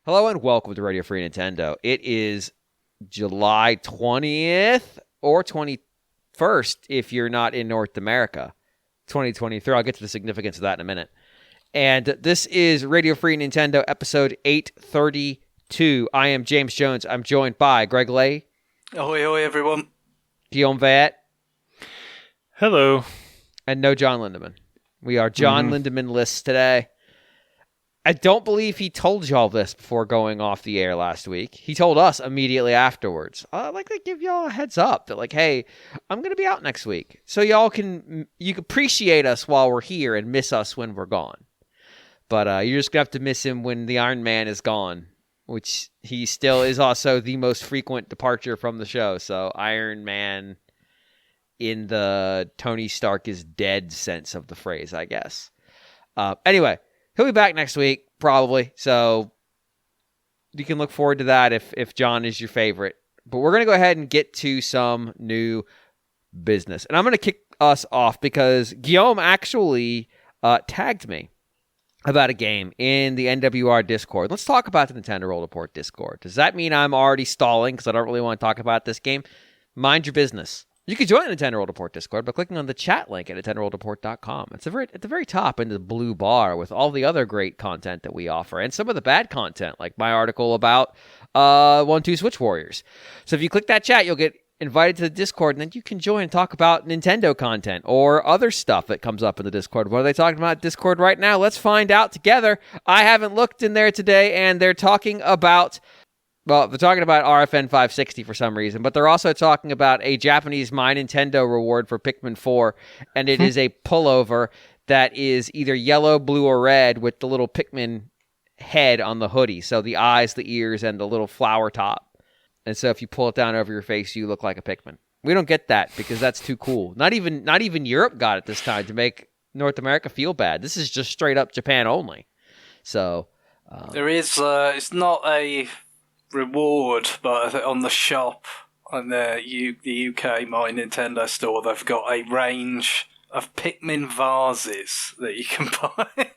Hello and welcome to Radio Free Nintendo. It is July 20th or 21st if you're not in North America. 2023. I'll get to the significance of that in a minute. And this is Radio Free Nintendo episode 832. I am James Jones. I'm joined by Greg Lay. Ahoy, ahoy, everyone. Guillaume Vat. Hello. And no John Lindemann. We are John Lindemann lists today. I don't believe he told y'all this before going off the air last week. He told us immediately afterwards. I'd like to give y'all a heads up that, like, hey, I'm going to be out next week. So you can appreciate us while we're here and miss us when we're gone. But you're just going to have to miss him when the Iron Man is gone, which he still is also the most frequent departure from the show. So Iron Man in the Tony Stark is dead sense of the phrase, I guess. Anyway. He'll be back next week, probably, so you can look forward to that if John is your favorite. But we're going to go ahead and get to some new business. And I'm going to kick us off because Guillaume actually tagged me about a game in the NWR Discord. Let's talk about the Nintendo World Report Discord. Does that mean I'm already stalling because I don't really want to talk about this game? Mind your business. You can join the Nintendo World Report Discord by clicking on the chat link at nintendoworldreport.com. It's at the very top in the blue bar with all the other great content that we offer and some of the bad content, like my article about 1-2 Switch Warriors. So if you click that chat, you'll get invited to the Discord, and then you can join and talk about Nintendo content or other stuff that comes up in the Discord. What are they talking about in Discord right now? Let's find out together. I haven't looked in there today, and they're talking about... Well, they're talking about RFN 560 for some reason, but they're also talking about a Japanese My Nintendo reward for Pikmin 4, and it is a pullover that is either yellow, blue, or red with the little Pikmin head on the hoodie, so the eyes, the ears, and the little flower top. And so if you pull it down over your face, you look like a Pikmin. We don't get that because that's too cool. Not even Europe got it this time to make North America feel bad. This is just straight up Japan only. So There is, it's not a reward, but on the shop on the UK My Nintendo store, they've got a range of Pikmin vases that you can buy.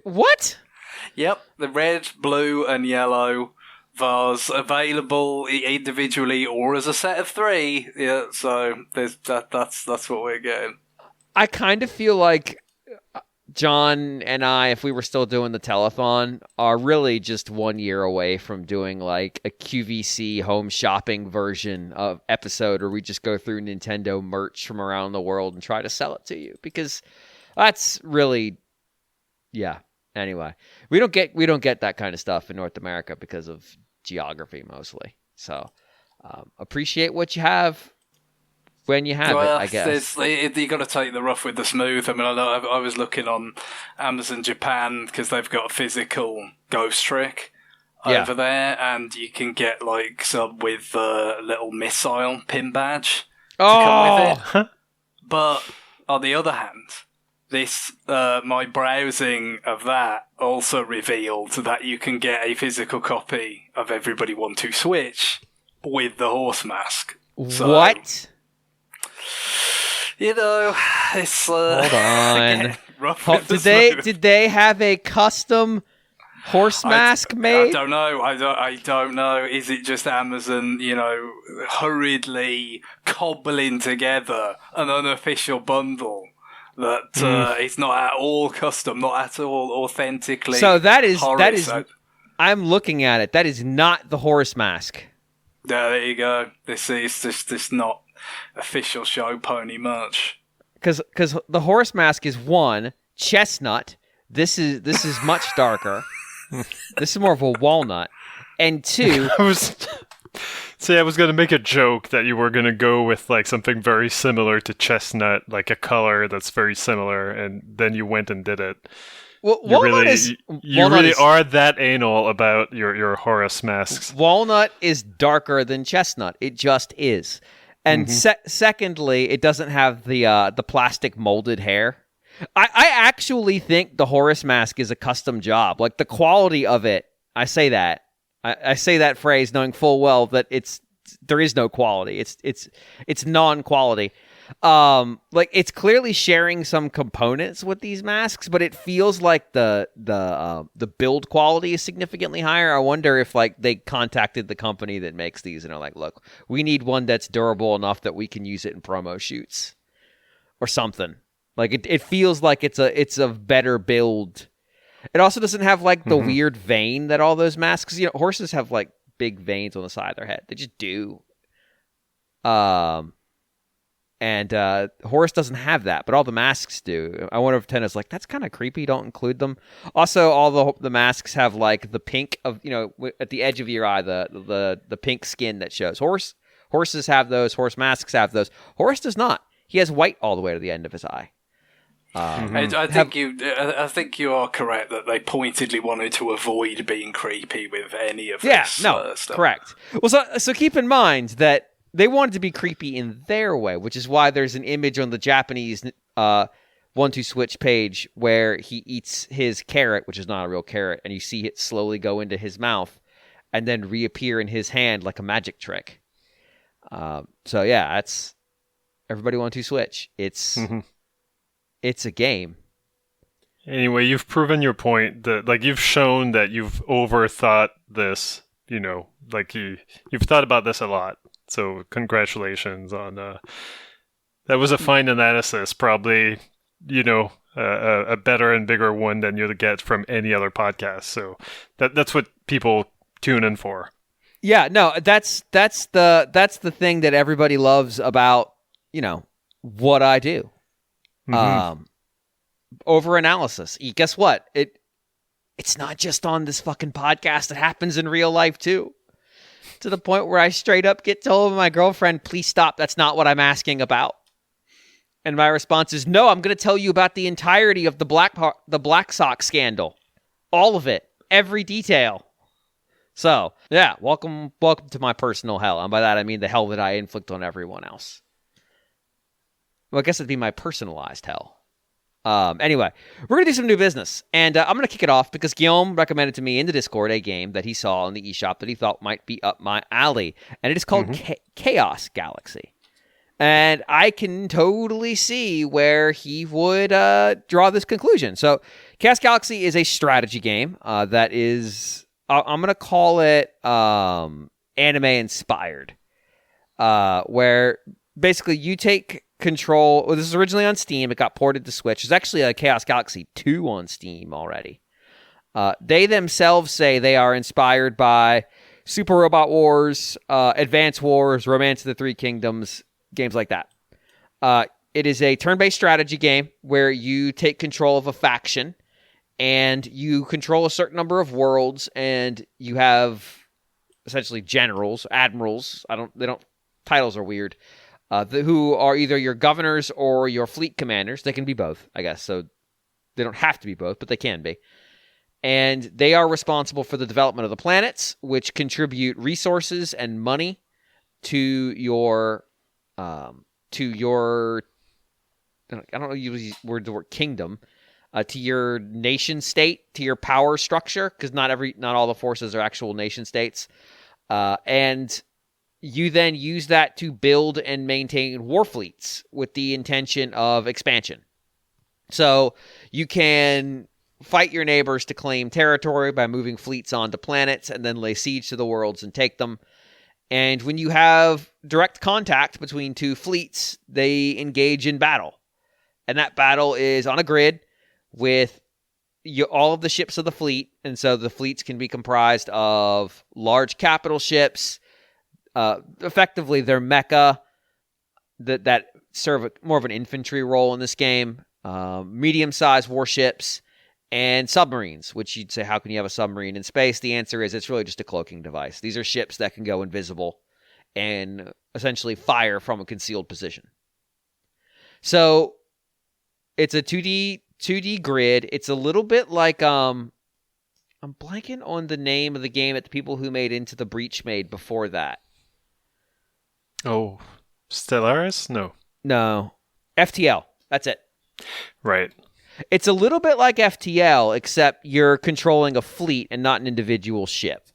What? Yep, the red, blue, and yellow vase available individually or as a set of 3. Yeah, so there's that's what we're getting. I kind of feel like John and I, if we were still doing the telethon, are really just 1 year away from doing like a QVC home shopping version of episode where we just go through Nintendo merch from around the world and try to sell it to you, because that's really, yeah. Anyway, we don't get that kind of stuff in North America because of geography mostly. So appreciate what you have when you have it, I guess. You got to take the rough with the smooth. I mean, I was looking on Amazon Japan because they've got a physical Ghost Trick over there, and you can get like some with a little missile pin badge to come with it. But on the other hand, this my browsing of that also revealed that you can get a physical copy of Everybody 1-2 Switch with the horse mask. So, what? You know, it's hold on. Rough did they have a custom horse mask made? I don't know. I don't know. Is it just Amazon, hurriedly cobbling together an unofficial bundle that is not at all custom, not at all authentically? So that is. I'm looking at it. That is not the horse mask. Yeah, there you go. This is this not official show pony merch. Because the horse mask is one chestnut. This is much darker. This is more of a walnut. And 2, I was going to make a joke that you were going to go with like something very similar to chestnut, like a color that's very similar, and then you went and did it. Well, you really are that anal about your Horus masks. Walnut is darker than chestnut. It just is. And secondly, it doesn't have the plastic molded hair. I actually think the Horus mask is a custom job. Like the quality of it, I say that. I say that phrase knowing full well that there is no quality. It's non-quality. Like it's clearly sharing some components with these masks, but it feels like the build quality is significantly higher. I wonder if like they contacted the company that makes these and are like, look, we need one that's durable enough that we can use it in promo shoots or something. Like it feels like it's a better build. It also doesn't have like the weird vein that all those masks, horses have like big veins on the side of their head. They just do. And Horus doesn't have that, but all the masks do. I wonder if Tenna's like, that's kind of creepy, don't include them. Also, all the masks have like the pink of, at the edge of your eye, the pink skin that shows. Horses have those, horse masks have those. Horus does not. He has white all the way to the end of his eye. I think you are correct that they pointedly wanted to avoid being creepy with any of this stuff. Correct. Well, so keep in mind that they wanted to be creepy in their way, which is why there's an image on the Japanese 1-2-Switch page where he eats his carrot, which is not a real carrot, and you see it slowly go into his mouth and then reappear in his hand like a magic trick. So yeah, that's everybody 1-2-Switch. It's a game. Anyway, you've proven your point that like you've shown that you've overthought this. Like you've thought about this a lot. So congratulations on that was a fine analysis, probably, a better and bigger one than you'll get from any other podcast. So that's what people tune in for. Yeah, no, that's the thing that everybody loves about, what I do. Over analysis. Guess what? It's not just on this fucking podcast. It happens in real life too. To the point where I straight up get told by my girlfriend, please stop, that's not what I'm asking about. And my response is, no, I'm going to tell you about the entirety of the Black Sox scandal. All of it. Every detail. So, yeah, welcome to my personal hell. And by that I mean the hell that I inflict on everyone else. Well, I guess it'd be my personalized hell. Anyway, we're going to do some new business, and I'm going to kick it off because Guillaume recommended to me in the Discord a game that he saw in the eShop that he thought might be up my alley, and it is called Chaos Galaxy. And I can totally see where he would draw this conclusion. So, Chaos Galaxy is a strategy game that is, I'm going to call it anime-inspired, where basically you take control. Well, this is originally on Steam. It got ported to Switch. There's actually a Chaos Galaxy 2 on Steam already. They themselves say they are inspired by Super Robot Wars, Advance Wars, Romance of the Three Kingdoms, games like that. It is a turn-based strategy game where you take control of a faction and you control a certain number of worlds, and you have essentially generals, admirals. Titles are weird. Who are either your governors or your fleet commanders. They can be both, I guess. So they don't have to be both, but they can be. And they are responsible for the development of the planets, which contribute resources and money to your I don't know, use the word kingdom, to your nation state, to your power structure, because not all the forces are actual nation states. And you then use that to build and maintain war fleets with the intention of expansion. So you can fight your neighbors to claim territory by moving fleets onto planets and then lay siege to the worlds and take them. And when you have direct contact between two fleets, they engage in battle. And that battle is on a grid with all of the ships of the fleet. And so the fleets can be comprised of large capital ships. Effectively, they're mecha that serve more of an infantry role in this game, medium-sized warships, and submarines, which you'd say, how can you have a submarine in space? The answer is it's really just a cloaking device. These are ships that can go invisible and essentially fire from a concealed position. So it's a 2D grid. It's a little bit like I'm blanking on the name of the game that the people who made Into the Breach made before that. Oh, Stellaris? No. FTL. That's it. Right. It's a little bit like FTL, except you're controlling a fleet and not an individual ship.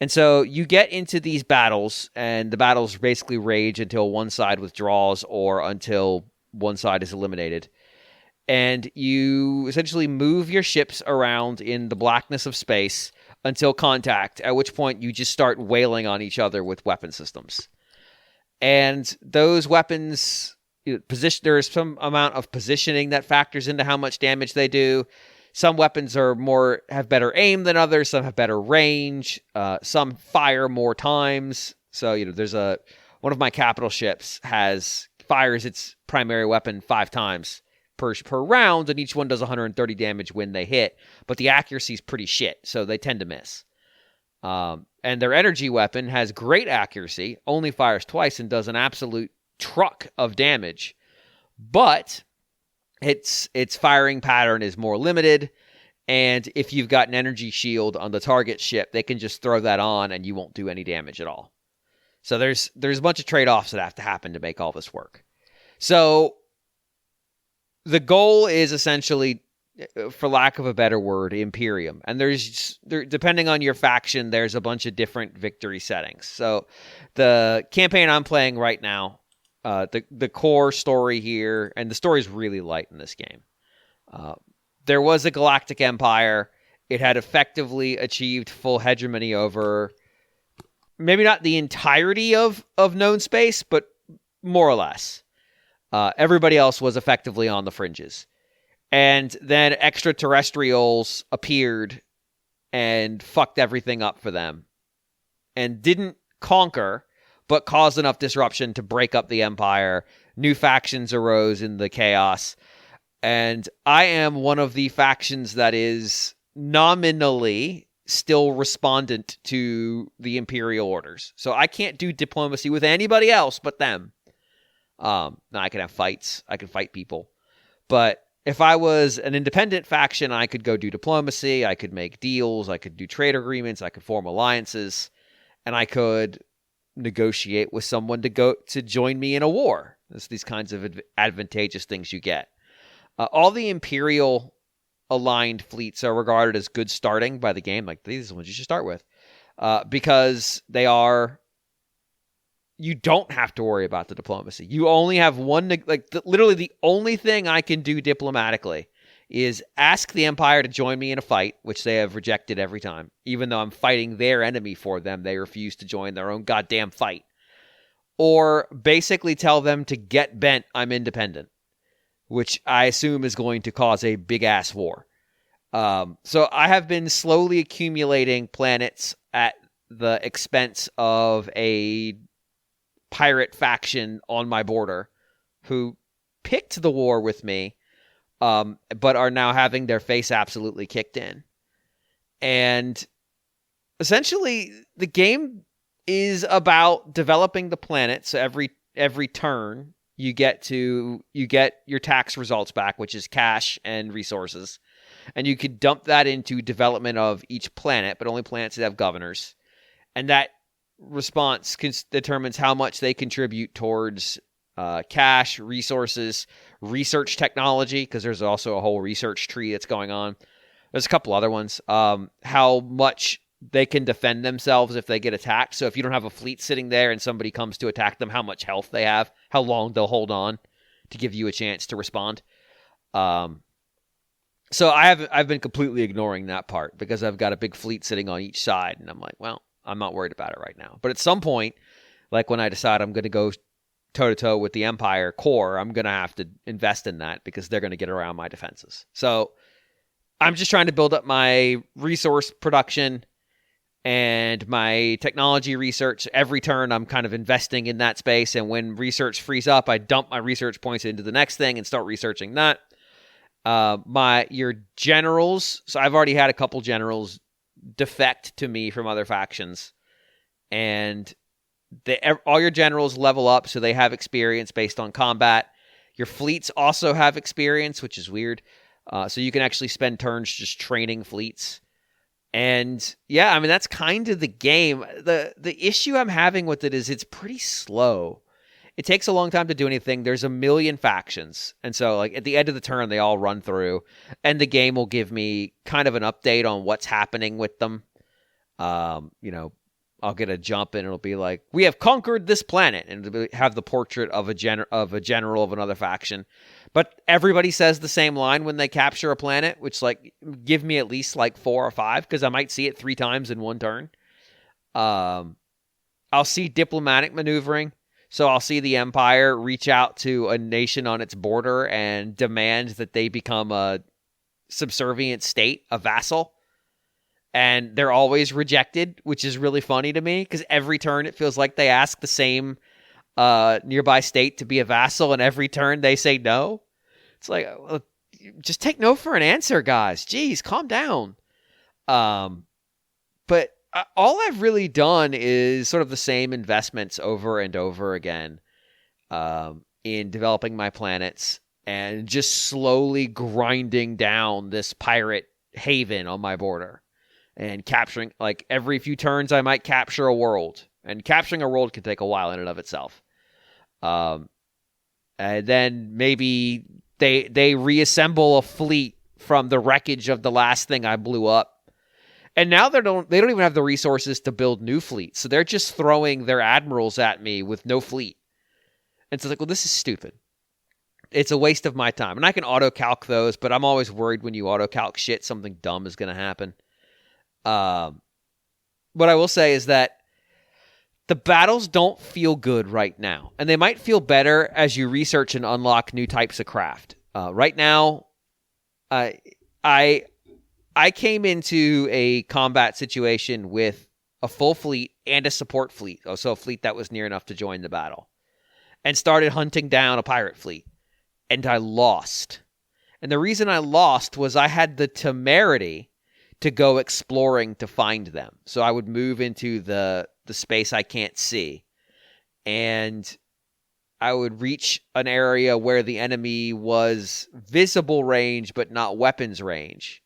And so you get into these battles, and the battles basically rage until one side withdraws or until one side is eliminated. And you essentially move your ships around in the blackness of space until contact, at which point you just start wailing on each other with weapon systems. And those weapons, there is some amount of positioning that factors into how much damage they do. Some weapons have better aim than others. Some have better range. Some fire more times. So, there's one of my capital ships fires its primary weapon 5 times per round, and each one does 130 damage when they hit. But the accuracy is pretty shit, so they tend to miss. And their energy weapon has great accuracy, only fires twice, and does an absolute truck of damage. But its firing pattern is more limited, and if you've got an energy shield on the target ship, they can just throw that on and you won't do any damage at all. So there's a bunch of trade-offs that have to happen to make all this work. So the goal is essentially, for lack of a better word, Imperium. And depending on your faction, there's a bunch of different victory settings. So the campaign I'm playing right now, the core story here, and the story is really light in this game. There was a galactic empire. It had effectively achieved full hegemony over maybe not the entirety of known space, but more or less. Everybody else was effectively on the fringes. And then extraterrestrials appeared and fucked everything up for them. And didn't conquer, but caused enough disruption to break up the empire. New factions arose in the chaos. And I am one of the factions that is nominally still respondent to the Imperial orders. So I can't do diplomacy with anybody else but them. Now I can have fights. I can fight people. But if I was an independent faction, I could go do diplomacy. I could make deals. I could do trade agreements. I could form alliances. And I could negotiate with someone to join me in a war. There's these kinds of advantageous things you get. All the Imperial aligned fleets are regarded as good starting by the game. Like, these are the ones you should start with. Because you don't have to worry about the diplomacy. You only have one, literally the only thing I can do diplomatically is ask the Empire to join me in a fight, which they have rejected every time. Even though I'm fighting their enemy for them, they refuse to join their own goddamn fight. Or basically tell them to get bent, I'm independent, which I assume is going to cause a big-ass war. So I have been slowly accumulating planets at the expense of a pirate faction on my border who picked the war with me, but are now having their face absolutely kicked in. And essentially, the game is about developing the planet. So every turn, you get your tax results back, which is cash and resources. And you can dump that into development of each planet, but only planets that have governors. And that response determines how much they contribute towards cash, resources, research technology, because there's also a whole research tree that's going on. There's a couple other ones. How much they can defend themselves if they get attacked. So if you don't have a fleet sitting there and somebody comes to attack them, how much health they have, how long they'll hold on to give you a chance to respond. So I've been completely ignoring that part because I've got a big fleet sitting on each side, and I'm like, well, I'm not worried about it right now. But at some point, like when I decide I'm going to go toe-to-toe with the Empire core, I'm going to have to invest in that because they're going to get around my defenses. So I'm just trying to build up my resource production and my technology research. Every turn, I'm kind of investing in that space. And when research frees up, I dump my research points into the next thing and start researching that. Your generals. So I've already had a couple generals defect to me from other factions. And all your generals level up, so they have experience based on combat. Your fleets also have experience, which is weird. So you can actually spend turns just training fleets. And yeah, I mean, that's kind of the game. The issue I'm having with it is it's pretty slow. It takes a long time to do anything. There's a million factions. And so like at the end of the turn, they all run through, and the game will give me kind of an update on what's happening with them. I'll get a jump and it'll be like, we have conquered this planet, and it'll have the portrait of a general of another faction. But everybody says the same line when they capture a planet, which like give me at least like 4 or 5 because I might see it 3 times in one turn. I'll see diplomatic maneuvering. So I'll see the Empire reach out to a nation on its border and demand that they become a subservient state, a vassal. And they're always rejected, which is really funny to me because every turn it feels like they ask the same nearby state to be a vassal, and every turn they say no. It's like, just take no for an answer, guys. Jeez, calm down. But all I've really done is sort of the same investments over and over again in developing my planets and just slowly grinding down this pirate haven on my border and capturing, like every few turns I might capture a world, and capturing a world can take a while in and of itself. And then maybe they reassemble a fleet from the wreckage of the last thing I blew up. And now they don't even have the resources to build new fleets. So they're just throwing their admirals at me with no fleet. And so it's like, well, this is stupid. It's a waste of my time. And I can auto-calc those, but I'm always worried when you auto-calc shit, something dumb is going to happen. What I will say is that the battles don't feel good right now. And they might feel better as you research and unlock new types of craft. Right now, I came into a combat situation with a full fleet and a support fleet. So a fleet that was near enough to join the battle. And started hunting down a pirate fleet. And I lost. And the reason I lost was I had the temerity to go exploring to find them. So I would move into the space I can't see. And I would reach an area where the enemy was visible range, but not weapons range.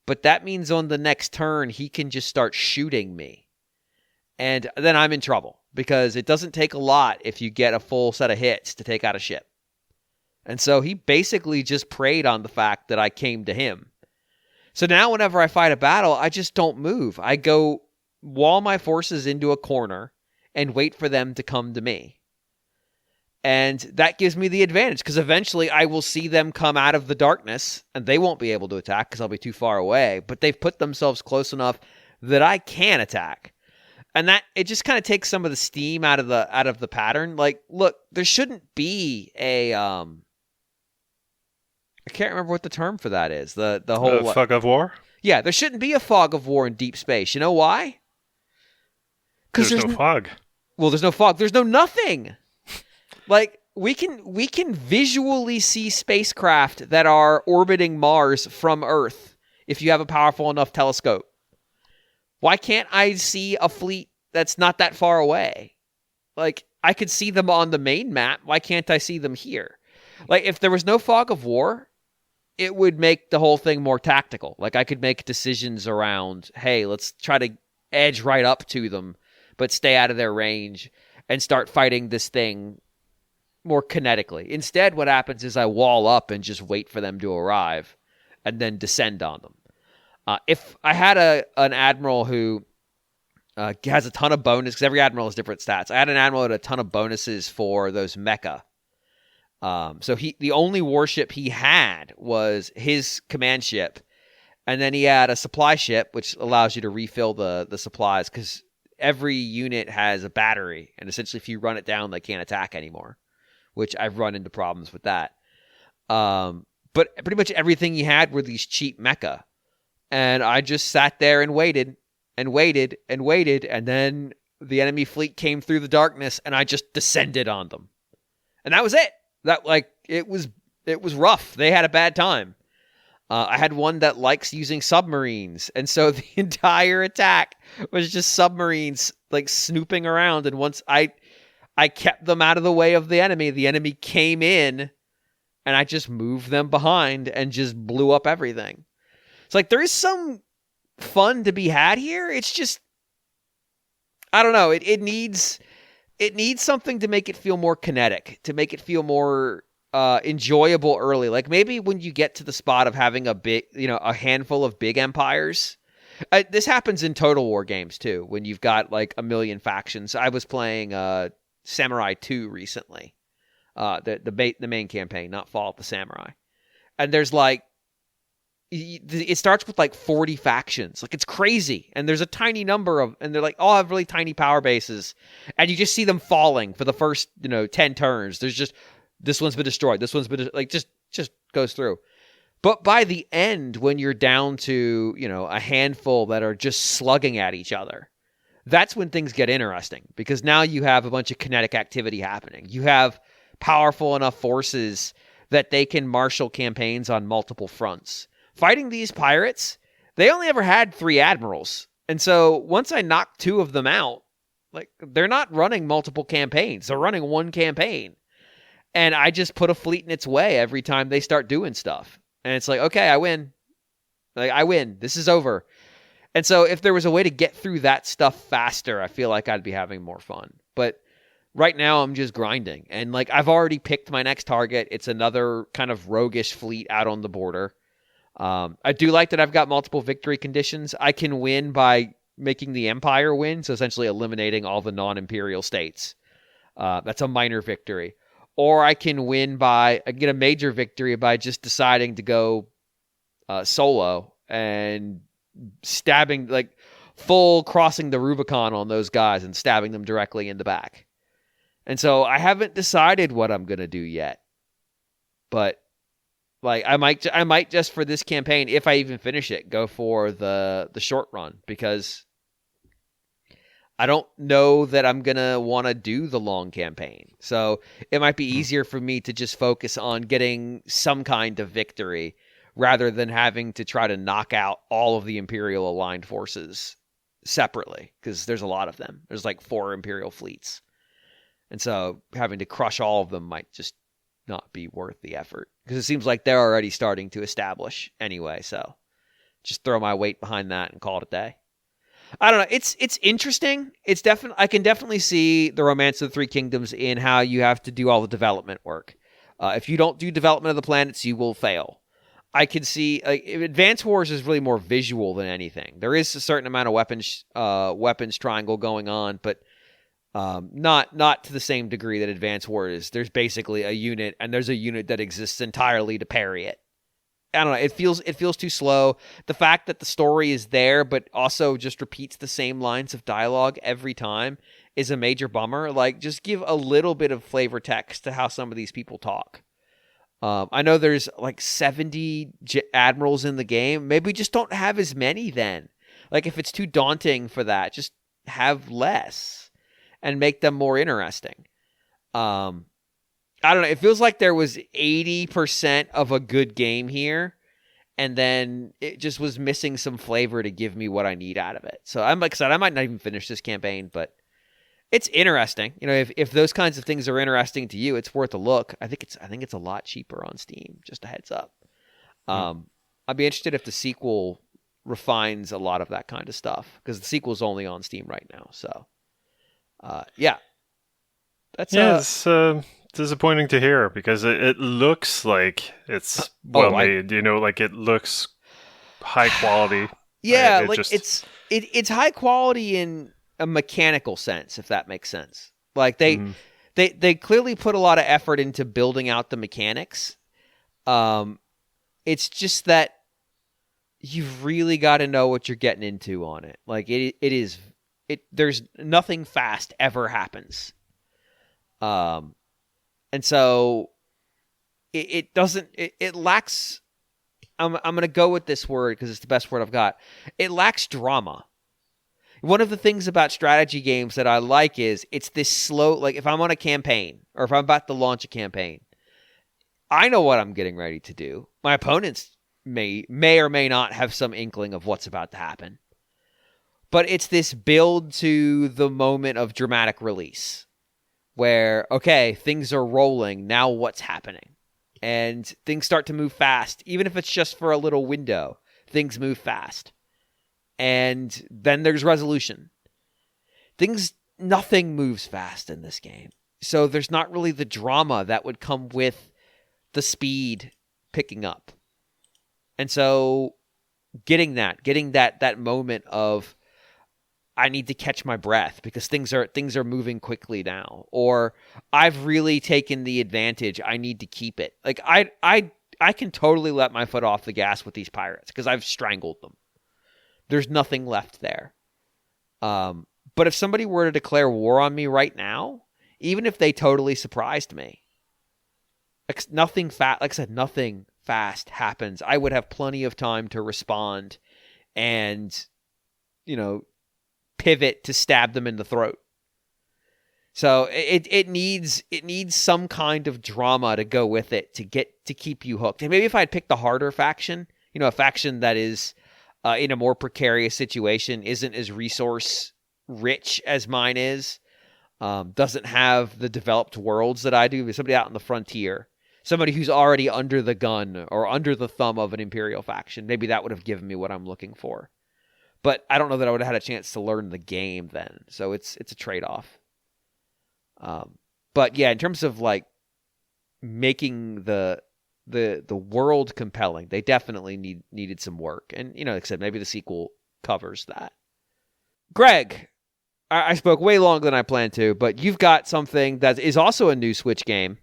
But that means on the next turn, he can just start shooting me. And then I'm in trouble because it doesn't take a lot if you get a full set of hits to take out a ship. And so he basically just preyed on the fact that I came to him. So now whenever I fight a battle, I just don't move. I go wall my forces into a corner and wait for them to come to me. And that gives me the advantage because eventually I will see them come out of the darkness and they won't be able to attack because I'll be too far away. But they've put themselves close enough that I can attack. And that it just kind of takes some of the steam out of the pattern. Like, look, there shouldn't be a I can't remember what the term for that is. The whole fog of war? Yeah, there shouldn't be a fog of war in deep space. You know why? Because there's no fog. Well, there's no fog. There's no nothing. Like, we can visually see spacecraft that are orbiting Mars from Earth if you have a powerful enough telescope. Why can't I see a fleet that's not that far away? Like, I could see them on the main map. Why can't I see them here? Like, if there was no fog of war, it would make the whole thing more tactical. Like, I could make decisions around, hey, let's try to edge right up to them, but stay out of their range and start fighting this thing more kinetically. Instead, what happens is I wall up and just wait for them to arrive and then descend on them. If I had an admiral who has a ton of bonuses, because every admiral has different stats. I had an admiral with a ton of bonuses for those mecha. So the only warship he had was his command ship, and then he had a supply ship, which allows you to refill the supplies, because every unit has a battery, and essentially if you run it down, they can't attack anymore, which I've run into problems with that. But pretty much everything he had were these cheap mecha, and I just sat there and waited, and waited, and waited, and then the enemy fleet came through the darkness, and I just descended on them. And that was it. It was rough. They had a bad time. I had one that likes using submarines, and so the entire attack was just submarines like snooping around. And once I kept them out of the way of the enemy came in, and I just moved them behind and just blew up everything. It's like there is some fun to be had here. It's just, I don't know. It needs something to make it feel more kinetic, to make it feel more enjoyable early. Like maybe when you get to the spot of having a handful of big empires, This happens in Total War games too, when you've got like a million factions. I was playing Samurai 2 recently, the main campaign, not Fall of the Samurai, and there's like it starts with like 40 factions, like it's crazy, and there's a tiny number of, and they're like all have really tiny power bases, and you just see them falling for the first 10 turns. There's just this one's been destroyed, this one's been like just goes through. But by the end, when you're down to, a handful that are just slugging at each other, that's when things get interesting, because now you have a bunch of kinetic activity happening. You have powerful enough forces that they can marshal campaigns on multiple fronts. Fighting these pirates, they only ever had 3 admirals. And so once I knocked 2 of them out, like they're not running multiple campaigns. They're running one campaign. And I just put a fleet in its way every time they start doing stuff. And it's like, okay, I win. Like, I win. This is over. And so if there was a way to get through that stuff faster, I feel like I'd be having more fun. But right now I'm just grinding. And like, I've already picked my next target. It's another kind of roguish fleet out on the border. I do like that I've got multiple victory conditions. I can win by making the Empire win, so essentially eliminating all the non-imperial states. That's a minor victory. Or I can win I get a major victory by just deciding to go solo and stabbing, like full crossing the Rubicon on those guys and stabbing them directly in the back. And so I haven't decided what I'm going to do yet. But like I might just for this campaign, if I even finish it, go for the short run, because I don't know that I'm going to want to do the long campaign. So it might be easier for me to just focus on getting some kind of victory rather than having to try to knock out all of the Imperial aligned forces separately, because there's a lot of them. There's like 4 Imperial fleets. And so having to crush all of them might just not be worth the effort, because it seems like they're already starting to establish anyway. So just throw my weight behind that and call it a day. I don't know. It's interesting. It's definitely, I can definitely see the Romance of the Three Kingdoms in how you have to do all the development work. If you don't do development of the planets, you will fail. I can see Advance Wars is really more visual than anything. There is a certain amount of weapons triangle going on, but not to the same degree that Advance Wars is. There's basically a unit, and there's a unit that exists entirely to parry it. I don't know. It feels too slow. The fact that the story is there, but also just repeats the same lines of dialogue every time, is a major bummer. Like, just give a little bit of flavor text to how some of these people talk. I know there's like 70 admirals in the game. Maybe just don't have as many then. Like, if it's too daunting for that, just have less and make them more interesting. I don't know. It feels like there was 80% of a good game here, and then it just was missing some flavor to give me what I need out of it. So I'm excited. I might not even finish this campaign, but it's interesting. If those kinds of things are interesting to you, it's worth a look. I think it's a lot cheaper on Steam. Just a heads up. I'd be interested if the sequel refines a lot of that kind of stuff, because the sequel's only on Steam right now. So, yeah. It's disappointing to hear, because it looks like it's made. Like it looks high quality. Yeah, it's high quality in a mechanical sense, if that makes sense. Like they clearly put a lot of effort into building out the mechanics. It's just that you've really got to know what you're getting into on it. Like there's nothing fast ever happens. And so it lacks, I'm going to go with this word because it's the best word I've got. It lacks drama. One of the things about strategy games that I like is it's this slow, like if I'm on a campaign or if I'm about to launch a campaign, I know what I'm getting ready to do. My opponents may or may not have some inkling of what's about to happen. But it's this build to the moment of dramatic release where, okay, things are rolling. Now what's happening? And things start to move fast. Even if it's just for a little window, things move fast. And then there's resolution. Nothing moves fast in this game. So there's not really the drama that would come with the speed picking up. And so getting that moment of I need to catch my breath because things are moving quickly now, or I've really taken the advantage. I need to keep it. Like I can totally let my foot off the gas with these pirates because I've strangled them. There's nothing left there. But if somebody were to declare war on me right now, even if they totally surprised me, nothing fast happens. I would have plenty of time to respond and, pivot to stab them in the throat. So it needs some kind of drama to go with it to keep you hooked. And maybe if I had picked the harder faction, a faction that is in a more precarious situation, isn't as resource rich as mine is, doesn't have the developed worlds that I do, somebody out on the frontier, somebody who's already under the gun or under the thumb of an Imperial faction, maybe that would have given me what I'm looking for. But I don't know that I would have had a chance to learn the game then. So it's a trade-off. But yeah, in terms of like making the world compelling, they definitely needed some work. And, like I said, maybe the sequel covers that. Greg, I spoke way longer than I planned to, but you've got something that is also a new Switch game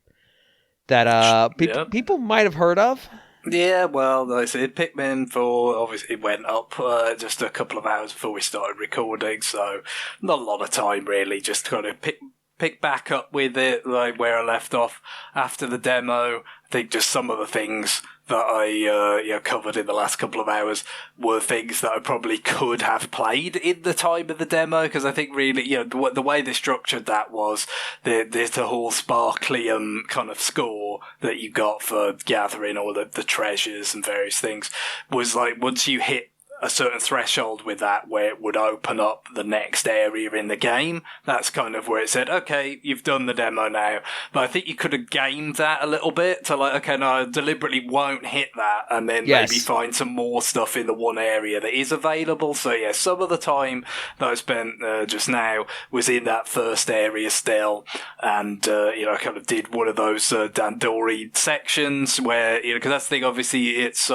that people might have heard of. Yeah, well, like I said, Pikmin obviously it went up just a couple of hours before we started recording, so not a lot of time really, just kind of pick back up with it, like where I left off after the demo. I think just some of the things that I covered in the last couple of hours were things that I probably could have played in the time of the demo, because I think really, the way they structured that was there's the whole sparkly kind of score that you got for gathering all the treasures and various things was like once you hit a certain threshold with that where it would open up the next area in the game. That's kind of where it said, okay, you've done the demo now. But I think you could have gamed that a little bit to like, okay, no, I deliberately won't hit that and then maybe find some more stuff in the one area that is available. So yeah, some of the time that I spent just now was in that first area still. And, I kind of did one of those Dandori sections where, because that's the thing, obviously it's,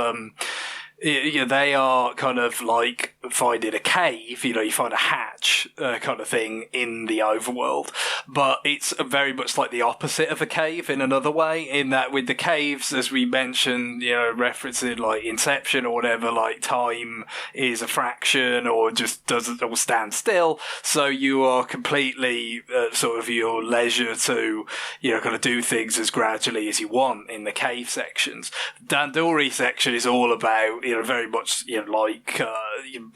they are kind of like finding a cave, you find a hatch kind of thing in the overworld, but it's very much like the opposite of a cave in another way, in that with the caves, as we mentioned, referencing like Inception or whatever, like time is a fraction or just doesn't all stand still, so you are completely sort of your leisure to, kind of do things as gradually as you want in the cave sections. Dandori section is all about, very much, like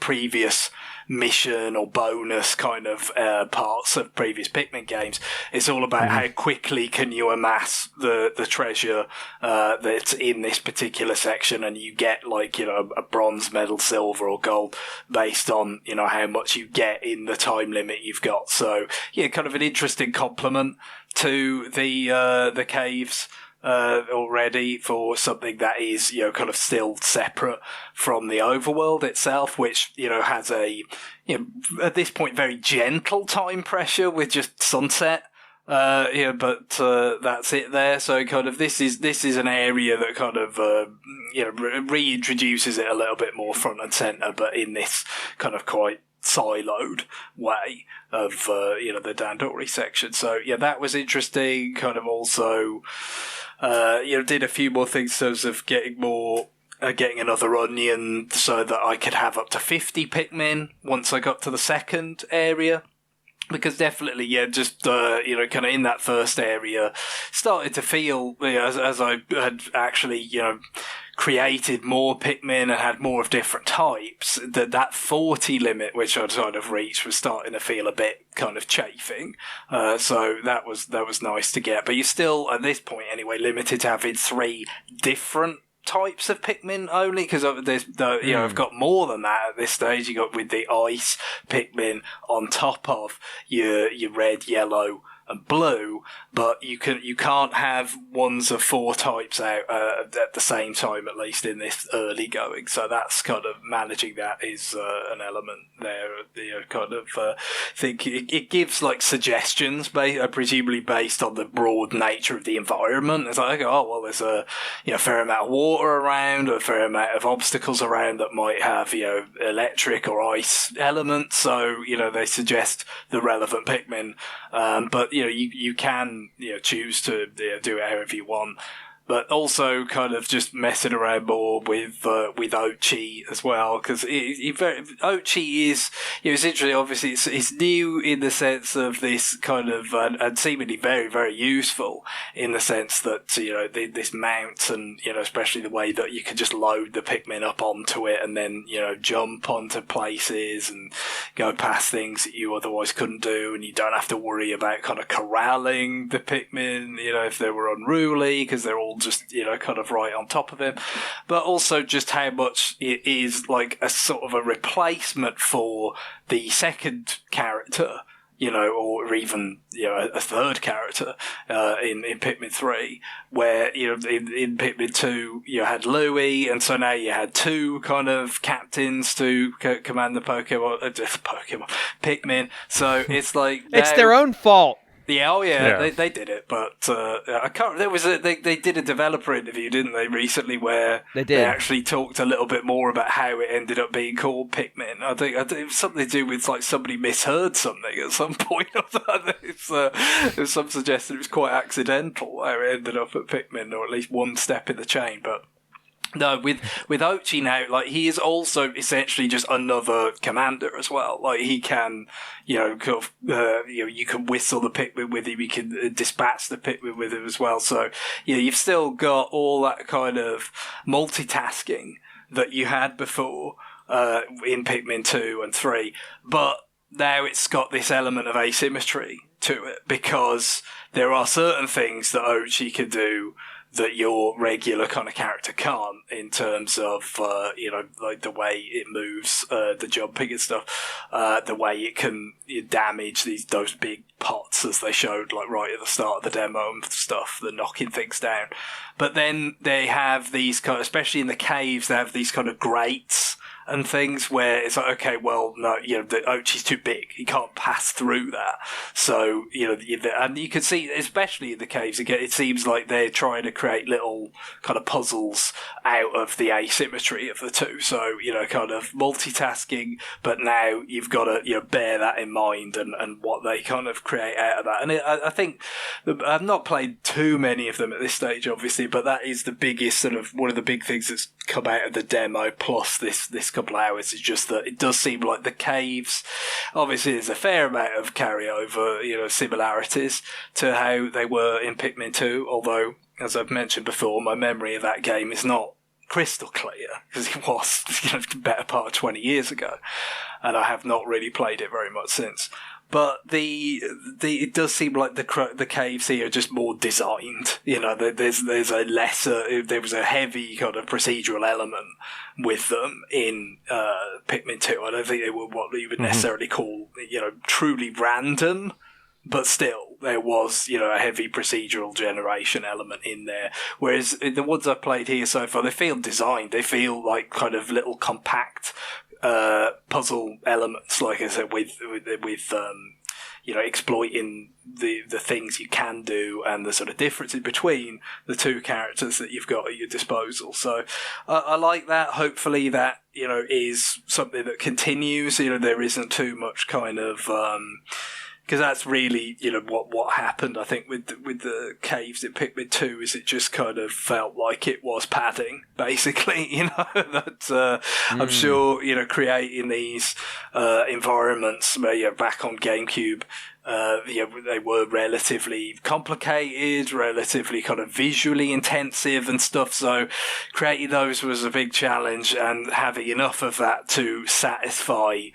previous mission or bonus kind of parts of previous Pikmin games. It's all about how quickly can you amass the treasure that's in this particular section, and you get like, a bronze medal, silver or gold based on, how much you get in the time limit you've got. So yeah, kind of an interesting complement to the caves already for something that is, kind of still separate from the overworld itself, which, has a, at this point, very gentle time pressure with just sunset. But that's it there. So kind of this is an area that kind of, reintroduces it a little bit more front and center, but in this kind of quite siloed way of, the Dandori section. So yeah, that was interesting. Kind of also, did a few more things in terms of getting another onion so that I could have up to 50 Pikmin once I got to the second area. Because definitely, just, kind of in that first area, started to feel, as I had actually, created more Pikmin and had more of different types, that 40 limit, which I'd sort of reached, was starting to feel a bit kind of chafing. So that was nice to get. But you're still, at this point anyway, limited to having 3 different types of Pikmin only, because I've got more than that at this stage. You got with the ice Pikmin on top of your red, yellow, and blue, but you can't have ones of 4 types out at the same time, at least in this early going. So that's kind of managing that is an element there. Kind of think it gives like suggestions, presumably based on the broad nature of the environment. It's like, oh well, there's a fair amount of water around, a fair amount of obstacles around that might have electric or ice elements. So they suggest the relevant Pikmin. But you can choose to do it however you want, but also kind of just messing around more with Ochi as well, because Ochi is it's interesting. Obviously, it's new in the sense of this kind of and seemingly very, very useful in the sense that this mount and especially the way that you can just load the Pikmin up onto it and then jump onto places and go past things that you otherwise couldn't do, and you don't have to worry about kind of corralling the Pikmin if they were unruly, because they're all just kind of right on top of him. But also just how much it is like a sort of a replacement for the second character, or even a third character in Pikmin 3, where in Pikmin 2 you had Louis, and so now you had 2 kind of captains to command the Pikmin. So it's like it's their own fault. Yeah, they did it, but I can't. They did a developer interview, didn't they, recently, where they actually talked a little bit more about how it ended up being called Pikmin. I think it was something to do with like somebody misheard something at some point or that. There's some suggestion it was quite accidental how it ended up at Pikmin, or at least one step in the chain, but. No, with Ochi now, like he is also essentially just another commander as well. Like he can, you can whistle the Pikmin with him, you can dispatch the Pikmin with him as well. So, you've still got all that kind of multitasking that you had before in Pikmin 2 and 3, but now it's got this element of asymmetry to it, because there are certain things that Ochi can do that your regular kind of character can't, in terms of, like the way it moves, the jumping and stuff, the way it can damage those big pots, as they showed, like right at the start of the demo and stuff, the knocking things down. But then they have these kind of, especially in the caves, they have these kind of grates and things where it's like, okay, well, no, the Ochi's too big. He can't pass through that. So, and you can see, especially in the caves, again, it seems like they're trying to create little kind of puzzles out of the asymmetry of the two. So, kind of multitasking, but now you've got to, bear that in mind and what they kind of create out of that. And I think, I've not played too many of them at this stage, obviously, but that is the biggest sort of, one of the big things that's come out of the demo, plus this couple of hours, is just that it does seem like the caves, obviously there's a fair amount of carryover, similarities to how they were in Pikmin 2, although, as I've mentioned before, my memory of that game is not crystal clear, because it was the better part of 20 years ago, and I have not really played it very much since. But it does seem like the caves here are just more designed. There's a lesser, there was a heavy kind of procedural element with them in Pikmin 2. I don't think they were what you would necessarily call, truly random, but still there was, a heavy procedural generation element in there. Whereas the ones I've played here so far, they feel designed. They feel like kind of little compact puzzle elements, like I said, with exploiting the things you can do and the sort of differences between the two characters that you've got at your disposal. So I like that. Hopefully that is something that continues. There isn't too much kind of because that's really, what happened, I think, with the caves in Pikmin 2, is it just kind of felt like it was padding, basically, that I'm sure, creating these environments, back on GameCube, they were relatively complicated, relatively kind of visually intensive and stuff, so creating those was a big challenge, and having enough of that to satisfy,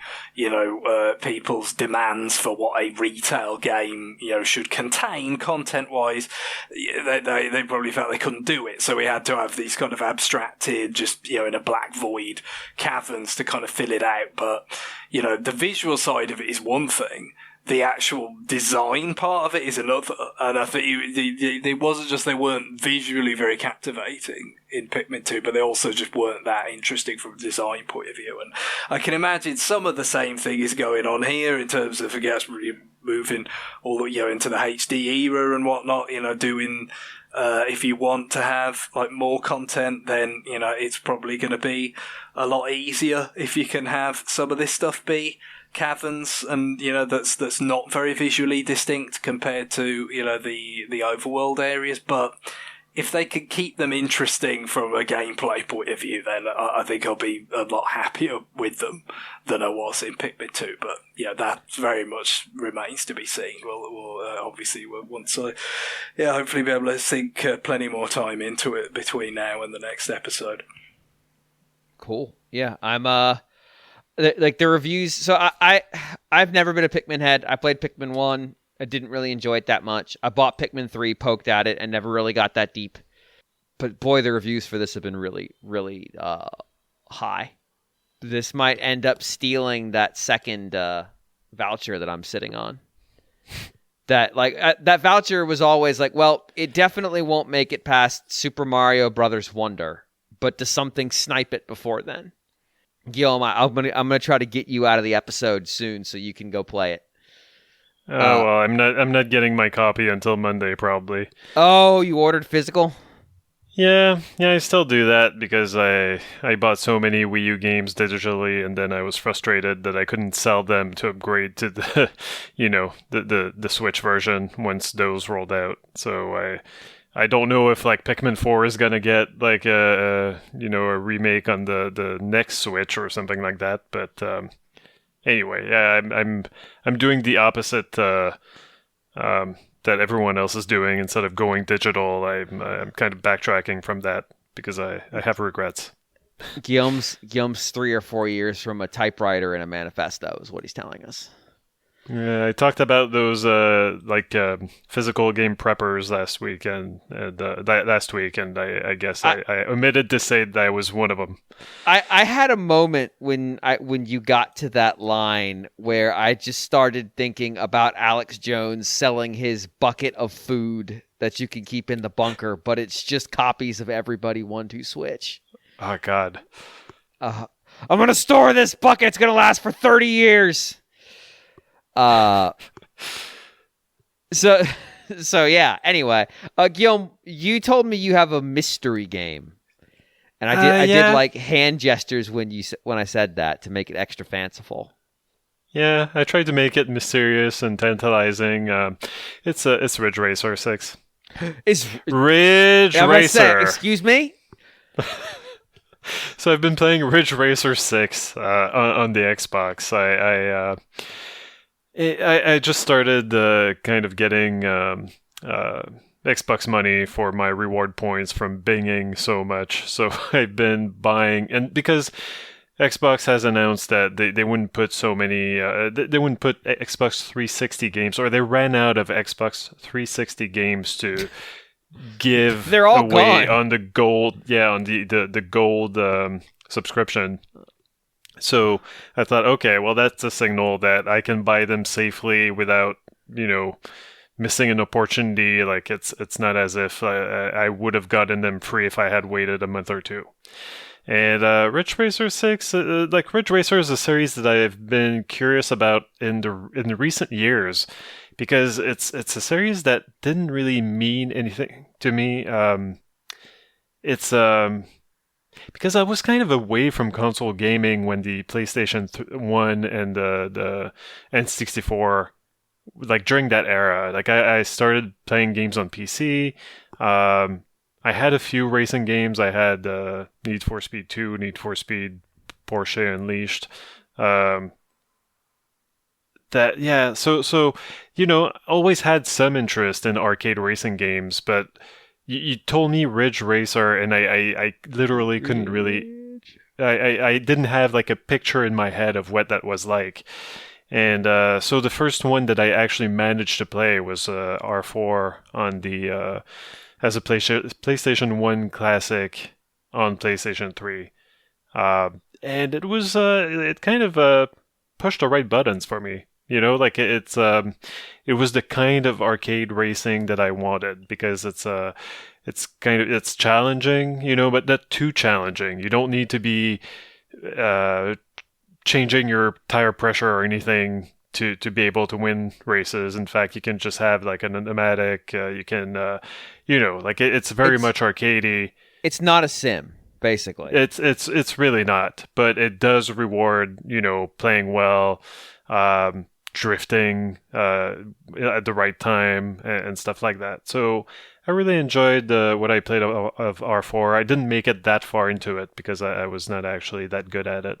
people's demands for what a retail game, should contain content-wise, they probably felt they couldn't do it, so we had to have these kind of abstracted, just, in a black void caverns to kind of fill it out, but, the visual side of it is one thing. the actual design part of it is another. And I think it wasn't just they weren't visually very captivating in Pikmin 2, but they also just weren't that interesting from a design point of view. And I can imagine some of the same thing is going on here in terms of, I guess, really moving all the into the HD era and whatnot. Doing if you want to have like more content, then it's probably going to be a lot easier if you can have some of this stuff be caverns, and that's not very visually distinct compared to the overworld areas. But if they can keep them interesting from a gameplay point of view, then I think I'll be a lot happier with them than I was in Pikmin 2. But that very much remains to be seen. We'll obviously once I hopefully be able to sink plenty more time into it between now and the next episode. Cool. Yeah, I'm like the reviews. So I've never been a Pikmin head. I played Pikmin 1. I didn't really enjoy it that much. I bought Pikmin 3, poked at it, and never really got that deep. But boy, the reviews for this have been really, really high. This might end up stealing that second voucher that I'm sitting on. That voucher was always like, well, it definitely won't make it past Super Mario Brothers Wonder, but does something snipe it before then? Guillaume, I'm gonna try to get you out of the episode soon so you can go play it. Well, I'm not getting my copy until Monday, probably. Oh, you ordered physical? Yeah, I still do that because I bought so many Wii U games digitally, and then I was frustrated that I couldn't sell them to upgrade to the, the Switch version once those rolled out. So I don't know if like Pikmin 4 is gonna get like a remake on the next Switch or something like that, but. Anyway, yeah, I'm doing the opposite that everyone else is doing. Instead of going digital, I'm kind of backtracking from that because I have regrets. Guillaume's 3 or 4 years from a typewriter and a manifesto is what he's telling us. Yeah, I talked about those physical game preppers last week, and I guess I omitted to say that I was one of them. I had a moment when you got to that line where I just started thinking about Alex Jones selling his bucket of food that you can keep in the bunker, but it's just copies of Everybody 1-2 Switch. Oh God! I'm gonna store this bucket. It's gonna last for 30 years. So yeah. Anyway, Guillaume, you told me you have a mystery game, and I did like hand gestures when I said that to make it extra fanciful. Yeah, I tried to make it mysterious and tantalizing. It's Ridge Racer 6. It's Ridge Racer. Excuse me. So I've been playing Ridge Racer 6 on the Xbox. I just started kind of getting Xbox money for my reward points from binging so much. So I've been buying, and because Xbox has announced that they wouldn't put so many, they wouldn't put Xbox 360 games, or they ran out of Xbox 360 games to give They're all away gone. on the gold, on the gold subscription. So I thought, okay, well, that's a signal that I can buy them safely without, missing an opportunity. Like it's not as if I would have gotten them free if I had waited a month or two. And Ridge Racer 6, Ridge Racer is a series that I've been curious about in the recent years, because it's a series that didn't really mean anything to me. Because I was kind of away from console gaming when the PlayStation 1 and the N64, like during that era. Like I started playing games on PC. I had a few racing games. I had Need for Speed 2, Need for Speed Porsche Unleashed. So always had some interest in arcade racing games, but you told me Ridge Racer, and I literally couldn't really. I didn't have like a picture in my head of what that was like, and so the first one that I actually managed to play was R4 on the as a PlayStation 1 classic on PlayStation 3, and it was it kind of pushed the right buttons for me. You know, like it was the kind of arcade racing that I wanted, because it's challenging, you know, but not too challenging. You don't need to be changing your tire pressure or anything to be able to win races. In fact, you can just have like an automatic. You can, you know, like it's very much arcadey. It's not a sim, basically. It's really not, but it does reward, you know, playing well, drifting at the right time, and stuff like that. So I really enjoyed what I played of R4. I didn't make it that far into it because I was not actually that good at it.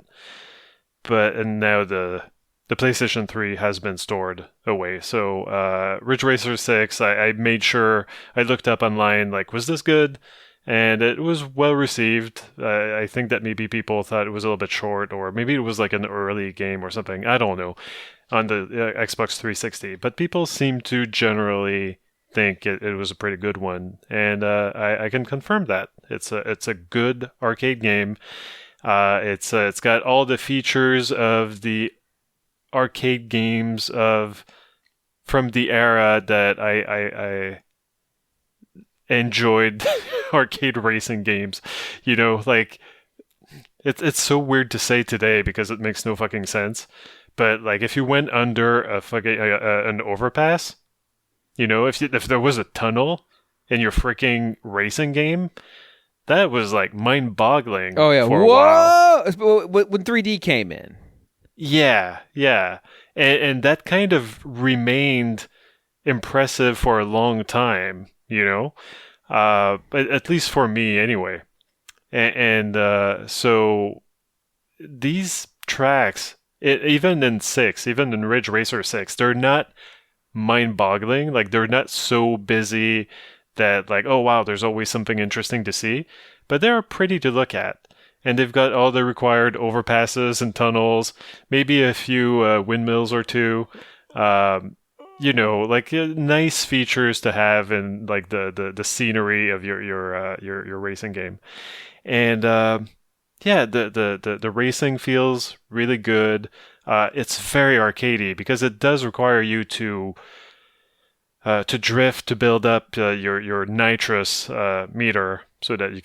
And now the PlayStation 3 has been stored away. So Ridge Racer 6, I made sure I looked up online, like, was this good? And it was well received. I think that maybe people thought it was a little bit short, or maybe it was like an early game or something. I don't know, on the Xbox 360. But people seem to generally think it was a pretty good one, and I can confirm that it's a good arcade game. It's got all the features of the arcade games from the era that I enjoyed arcade racing games. You know, like it's so weird to say today because it makes no fucking sense. But like, if you went under an overpass, you know, if there was a tunnel in your freaking racing game, that was like mind-boggling. Oh yeah, for a while. When 3D came in. Yeah, and that kind of remained impressive for a long time, you know, at least for me anyway. And so these tracks, even in Ridge Racer 6, they're not mind-boggling. Like, they're not so busy that, like, oh wow, there's always something interesting to see, but they're pretty to look at. And they've got all the required overpasses and tunnels, maybe a few windmills or two. You know, like nice features to have in like the scenery of your racing game. And yeah, the racing feels really good. It's very arcadey because it does require you to drift to build up your nitrous meter so that you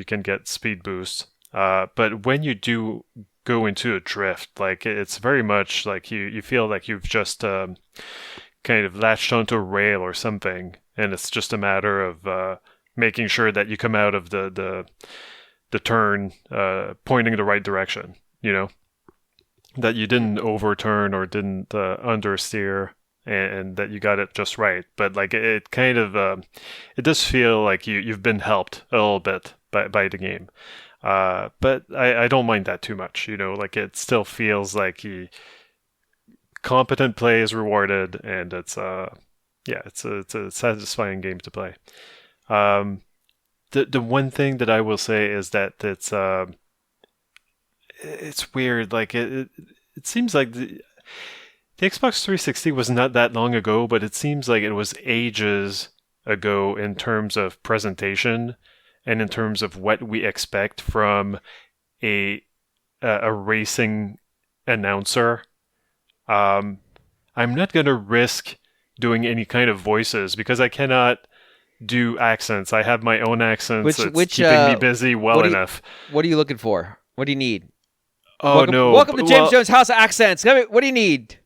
can get speed boosts. But when you do go into a drift, like, it's very much like you feel like you've just kind of latched onto a rail or something, and it's just a matter of making sure that you come out of the turn pointing the right direction, you know, that you didn't overturn or didn't understeer, and that you got it just right. But like, it kind of it does feel like you've been helped a little bit by the game. But I don't mind that too much, you know, like, it still feels like competent play is rewarded, and it's a satisfying game to play. The one thing that I will say is that it's weird. Like, it seems like the Xbox 360 was not that long ago, but it seems like it was ages ago in terms of presentation and in terms of what we expect from a racing announcer. I'm not going to risk doing any kind of voices because I cannot do accents. I have my own accents. It's keeping me busy enough. What are you looking for? What do you need? No. Welcome to James Jones' House of Accents. What do you need?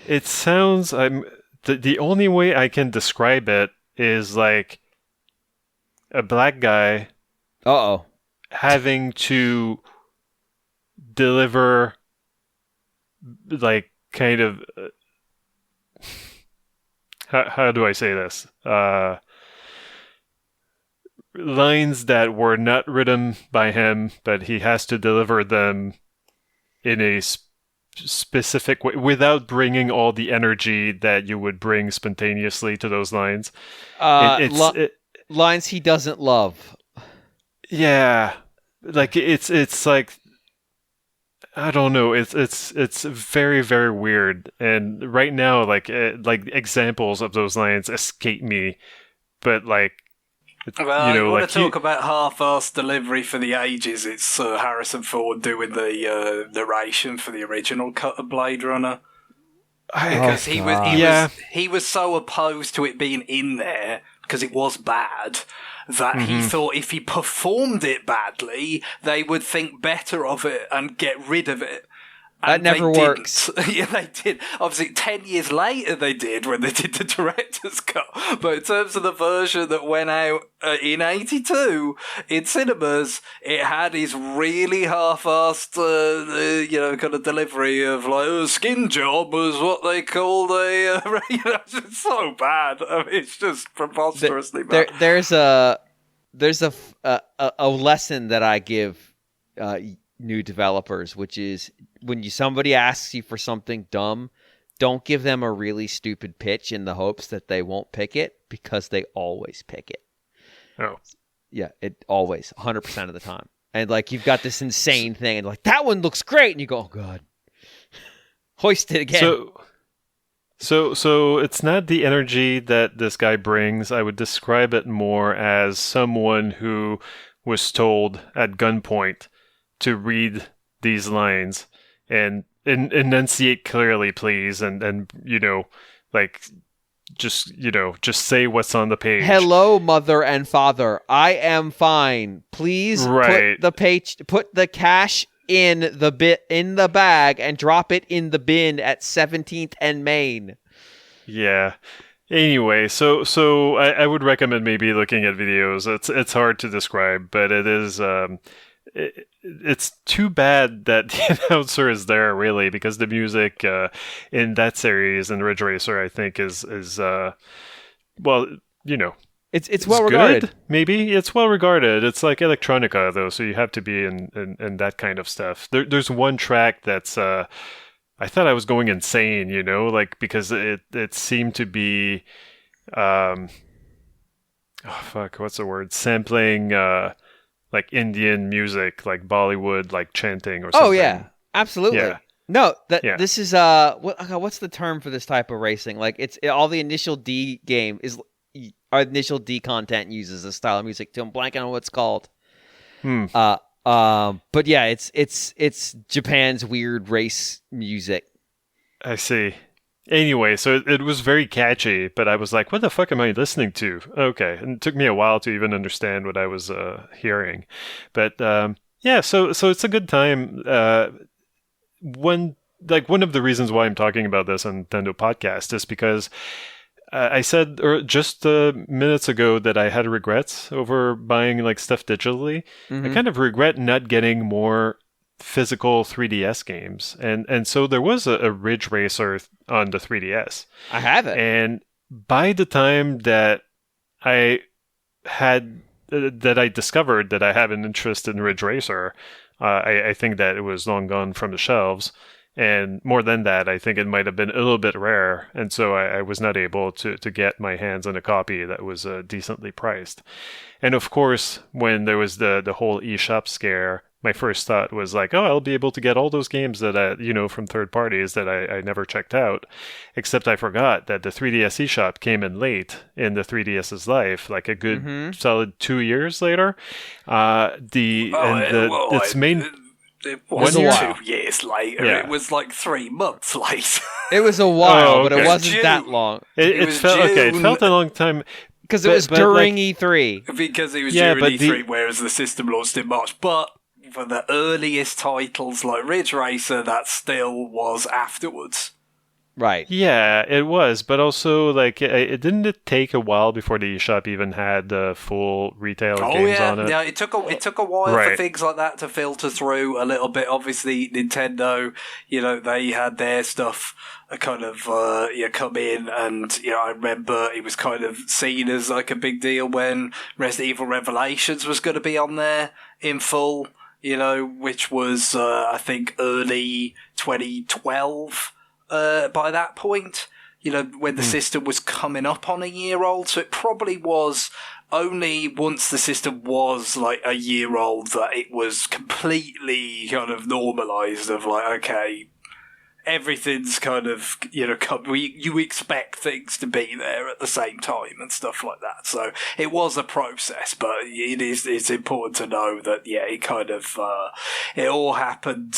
It sounds... the only way I can describe it is like a black guy having to deliver, like, kind of how do I say this, lines that were not written by him, but he has to deliver them in a specific way without bringing all the energy that you would bring spontaneously to those lines. Lines he doesn't love. Yeah, like, it's like, I don't know. It's very, very weird. And right now, like examples of those lines escape me. But like, well, you want to talk about half-assed delivery for the ages? It's Harrison Ford doing the narration for the original cut of Blade Runner. because he was so opposed to it being in there because it was bad that he thought if he performed it badly, they would think better of it and get rid of it. That never works. Yeah, they did. Obviously, 10 years later they did when they did the director's cut. But in terms of the version that went out in 82 in cinemas, it had his really half-assed, kind of delivery of like, a skin job was what they called a, it's just so bad. I mean, it's just preposterously bad. There's a lesson that I give new developers, which is when somebody asks you for something dumb, don't give them a really stupid pitch in the hopes that they won't pick it, because they always pick it. Oh. Yeah, it always, 100% of the time. And like you've got this insane thing and like that one looks great and you go, oh god. Hoist it again. So it's not the energy that this guy brings. I would describe it more as someone who was told at gunpoint to read these lines and enunciate clearly, please, and just say what's on the page. Hello, mother and father. I am fine. Please put the cash in the bag and drop it in the bin at 17th and Main. Yeah. Anyway, so I would recommend maybe looking at videos. It's hard to describe, but it is. It's too bad that the announcer is there, really, because the music in that series and Ridge Racer, I think, is it's well regarded. Good, maybe it's well regarded. It's like electronica, though, so you have to be in that kind of stuff. There's one track that's I thought I was going insane, because it seemed to be what's the word? Sampling like Indian music, like Bollywood, like chanting or something. Oh yeah, absolutely. Yeah. No, this is what's the term for this type of racing? Like all the initial D game is our initial D content uses this style of music too. I'm blanking on what it's called. But yeah, it's Japan's weird race music. I see. Anyway, so it was very catchy, but I was like, what the fuck am I listening to? Okay. And it took me a while to even understand what I was hearing. But so it's a good time. One of the reasons why I'm talking about this on Nintendo Podcast is because I said just minutes ago that I had regrets over buying like stuff digitally. I kind of regret not getting more physical 3DS games, and so there was a Ridge Racer on the 3DS. I have it, and by the time that I discovered that I have an interest in Ridge Racer, I think that it was long gone from the shelves. And more than that, I think it might have been a little bit rare, and so I was not able to get my hands on a copy that was decently priced. And of course, when there was the whole eShop scare, my first thought was like, oh, I'll be able to get all those games that from third parties that I never checked out. Except I forgot that the 3DS eShop came in late in the 3DS's life, like a good solid 2 years later. It was 2 years later. Yeah. It was like 3 months late. It was a while, but it wasn't that long. It felt a long time. Because it was during E3. Because it was during E3, whereas the system launched in March. But for the earliest titles like Ridge Racer, that still was afterwards. Right. Yeah, it was, but also like it didn't take a while before the eShop even had the full retail games on it. Yeah, it took a while for things like that to filter through a little bit. Obviously, Nintendo, they had their stuff kind of come in, and I remember it was kind of seen as like a big deal when Resident Evil Revelations was going to be on there in full. Which was I think early 2012. By that point, when the system was coming up on a year old. So it probably was only once the system was like a year old that it was completely kind of normalized of like, okay, everyth's kind of, you expect things to be there at the same time and stuff like that. So it was a process, but it's important to know that, it kind of, it all happened,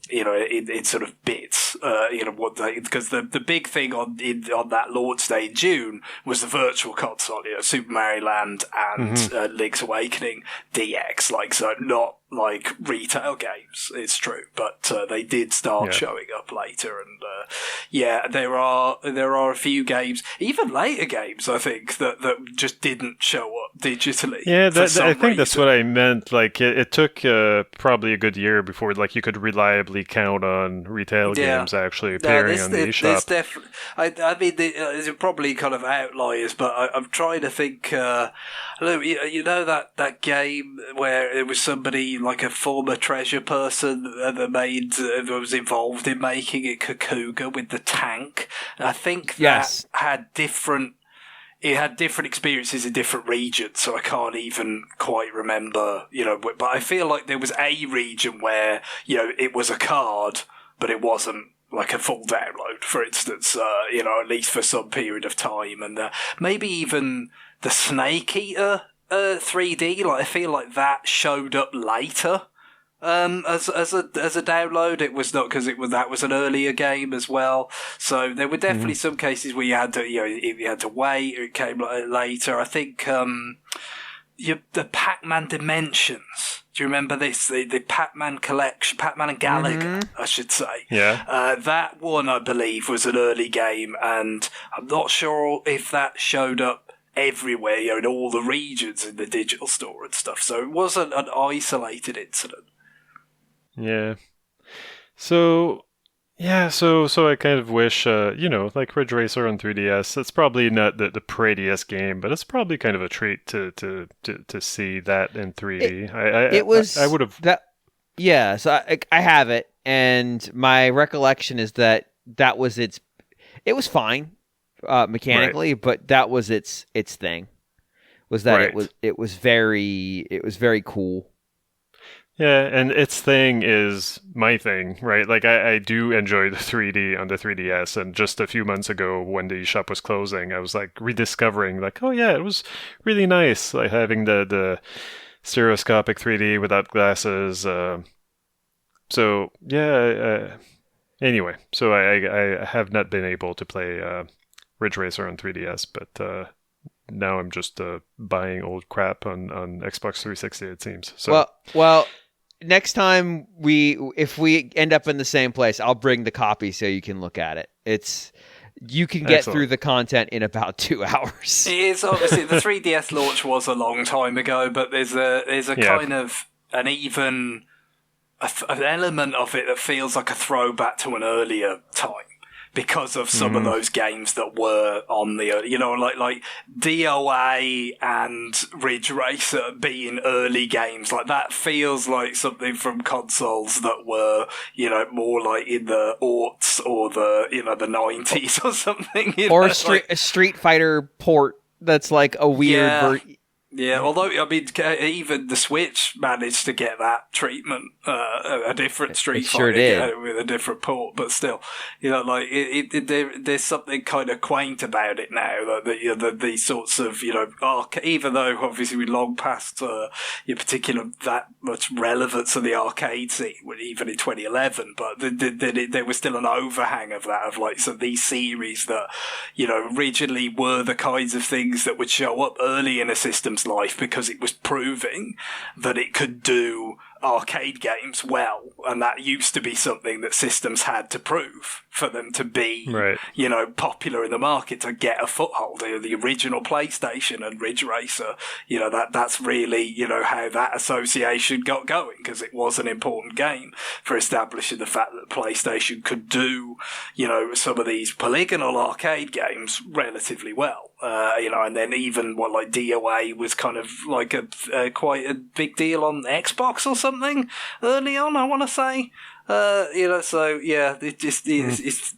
in sort of bits, because the big thing on that launch day in June was the virtual console, Super Mario Land and Link's Awakening DX, so not like retail games, it's true, but they did start showing up later, and there are a few games, even later games, I think that just didn't show up digitally. Yeah, I think that's what I meant. Like it took probably a good year before you could reliably count on retail games actually appearing on the eShop. I mean, there's probably kind of outliers, but I'm trying to think. That game where it was somebody like a former treasure person that was involved in making it, Kakuga, with the tank. I think that had different experiences in different regions, so I can't even quite remember, but I feel like there was a region where, it was a card, but it wasn't like a full download, for instance, at least for some period of time, and maybe even the Snake Eater 3D, I feel like that showed up later. As a download, it was not, because that was an earlier game as well. So there were definitely some cases where you had to wait, or it came later. I think the Pac-Man Dimensions. Do you remember this? The Pac-Man collection, Pac-Man and Gallagher, I should say. Yeah. That one, I believe, was an early game, and I'm not sure if that showed up everywhere, in all the regions in the digital store and stuff. So it wasn't an isolated incident. Yeah. So I kind of wish, like Ridge Racer on 3DS, it's probably not the prettiest game, but it's probably kind of a treat to see that in 3D. I would have... Yeah, so I have it, and my recollection is that was it was fine mechanically, but that was its thing. Was that it was very cool. Yeah, and its thing is my thing, right? Like, I do enjoy the 3D on the 3DS, and just a few months ago when the shop was closing, I was, rediscovering, oh yeah, it was really nice, having the stereoscopic 3D without glasses. Anyway, so I have not been able to play Ridge Racer on 3DS, but now I'm just buying old crap on Xbox 360, it seems. So. Well, next time if we end up in the same place, I'll bring the copy so you can look at it. You can get through the content in about 2 hours. It is, obviously, the 3DS launch was a long time ago, but there's a kind of an element of it that feels like a throwback to an earlier time, because of some of those games that were on the, like DOA and Ridge Racer being early games. That feels like something from consoles that were, more like in the aughts or the 90s or something. Or a Street Fighter port that's like a weird Yeah, although, I mean, even the Switch managed to get that treatment, a different Street Fighter with a different port, but still, there's something kind of quaint about it now, that these sorts of, even though obviously we long past, that much relevance of the arcade scene, even in 2011, but there was still an overhang of that, of these series that, originally were the kinds of things that would show up early in a system's life, because it was proving that it could do arcade games well, and that used to be something that systems had to prove for them to be, popular in the market, to get a foothold. The original PlayStation and Ridge Racer, that's really, how that association got going, because it was an important game for establishing the fact that PlayStation could do, some of these polygonal arcade games relatively well. And then even DOA was kind of like quite a big deal on Xbox or something early on, I want to say. So yeah, it just is.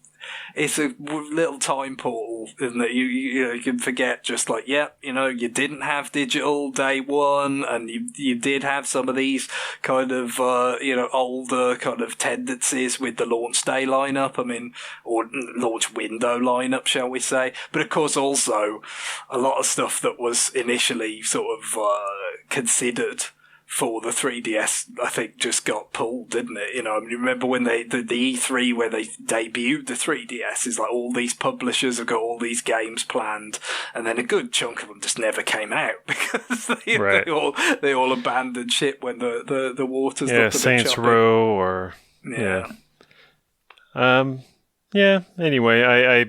It's a little time portal, isn't it? You can forget, just you didn't have digital day one, and you did have some of these kind of older kind of tendencies with the launch day lineup. I mean, or launch window lineup, shall we say? But of course, also a lot of stuff that was initially sort of considered for the 3DS, I think, just got pulled, didn't it? You know, I mean, remember when the E3 where they debuted the 3DS, is like all these publishers have got all these games planned, and then a good chunk of them just never came out because they all abandoned ship when the waters looked a bit Saints choppy. Row or Anyway, I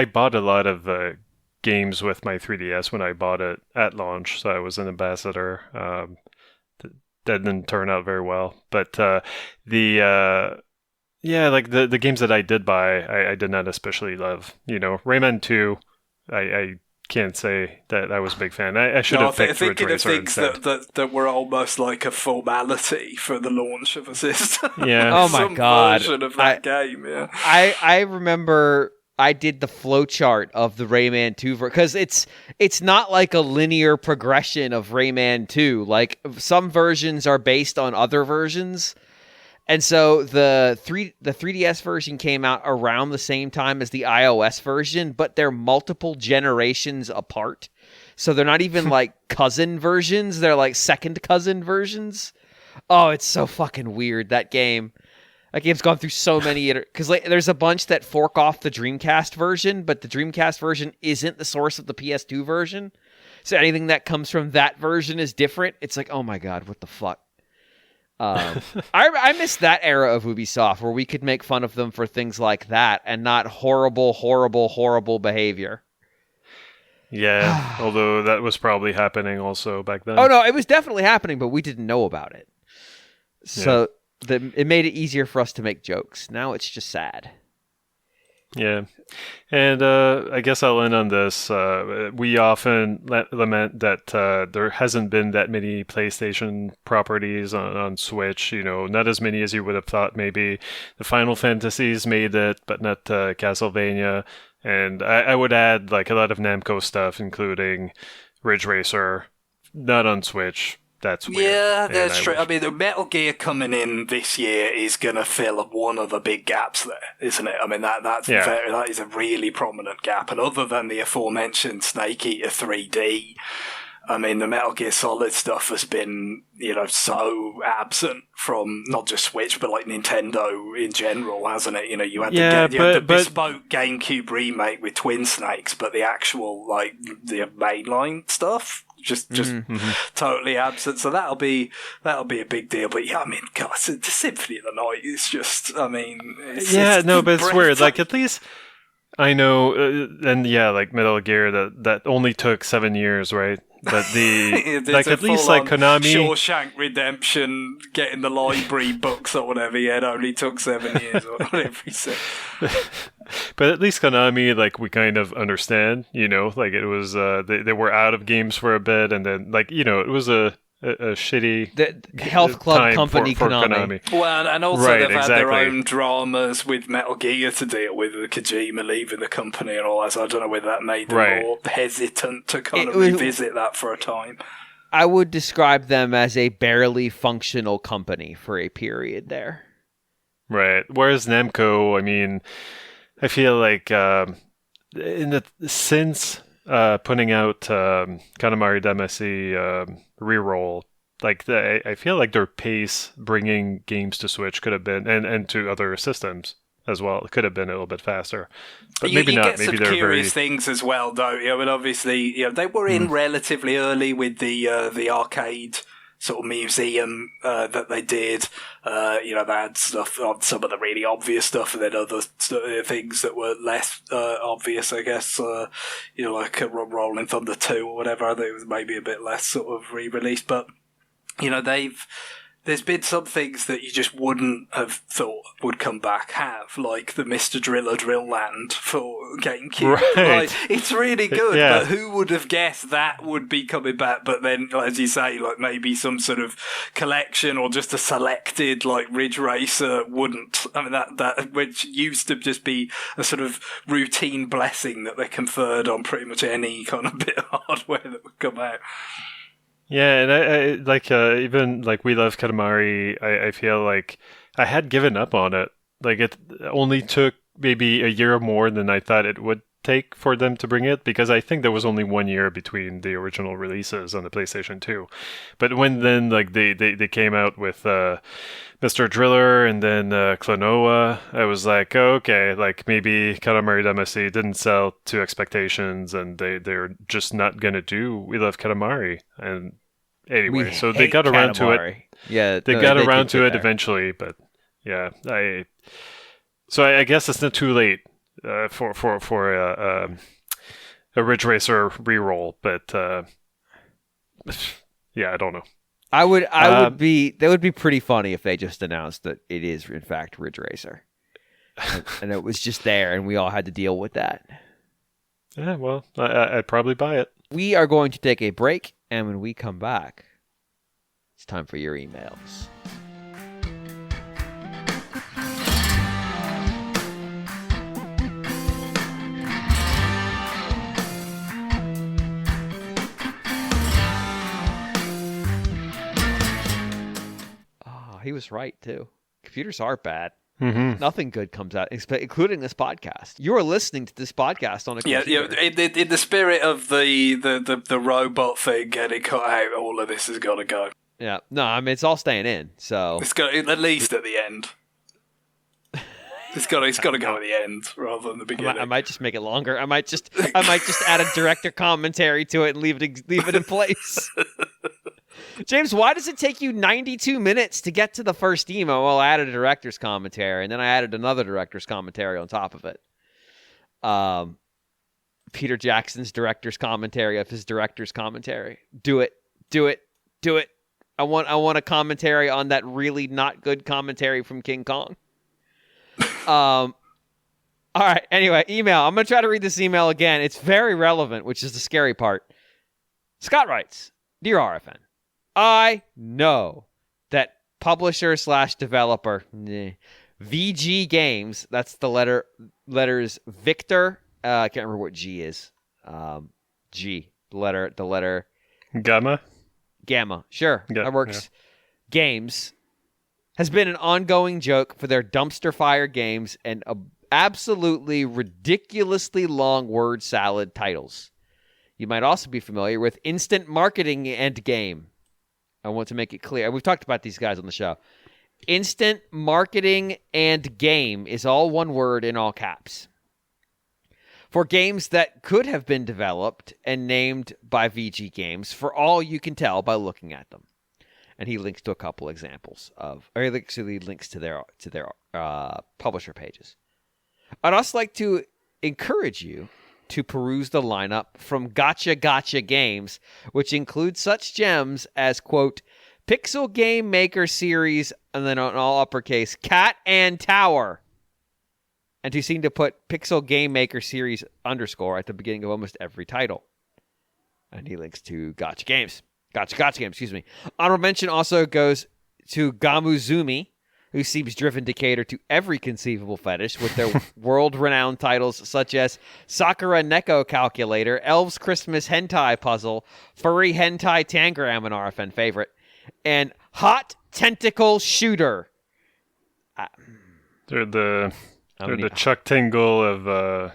bought a lot of games with my 3DS when I bought it at launch, so I was an ambassador. That didn't turn out very well, but the games that I did buy, I did not especially love. You know, Rayman 2, I can't say that I was a big fan. I should have picked Ridge Racer instead. That were almost like a formality for the launch of a system. Yeah. Oh my god. Version of that game. Yeah. I remember I did the flowchart of the Rayman 2 because it's not like a linear progression of Rayman 2. Like some versions are based on other versions. And so the 3DS version came out around the same time as the iOS version, but they're multiple generations apart. So they're not even like cousin versions, they're like second cousin versions. Oh, it's so fucking weird, that game. That game's gone through so many because there's a bunch that fork off the Dreamcast version, but the Dreamcast version isn't the source of the PS2 version. So anything that comes from that version is different. It's like, oh my god, what the fuck? I miss that era of Ubisoft where we could make fun of them for things like that and not horrible behavior. Yeah, although that was probably happening also back then. Oh no, it was definitely happening, but we didn't know about it. So it made it easier for us to make jokes. Now it's just sad. Yeah. And I guess I'll end on this. We often lament that there hasn't been that many PlayStation properties on Switch, you know, not as many as you would have thought maybe. The Final Fantasies made it, but not Castlevania. And I would add like a lot of Namco stuff, including Ridge Racer, not on Switch. That's weird. Yeah, that's true. I mean, the Metal Gear coming in this year is going to fill one of the big gaps there, isn't it? I mean, that is a really prominent gap. And other than the aforementioned Snake Eater 3D, I mean, the Metal Gear Solid stuff has been, you know, so absent from not just Switch, but like Nintendo in general, hasn't it? You know, you had the bespoke GameCube remake with Twin Snakes, but the actual, like, the mainline stuff just totally absent. So that'll be a big deal. But yeah, I mean, God, the Symphony of the Night is just, I mean, but it's weird. Like, at least I know, and yeah, like Metal Gear, that only took 7 years, right? But the like at least like Konami, Shawshank Redemption, getting the library books or whatever, it only took 7 years or whatever he said. But at least Konami, like, we kind of understand, you know, like it was they were out of games for a bit, and then, like, you know, it was a shitty the health club company for Konami. Well, and also they've had their own dramas with Metal Gear to deal with Kojima leaving the company and all that, so I don't know whether that made them more hesitant to kind of revisit that for a time. I would describe them as a barely functional company for a period there. Right. Whereas Namco, I mean, I feel like since putting out Katamari Damacy Reroll, like I feel like their pace bringing games to Switch could have been, and to other systems as well, it could have been a little bit faster. But maybe not. Maybe they're curious things as well, don't you? I mean, obviously, you know, they were in relatively early with the arcade sort of museum that they did. You know, they had stuff on some of the really obvious stuff, and then other things that were less obvious, I guess. You know, like Rolling Thunder 2 or whatever. I think it was maybe a bit less sort of re-released, but you know, there's been some things that you just wouldn't have thought would come back, like the Mr. Driller Drill Land for GameCube. Right. Like, it's really good, but who would have guessed that would be coming back? But then, as you say, like maybe some sort of collection or just a selected, like, Ridge Racer wouldn't. I mean, that which used to just be a sort of routine blessing that they conferred on pretty much any kind of bit of hardware that would come out. Yeah, and I like even like We Love Katamari, I feel like I had given up on it. Like, it only took maybe a year more than I thought it would take for them to bring it, because I think there was only 1 year between the original releases on the PlayStation 2. But when then like they came out with Mr. Driller and then Klonoa, I was like, oh, okay, like maybe Katamari Damacy didn't sell to expectations, and they're just not gonna do We Love Katamari. And anyway, so they got around to it. Yeah, they got around to it eventually, but yeah, I guess it's not too late for a Ridge Racer reroll, but yeah, I don't know. I would be. That would be pretty funny if they just announced that it is in fact Ridge Racer, and it was just there, and we all had to deal with that. Yeah, well, I'd probably buy it. We are going to take a break, and when we come back, it's time for your emails. He was right, too. Computers are bad. Mm-hmm. Nothing good comes out, including this podcast. You are listening to this podcast on a computer. Yeah. In the spirit of the robot thing getting cut out, all of this has got to go. Yeah. No, I mean, it's all staying in, so... It's got, at least at the end. It's got to go at the end rather than the beginning. I might just make it longer. I might just add a director commentary to it and leave it in place. James, why does it take you 92 minutes to get to the first emo? Well, I added a director's commentary, and then I added another director's commentary on top of it. Peter Jackson's director's commentary of his director's commentary. Do it. I want a commentary on that really not good commentary from King Kong. All right. Anyway, email. I'm going to try to read this email again. It's very relevant, which is the scary part. Scott writes, Dear RFN, I know that publisher/developer VG Games, that's the letters Victor, I can't remember what G is. G, the letter Gamma. Sure, that works. Yeah. Games has been an ongoing joke for their dumpster fire games and absolutely ridiculously long word salad titles. You might also be familiar with Instant Marketing and Game. I want to make it clear. We've talked about these guys on the show. Instant Marketing and Game is all one word in all caps. For games that could have been developed and named by VG Games, for all you can tell by looking at them. And he links to a couple examples he links to their publisher pages. I'd also like to encourage you to peruse the lineup from Gotcha Games, which includes such gems as, quote, Pixel Game Maker Series, and then on all uppercase, Cat and Tower. And who seem to put Pixel Game Maker Series _ at the beginning of almost every title. And he links to Gotcha Games, excuse me. Honorable mention also goes to Gamuzumi, who seems driven to cater to every conceivable fetish with their world-renowned titles such as Sakura Neko Calculator, Elves Christmas Hentai Puzzle, Furry Hentai Tangram, an RFN favorite, and Hot Tentacle Shooter. They're the Chuck Tingle of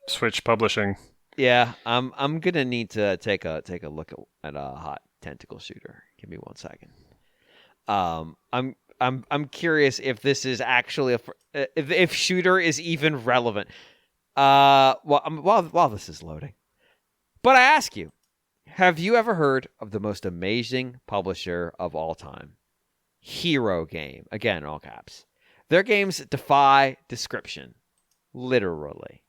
Switch Publishing. Yeah, I'm gonna need to take a look at a Hot Tentacle Shooter. Give me 1 second. I'm curious if this is actually if shooter is even relevant. While this is loading, but I ask you, have you ever heard of the most amazing publisher of all time, Hero Game? Again, in all caps. Their games defy description, literally.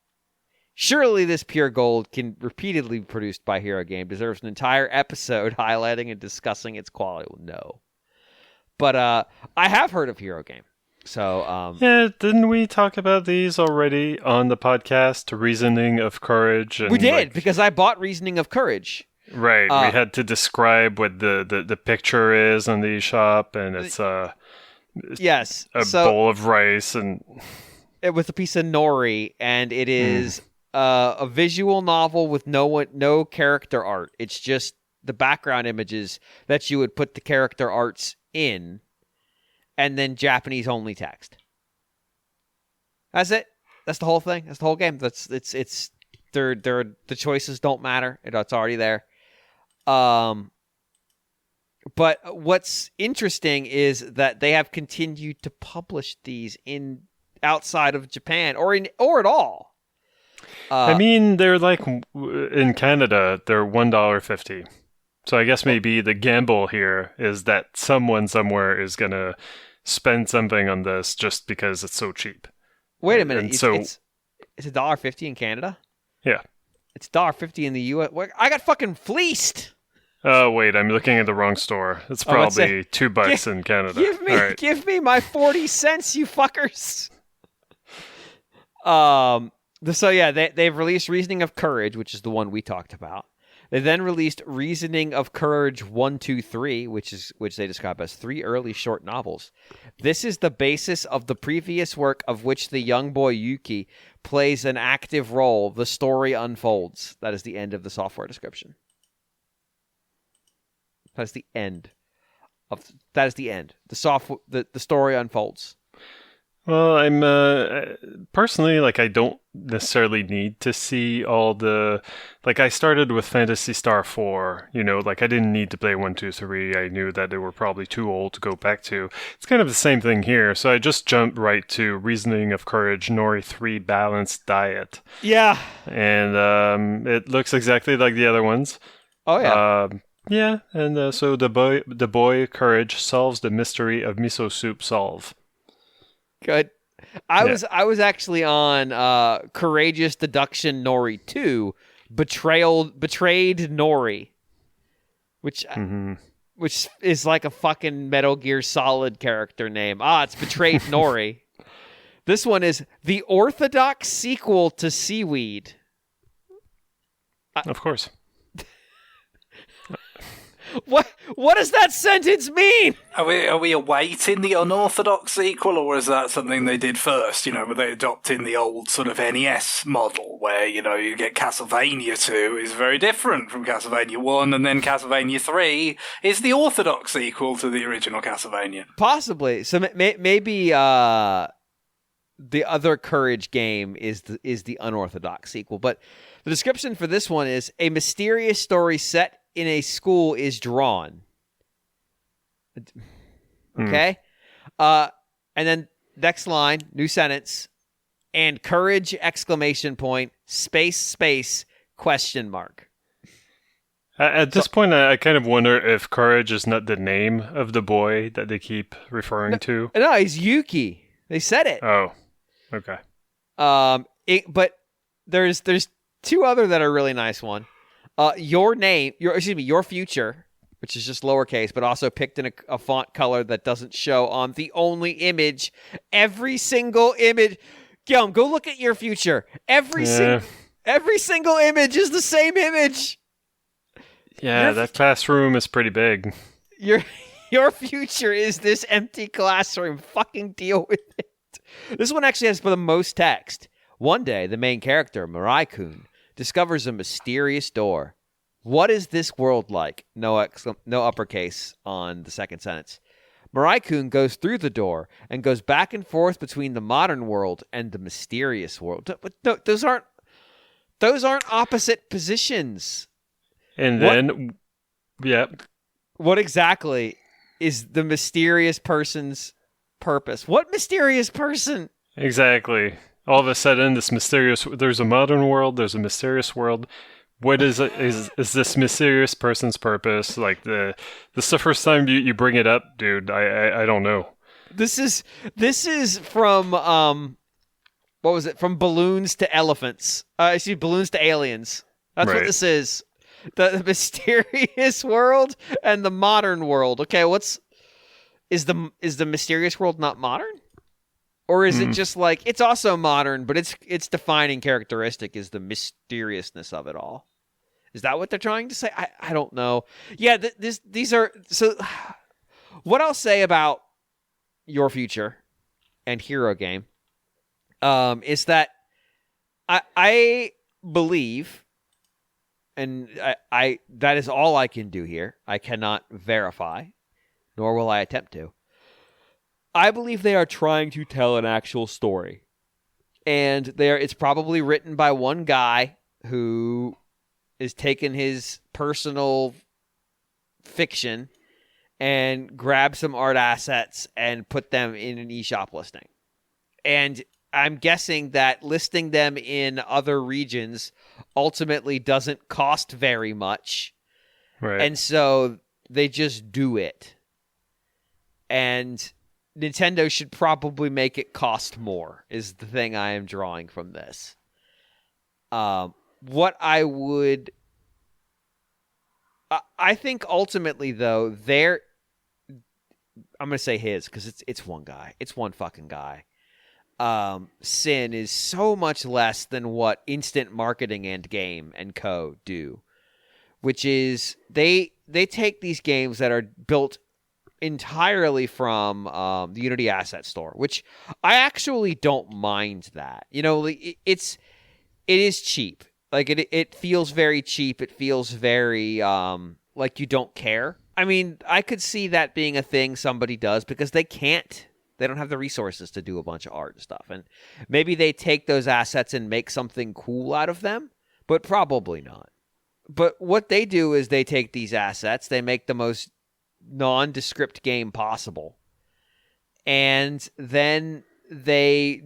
Surely this pure gold, can repeatedly produced by Hero Game, deserves an entire episode highlighting and discussing its quality. Well, no. But I have heard of Hero Game. So yeah, didn't we talk about these already on the podcast? Reasoning of Courage. And we did, because I bought Reasoning of Courage. Right. We had to describe what the picture is on the eShop, and it's yes, a bowl of rice and it with a piece of nori, and it is a visual novel with no character art. It's just the background images that you would put the character arts in, and then Japanese only text. That's it. That's the whole thing. That's the whole game. It's the choices don't matter. It's already there. But what's interesting is that they have continued to publish these in outside of Japan or at all. I mean, they're like in Canada, they're $1.50. So I guess maybe the gamble here is that someone somewhere is gonna spend something on this just because it's so cheap. Wait a minute. It's $1.50 in Canada? Yeah. It's $1.50 in the U.S. I got fucking fleeced. Oh, wait, I'm looking at the wrong store. It's probably $2 in Canada. Give me my 40 cents, you fuckers. So yeah, they've released Reasoning of Courage, which is the one we talked about. They then released Reasoning of Courage 1, 2, 3, which they describe as 3 early short novels. This is the basis of the previous work of which the young boy Yuki plays an active role. The story unfolds. That is the end of the software description. That's the end. That is the end. The story unfolds. Well, I'm personally, like, I don't necessarily need to see all the, like, I started with Phantasy Star 4, you know, like, I didn't need to play 1, 2, 3. I knew that they were probably too old to go back to. It's kind of the same thing here, so I just jumped right to Reasoning of Courage, Nori 3 Balanced Diet. Yeah. And it looks exactly like the other ones. Oh, yeah. Yeah, and so the boy Courage solves the mystery of miso soup solve. Good. I was actually on Courageous Deduction Nori 2, Betrayed Nori, which is like a fucking Metal Gear Solid character name. It's Betrayed Nori. This one is the orthodox sequel to Seaweed. Of course. What does that sentence mean? Are we awaiting the unorthodox sequel, or is that something they did first? You know, were they adopting the old sort of NES model where, you know, you get Castlevania 2 is very different from Castlevania 1, and then Castlevania 3 is the orthodox sequel to the original Castlevania? Possibly. So maybe the other Courage game is the unorthodox sequel. But the description for this one is a mysterious story set in a school is drawn. Okay? And then next line, new sentence, and courage, exclamation point, space, question mark. At this point, I kind of wonder if Courage is not the name of the boy that they keep referring to. No, he's Yuki. They said it. Oh, okay. But there's 2 other that are really nice one. Your future, which is just lowercase, but also picked in a font color that doesn't show on the only image. Every single image. Go look at your future. Every single image is the same image. Yeah, that classroom is pretty big. Your future is this empty classroom. Fucking deal with it. This one actually has for the most text. One day, the main character, Mirai-kun, discovers a mysterious door. What is this world like? No uppercase on the second sentence. Mirai-kun goes through the door and goes back and forth between the modern world and the mysterious world. But no, those aren't opposite positions. And then, yeah. What exactly is the mysterious person's purpose? What mysterious person? Exactly. All of a sudden, there's a modern world, there's a mysterious world. What is this mysterious person's purpose? Like, this is the first time you bring it up, dude. I don't know. This is from, what was it? From balloons to elephants. Balloons to aliens. That's right. What this is. The mysterious world and the modern world. Okay, is the mysterious world not modern? Or is it just like, it's also modern, but its defining characteristic is the mysteriousness of it all? Is that what they're trying to say? I don't know. Yeah, these are... So, what I'll say about Your Future and Hero Game is that I believe, and I that is all I can do here. I cannot verify, nor will I attempt to. I believe they are trying to tell an actual story. And it's probably written by one guy who is taking his personal fiction and grab some art assets and put them in an eShop listing. And I'm guessing that listing them in other regions ultimately doesn't cost very much. Right. And so they just do it. And Nintendo should probably make it cost more, is the thing I am drawing from this. What I would... I think ultimately, though, I'm going to say his, because it's one guy. It's one fucking guy. Sin is so much less than what Instant Marketing and Game and Co. do, which is they take these games that are built entirely from the Unity Asset Store, which I actually don't mind that. You know, it is cheap. Like it feels very cheap. It feels very like you don't care. I mean, I could see that being a thing somebody does because they don't have the resources to do a bunch of art and stuff. And maybe they take those assets and make something cool out of them, but probably not. But what they do is they take these assets, they make the most nondescript game possible, and then they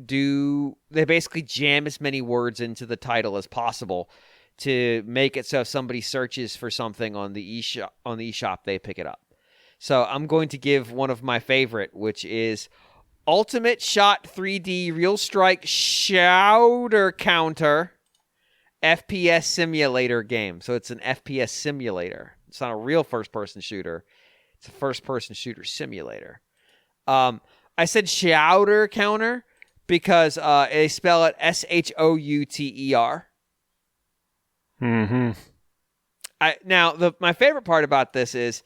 basically jam as many words into the title as possible to make it so if somebody searches for something on the eShop, they pick it up. So I'm going to give one of my favorite, which is Ultimate Shot 3D Real Strike Shouder Counter FPS Simulator game. So it's an FPS simulator. It's not a real first-person shooter. It's a first-person shooter simulator. I said Shouder Counter because they spell it Shouter. Mm-hmm. Now, my favorite part about this is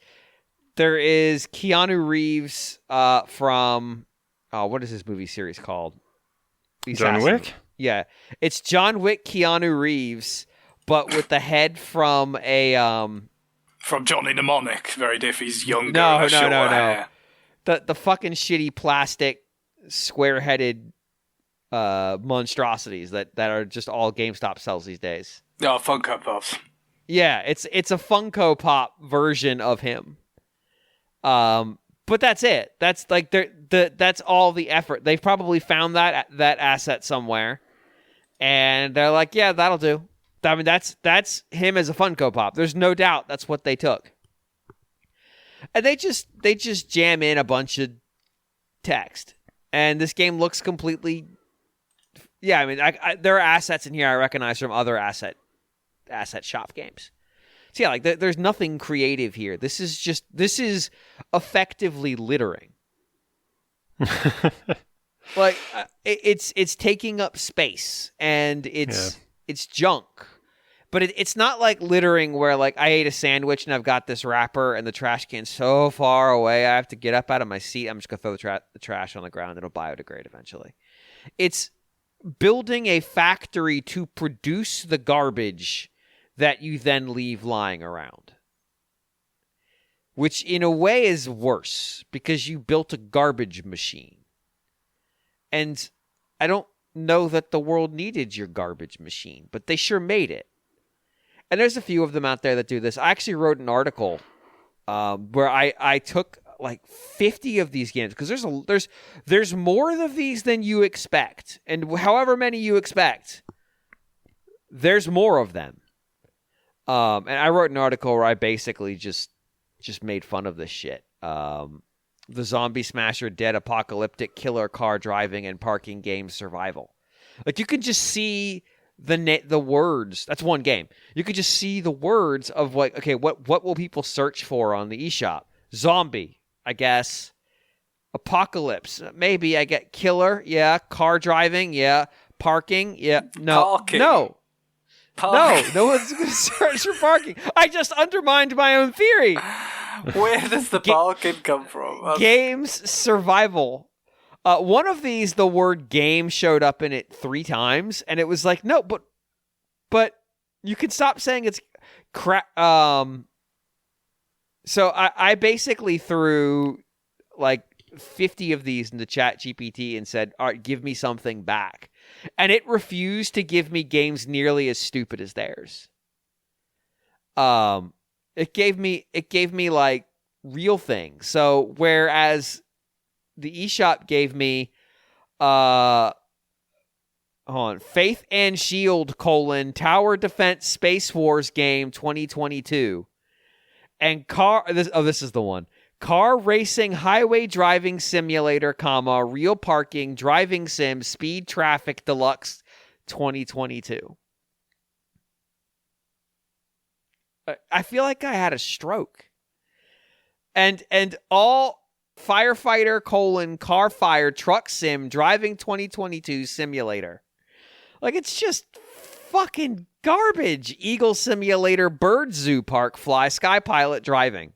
there is Keanu Reeves from... what is his movie series called? John Wick? Yeah. It's John Wick, Keanu Reeves, but with the head from a... From Johnny Mnemonic. Very diff. He's younger. No. Hair. The fucking shitty plastic square-headed monstrosities that are just all GameStop sells these days. Oh, Funko Pops. Yeah, it's a Funko Pop version of him. But that's it. That's like that's all the effort. They've probably found that asset somewhere, and they're like, yeah, that'll do. I mean, that's him as a Funko Pop. There's no doubt that's what they took. And they just jam in a bunch of text, and this game looks completely. Yeah, I mean, there are assets in here I recognize from other asset shop games. So yeah, like there's nothing creative here. This is effectively littering. Like it's taking up space and it's junk. But it's not like littering where like I ate a sandwich and I've got this wrapper and the trash can's so far away I have to get up out of my seat. I'm just gonna throw the trash on the ground. It'll biodegrade eventually. It's building a factory to produce the garbage that you then leave lying around. Which in a way is worse because you built a garbage machine. And I don't know that the world needed your garbage machine, but they sure made it. And there's a few of them out there that do this. I actually wrote an article where I took like 50 of these games because there's more of these than you expect. And however many you expect, there's more of them. And I wrote an article where I basically just made fun of this shit. The Zombie Smasher, Dead Apocalyptic, Killer Car Driving, and Parking Game Survival. Like, you can just see the words. That's one game. You could just see the words of, like, okay, what will people search for on the eShop? Zombie, I guess. Apocalypse, maybe. I get Killer, yeah. Car Driving, yeah. Parking, yeah. No. Parking. No. Parking. No one's going to search for parking. I just undermined my own theory. Where does the parking come from? Games Survival. One of these, the word game showed up in it 3 times, and it was like, no, but you can stop saying it's crap. So I basically threw like 50 of these into Chat GPT and said, all right, give me something back. and it refused to give me games nearly as stupid as theirs. It gave me like real things. So whereas the eShop gave me Faith and Shield, Tower Defense Space Wars game 2022. And this is the one. Car Racing Highway Driving Simulator, Real Parking Driving Sim Speed Traffic Deluxe 2022. I feel like I had a stroke. And all Firefighter, Car Fire Truck Sim Driving 2022 Simulator. Like, it's just fucking garbage. Eagle Simulator, Bird Zoo Park, Fly, Sky Pilot Driving.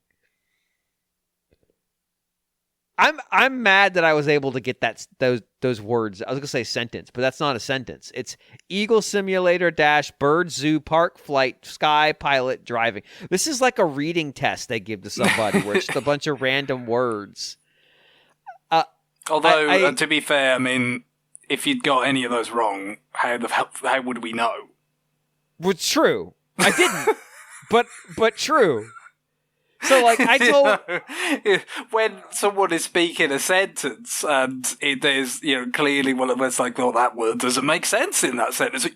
I'm mad that I was able to get those words. I was gonna say sentence, but that's not a sentence. It's Eagle Simulator - Bird Zoo Park Flight Sky Pilot Driving. This is like a reading test they give to somebody where it's just a bunch of random words. Although, to be fair, I mean, if you'd got any of those wrong, how would we know? Well, true. I didn't, but true. So, like, I told... when someone is speaking a sentence and there's, clearly one of us like, well, that word doesn't make sense in that sentence.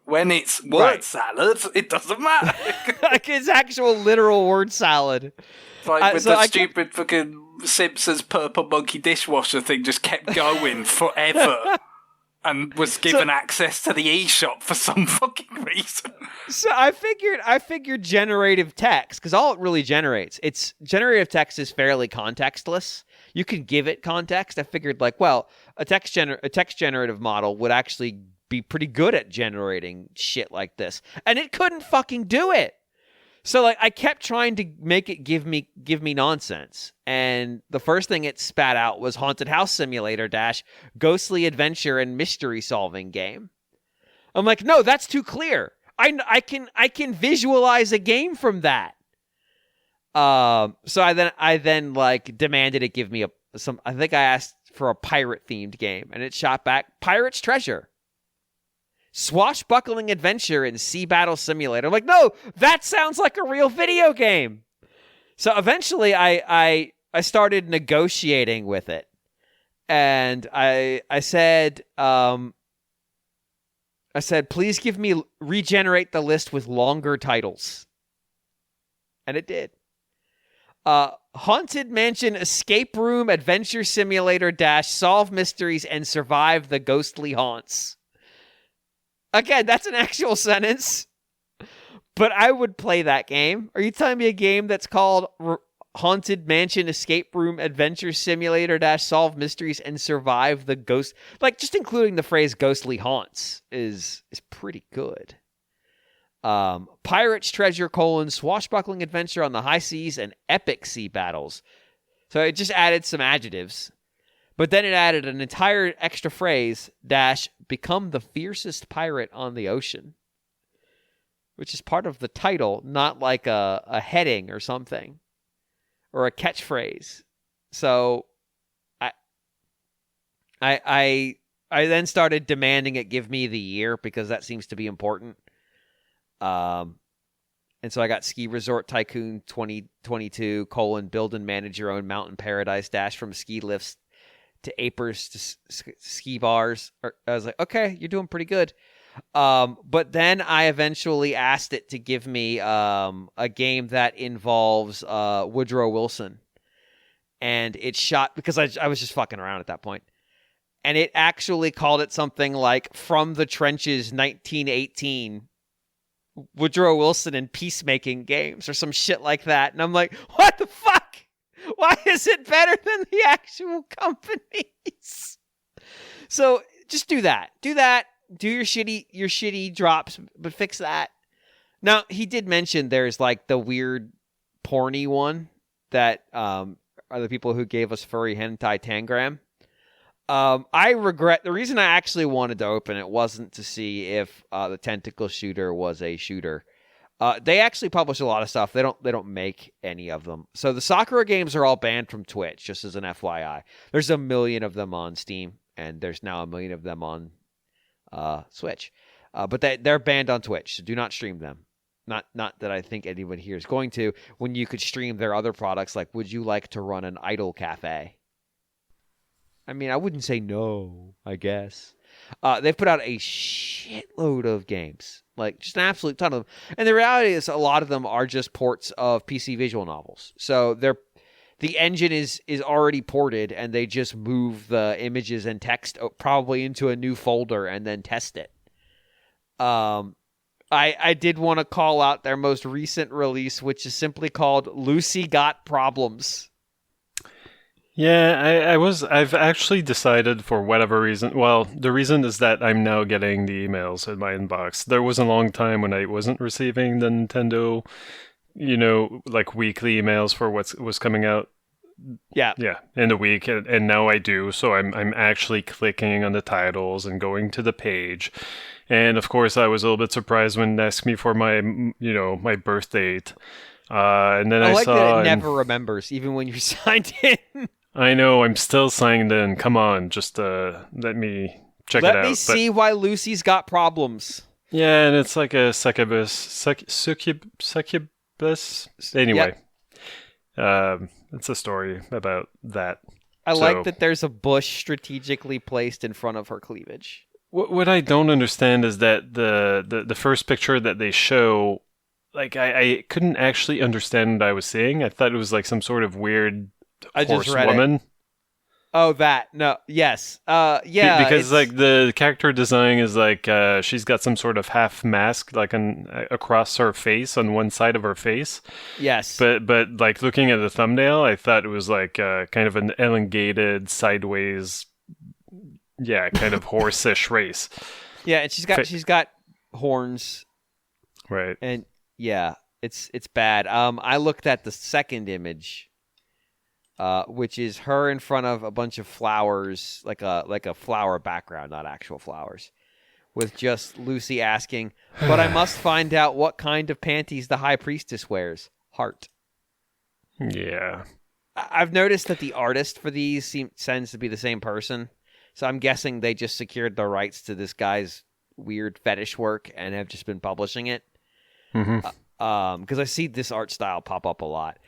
When it's word salad, it doesn't matter. Like, it's actual literal word salad. Like, with the stupid fucking Simpsons purple monkey dishwasher thing just kept going forever. And was given access to the eShop for some fucking reason. So I figured generative text, because all it really generates, generative text is fairly contextless. You can give it context. I figured, like, well, a text generative model would actually be pretty good at generating shit like this, and it couldn't fucking do it. So, like, I kept trying to make it give me nonsense. And the first thing it spat out was Haunted House Simulator - Ghostly Adventure and Mystery Solving Game. I'm like, no, that's too clear. I can visualize a game from that. So I then like demanded it give me I think I asked for a pirate themed game, and it shot back Pirate's Treasure. Swashbuckling Adventure and Sea Battle Simulator. I'm like, no, that sounds like a real video game. So eventually I started negotiating with it. And I said, please regenerate the list with longer titles. And it did. Haunted Mansion Escape Room Adventure Simulator - Solve Mysteries and Survive the Ghostly Haunts. Again, that's an actual sentence, but I would play that game. Are you telling me a game that's called Haunted Mansion Escape Room Adventure Simulator - Solve Mysteries and Survive the Ghost... Like, just including the phrase ghostly haunts is pretty good. Pirate's Treasure, Swashbuckling Adventure on the High Seas and Epic Sea Battles. So it just added some adjectives. But then it added an entire extra phrase - become the fiercest pirate on the ocean, which is part of the title, not like a heading or something, or a catchphrase. So I then started demanding it give me the year, because that seems to be important. And so I got Ski Resort Tycoon 2022 : build and manage your own mountain paradise - from ski lifts to apers to ski bars. I was like, okay, you're doing pretty good. But then I eventually asked it to give me a game that involves Woodrow Wilson. And it shot, because I was just fucking around at that point. And it actually called it something like From the Trenches 1918, Woodrow Wilson and Peacemaking Games, or some shit like that. And I'm like, what the fuck? Why is it better than the actual companies? So just do that. Do your shitty drops, but fix that. Now, he did mention there's like the weird porny one that are the people who gave us Furry Hentai Tangram. I regret, the reason I actually wanted to open it wasn't to see if the tentacle shooter was a shooter. They actually publish a lot of stuff. They don't make any of them. So the Sakura games are all banned from Twitch, just as an FYI. There's 1 million of them on Steam, and there's now 1 million of them on Switch. But they're banned on Twitch, so do not stream them. Not that I think anyone here is going to, when you could stream their other products, like would you like to run an idle cafe? I mean, I wouldn't say no, I guess. They've put out a shitload of games, like just an absolute ton of them. And the reality is a lot of them are just ports of PC visual novels. So the engine is already ported, and they just move the images and text probably into a new folder and then test it. I did want to call out their most recent release, which is simply called Lucy Got Problems. Yeah, I've actually decided for whatever reason. Well, the reason is that I'm now getting the emails in my inbox. There was a long time when I wasn't receiving the Nintendo, like weekly emails for what was coming out. Yeah, in the week, and now I do. So I'm actually clicking on the titles and going to the page. And of course, I was a little bit surprised when they asked me for my, my birth date. And then I like saw that it never remembers, even when you're signed in. I know, I'm still signed in. Come on, just let me check it out. Let me see why Lucy's got problems. Yeah, and it's like a succubus. Anyway, it's a story about that. I like that there's a bush strategically placed in front of her cleavage. What I don't understand is that the first picture that they show, like I couldn't actually understand what I was seeing. I thought it was like some sort of weird horsewoman. Oh, that. No. Yes. Yeah. Because like the character design is like she's got some sort of half mask like across her face on one side of her face. Yes. But like looking at the thumbnail, I thought it was like kind of an elongated sideways, kind of horse-ish race. Yeah, and she's got horns. Right. And yeah, it's bad. I looked at the second image. Which is her in front of a bunch of flowers, like a flower background, not actual flowers, with just Lucy asking, "But I must find out what kind of panties the High Priestess wears." Heart. Yeah. I've noticed that the artist for these tends to be the same person, so I'm guessing they just secured the rights to this guy's weird fetish work and have just been publishing it. Because I see this art style pop up a lot.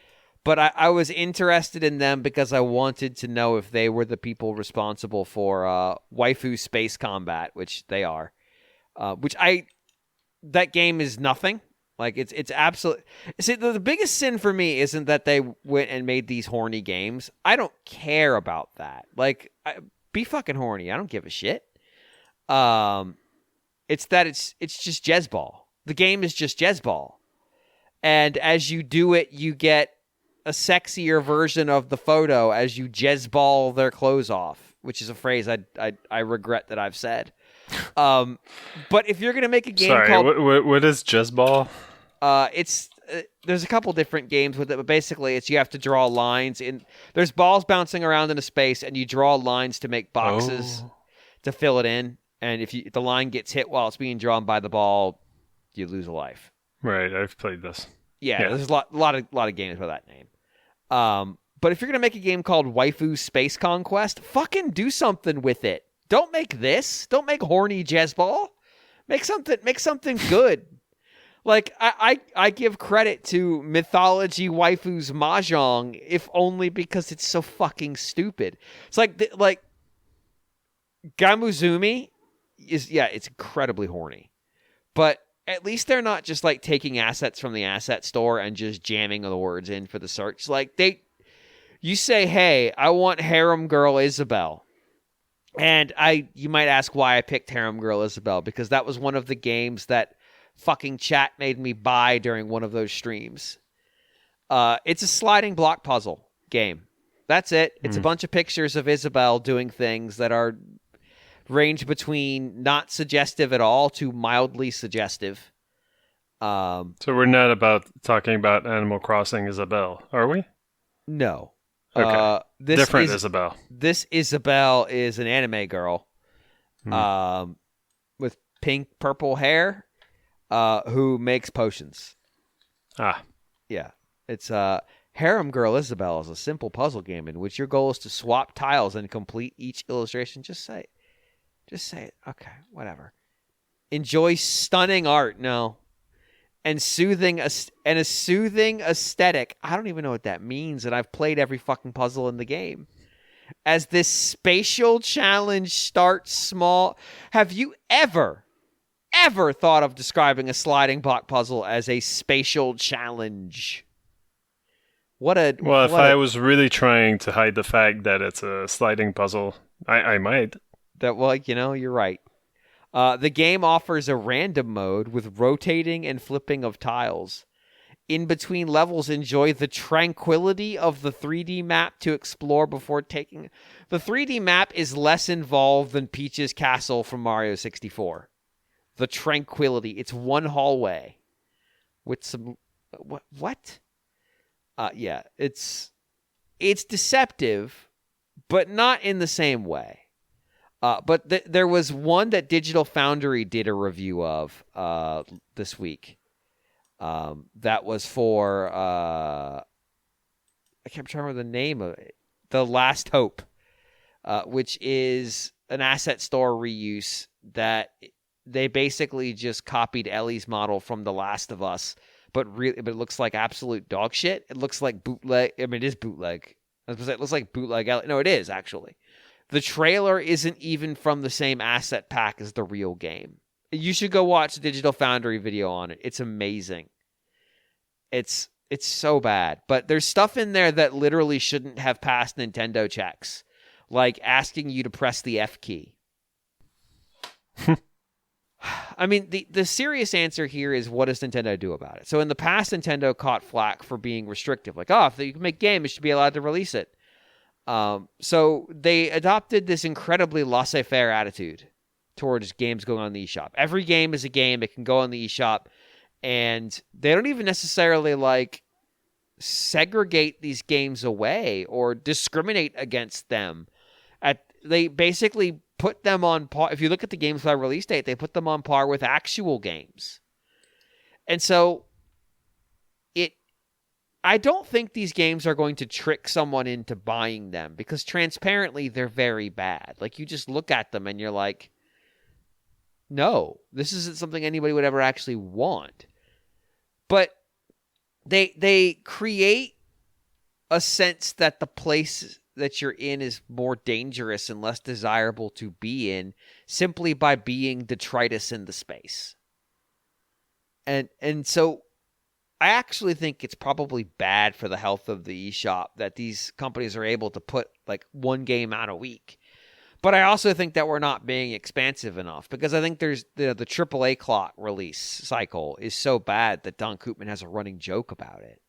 But I was interested in them because I wanted to know if they were the people responsible for Waifu Space Combat, which they are. That game is nothing. Like it's absolute. See, the biggest sin for me isn't that they went and made these horny games. I don't care about that. Like, be fucking horny. I don't give a shit. It's that it's just Jezball. The game is just Jezball, and as you do it, you get a sexier version of the photo as you Jezball their clothes off, which is a phrase I regret that I've said. But if you're gonna make a game called what is Jezball? It's there's a couple different games with it, but basically it's you have to draw lines in. There's balls bouncing around in a space, and you draw lines to make boxes to fill it in. And if the line gets hit while it's being drawn by the ball, you lose a life. Right, I've played this. Yeah. There's a lot of games by that name. But if you're gonna make a game called Waifu Space Conquest, fucking do something with it. Don't make this. Don't make horny Jezball. Make something good. Like I give credit to Mythology Waifu's Mahjong, if only because it's so fucking stupid. It's like Gamuzumi it's incredibly horny, but at least they're not just like taking assets from the asset store and just jamming the words in for the search. Like you say, "Hey, I want Harem Girl Isabel," and you might ask why I picked Harem Girl Isabel, because that was one of the games that fucking chat made me buy during one of those streams. It's a sliding block puzzle game. That's it. It's a bunch of pictures of Isabel doing things that are range between not suggestive at all to mildly suggestive. So we're not talking about Animal Crossing Isabel, are we? No. Okay. Different Isabel. This Isabel is an anime girl with purple hair who makes potions. Yeah. It's Harem Girl Isabel is a simple puzzle game in which your goal is to swap tiles and complete each illustration. Just say Just say it. Okay, whatever. Enjoy stunning art. No. And a soothing aesthetic. I don't even know what that means, and I've played every fucking puzzle in the game. As this spatial challenge starts small. Have you ever thought of describing a sliding block puzzle as a spatial challenge? If I was really trying to hide the fact that it's a sliding puzzle, I might. You're right. The game offers a random mode with rotating and flipping of tiles. In between levels, enjoy the tranquility of the 3D map to explore before taking... The 3D map is less involved than Peach's Castle from Mario 64. The tranquility. It's one hallway with some... What? Yeah, it's deceptive, but not in the same way. But there was one that Digital Foundry did a review of this week. That was for I can't remember the name of it. The Last Hope, which is an asset store reuse that they basically just copied Ellie's model from The Last of Us, but it looks like absolute dog shit. It looks like bootleg. I mean, it is bootleg. It looks like bootleg Ellie. No, it is actually. The trailer isn't even from the same asset pack as the real game. You should go watch the Digital Foundry video on it. It's amazing. It's so bad. But there's stuff in there that literally shouldn't have passed Nintendo checks. Like asking you to press the F key. I mean, the serious answer here is, what does Nintendo do about it? So in the past, Nintendo caught flack for being restrictive. Like, if you can make games, you should be allowed to release it. So they adopted this incredibly laissez-faire attitude towards games going on the eShop. Every game is a game. It can go on the eShop. And they don't even necessarily segregate these games away or discriminate against them. They basically put them on par. If you look at the games by release date, they put them on par with actual games. And so I don't think these games are going to trick someone into buying them, because transparently they're very bad. Like, you just look at them and you're like, no, this isn't something anybody would ever actually want. But they create a sense that the place that you're in is more dangerous and less desirable to be in simply by being detritus in the space. And so I actually think it's probably bad for the health of the eShop that these companies are able to put one game out a week. But I also think that we're not being expansive enough, because I think there's the AAA clock release cycle is so bad that Don Koopman has a running joke about it.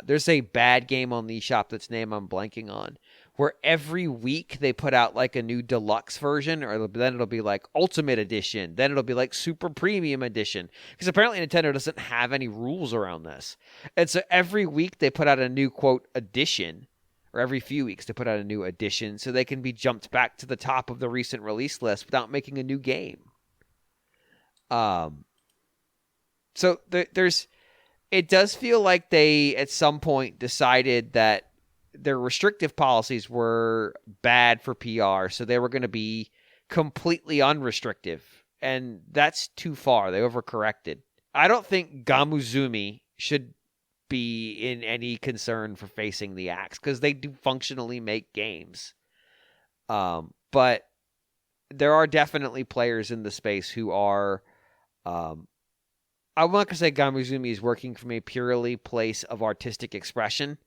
There's a bad game on the eShop that's name I'm blanking on, where every week they put out a new deluxe version, or then it'll be Ultimate Edition, then it'll be Super Premium Edition, because apparently Nintendo doesn't have any rules around this. And so every week they put out a new, quote, edition, or every few weeks they put out a new edition so they can be jumped back to the top of the recent release list without making a new game. So there's... It does feel like they, at some point, decided that their restrictive policies were bad for PR, so they were going to be completely unrestrictive. And that's too far. They overcorrected. I don't think Gamuzumi should be in any concern for facing the axe, because they do functionally make games. But there are definitely players in the space who are... I'm not going to say Gamuzumi is working from a purely place of artistic expression,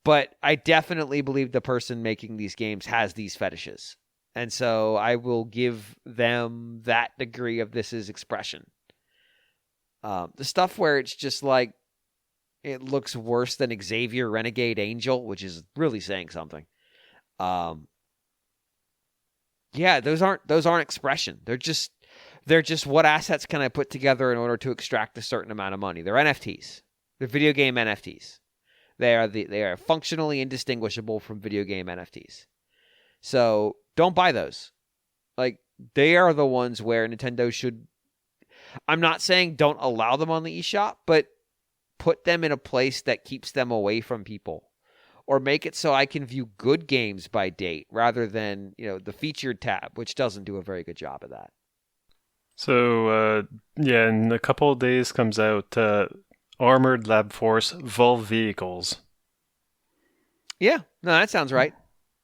but I definitely believe the person making these games has these fetishes. And so I will give them that degree of this is expression. The stuff where it's just it looks worse than Xavier Renegade Angel, which is really saying something. Yeah, those aren't expression. They're just what assets can I put together in order to extract a certain amount of money. They're NFTs. They're video game NFTs. They are functionally indistinguishable from video game NFTs. So don't buy those. They are the ones where Nintendo should... I'm not saying don't allow them on the eShop, but put them in a place that keeps them away from people. or make it so I can view good games by date rather than, the featured tab, which doesn't do a very good job of that. So, in a couple of days comes out Armored Lab Force Vol Vehicles. Yeah, no, that sounds right.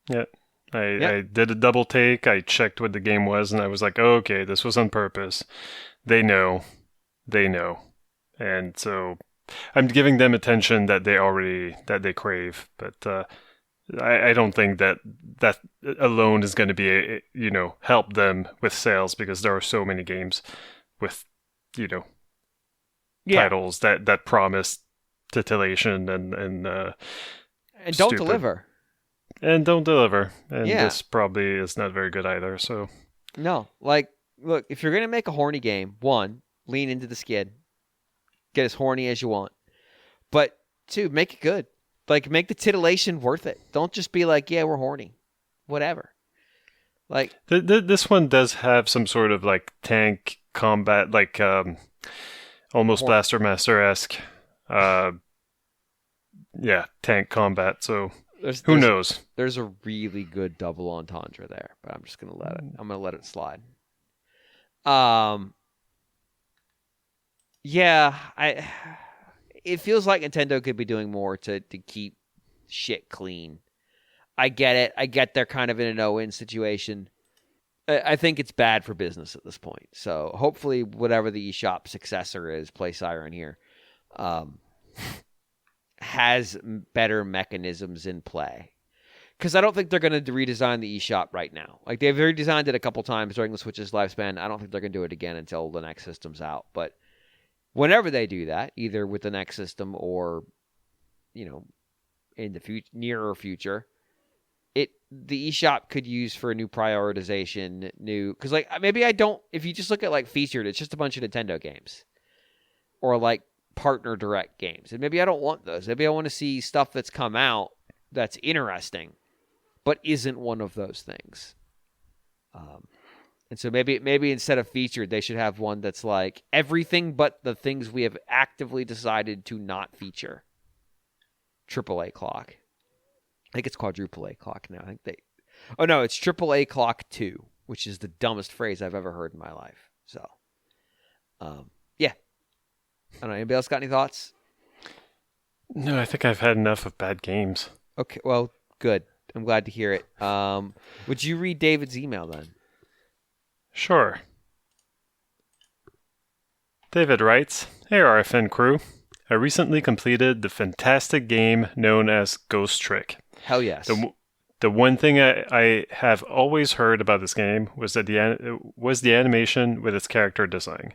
Yeah. I did a double take. I checked what the game was, and I was like, oh, okay, this was on purpose. They know. And so I'm giving them attention that they crave. But I don't think that alone is going to be, help them with sales, because there are so many games with, titles that promise titillation and don't deliver. And don't deliver. And this probably is not very good either. So no, look, if you're going to make a horny game, 1, lean into the skid. Get as horny as you want. But 2, make it good. Make the titillation worth it. Don't just be like, yeah, we're horny. Whatever. This one does have some sort of tank combat, almost Blaster Master-esque. Tank combat. So who knows? There's a really good double entendre there, but I'm just gonna let it. I'm gonna let it slide. It feels like Nintendo could be doing more to keep shit clean. I get it. I get they're kind of in a no-win situation. I think it's bad for business at this point. So hopefully whatever the eShop successor is, Play Siren here, has better mechanisms in play. Because I don't think they're going to redesign the eShop right now. They've redesigned it a couple times during the Switch's lifespan. I don't think they're going to do it again until the next system's out. But whenever they do that, either with the next system or, in the nearer future, the eShop could use for a new prioritization, because maybe I don't. If you just look at featured, it's just a bunch of Nintendo games, or partner direct games, and maybe I don't want those. Maybe I want to see stuff that's come out that's interesting, but isn't one of those things. And so maybe instead of featured, they should have one that's everything but the things we have actively decided to not feature. AAA clock. I think it's quadruple A clock now. It's triple A clock 2, which is the dumbest phrase I've ever heard in my life. So, yeah. I don't know. Anybody else got any thoughts? No, I think I've had enough of bad games. Okay, well, good. I'm glad to hear it. Would you read David's email then? Sure. David writes, Hey RFN crew. I recently completed the fantastic game known as Ghost Trick. Hell yes. The one thing I have always heard about this game was that the animation with its character design.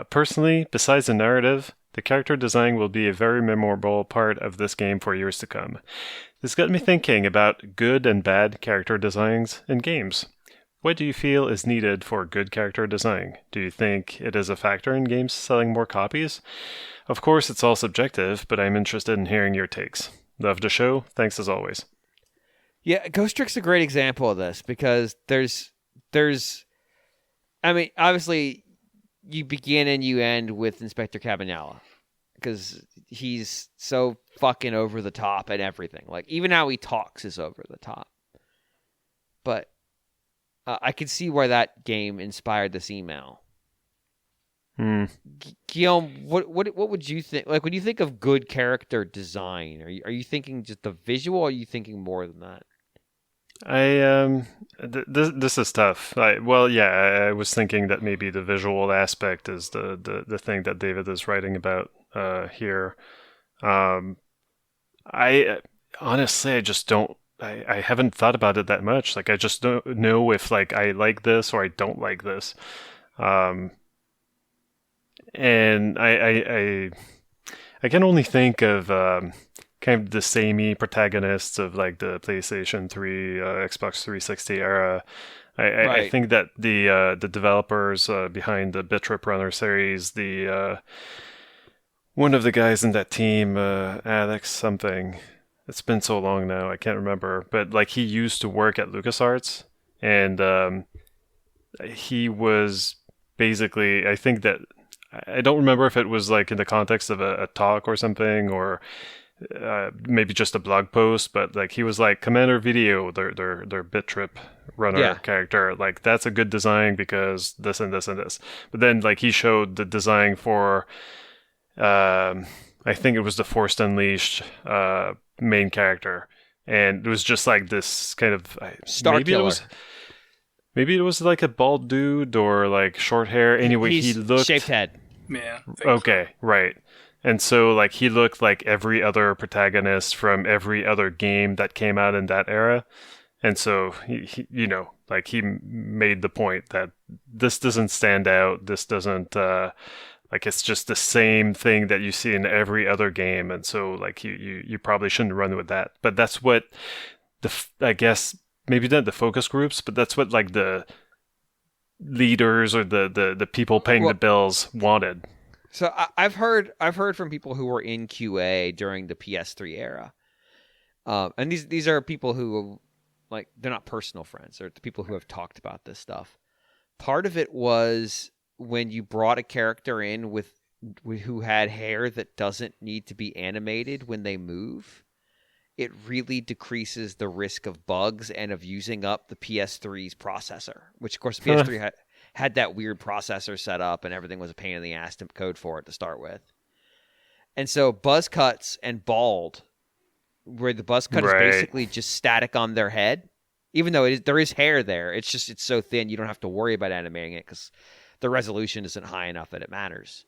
Personally, besides the narrative, the character design will be a very memorable part of this game for years to come. This got me thinking about good and bad character designs in games. What do you feel is needed for good character design? Do you think it is a factor in games selling more copies? Of course, it's all subjective, but I'm interested in hearing your takes. Love the show. Thanks as always. Yeah, Ghost Trick's a great example of this because there's obviously you begin and you end with Inspector Cabanela because he's so fucking over the top and everything. Even how he talks is over the top. But I can see where that game inspired this email. Guillaume, what would you think? When you think of good character design, are you thinking just the visual, or are you thinking more than that? This is tough. I was thinking that maybe the visual aspect is the thing that David is writing about here. I honestly, I just don't. I haven't thought about it that much. I just don't know if I like this or I don't like this. And I can only think of kind of the samey protagonists of the PlayStation 3, Xbox 360 era. I think that the developers behind the Bitrip Runner series, one of the guys in that team, Alex something. It's been so long now, I can't remember. But he used to work at LucasArts, and he was basically, I think that, I don't remember if it was in the context of a talk or something, or maybe just a blog post, but like he was like Commander Video, their bit trip runner character, like that's a good design because this and this and this. But then like he showed the design for I think it was the Force Unleashed main character, and it was just like this kind of Star Killer. Maybe it was like a bald dude or like short hair. Anyway, he looked shaved head. Yeah. Okay, so. Right. And so like he looked like every other protagonist from every other game that came out in that era. And so he you know, like he made the point that this doesn't stand out. This doesn't like it's just the same thing that you see in every other game. And so like you probably shouldn't run with that. But that's what I guess maybe not the focus groups, but that's what like the leaders or the people paying the bills wanted. So I've heard from people who were in QA during the PS3 era, and these are people who, like, they're not personal friends. They're the people who have talked about this stuff. Part of it was when you brought a character in with who had hair that doesn't need to be animated when they move, it really decreases the risk of bugs and of using up the PS3's processor, which of course the PS3 had that weird processor set up and everything was a pain in the ass to code for it to start with. And so buzz cuts and bald, where the buzz cut is basically just static on their head, even though there is hair there. It's so thin you don't have to worry about animating it because the resolution isn't high enough that it matters.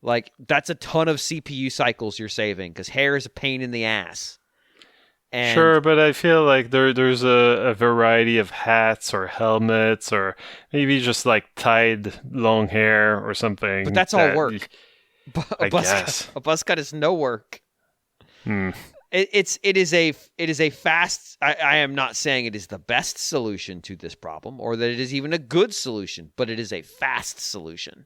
Like, that's a ton of CPU cycles you're saving because hair is a pain in the ass. And sure, but I feel like there's a variety of hats or helmets or maybe just like tied long hair or something. But that's all work. I guess a buzz cut is no work. Hmm. It is a fast. I am not saying it is the best solution to this problem or that it is even a good solution, but it is a fast solution.